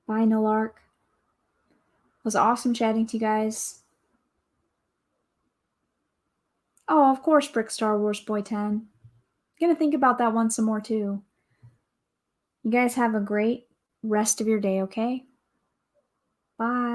Bye, Nolark. It was awesome chatting to you guys. Oh, of course, Brick Star Wars Boy 10. I'm going to think about that one some more, too. You guys have a great rest of your day, okay? Bye.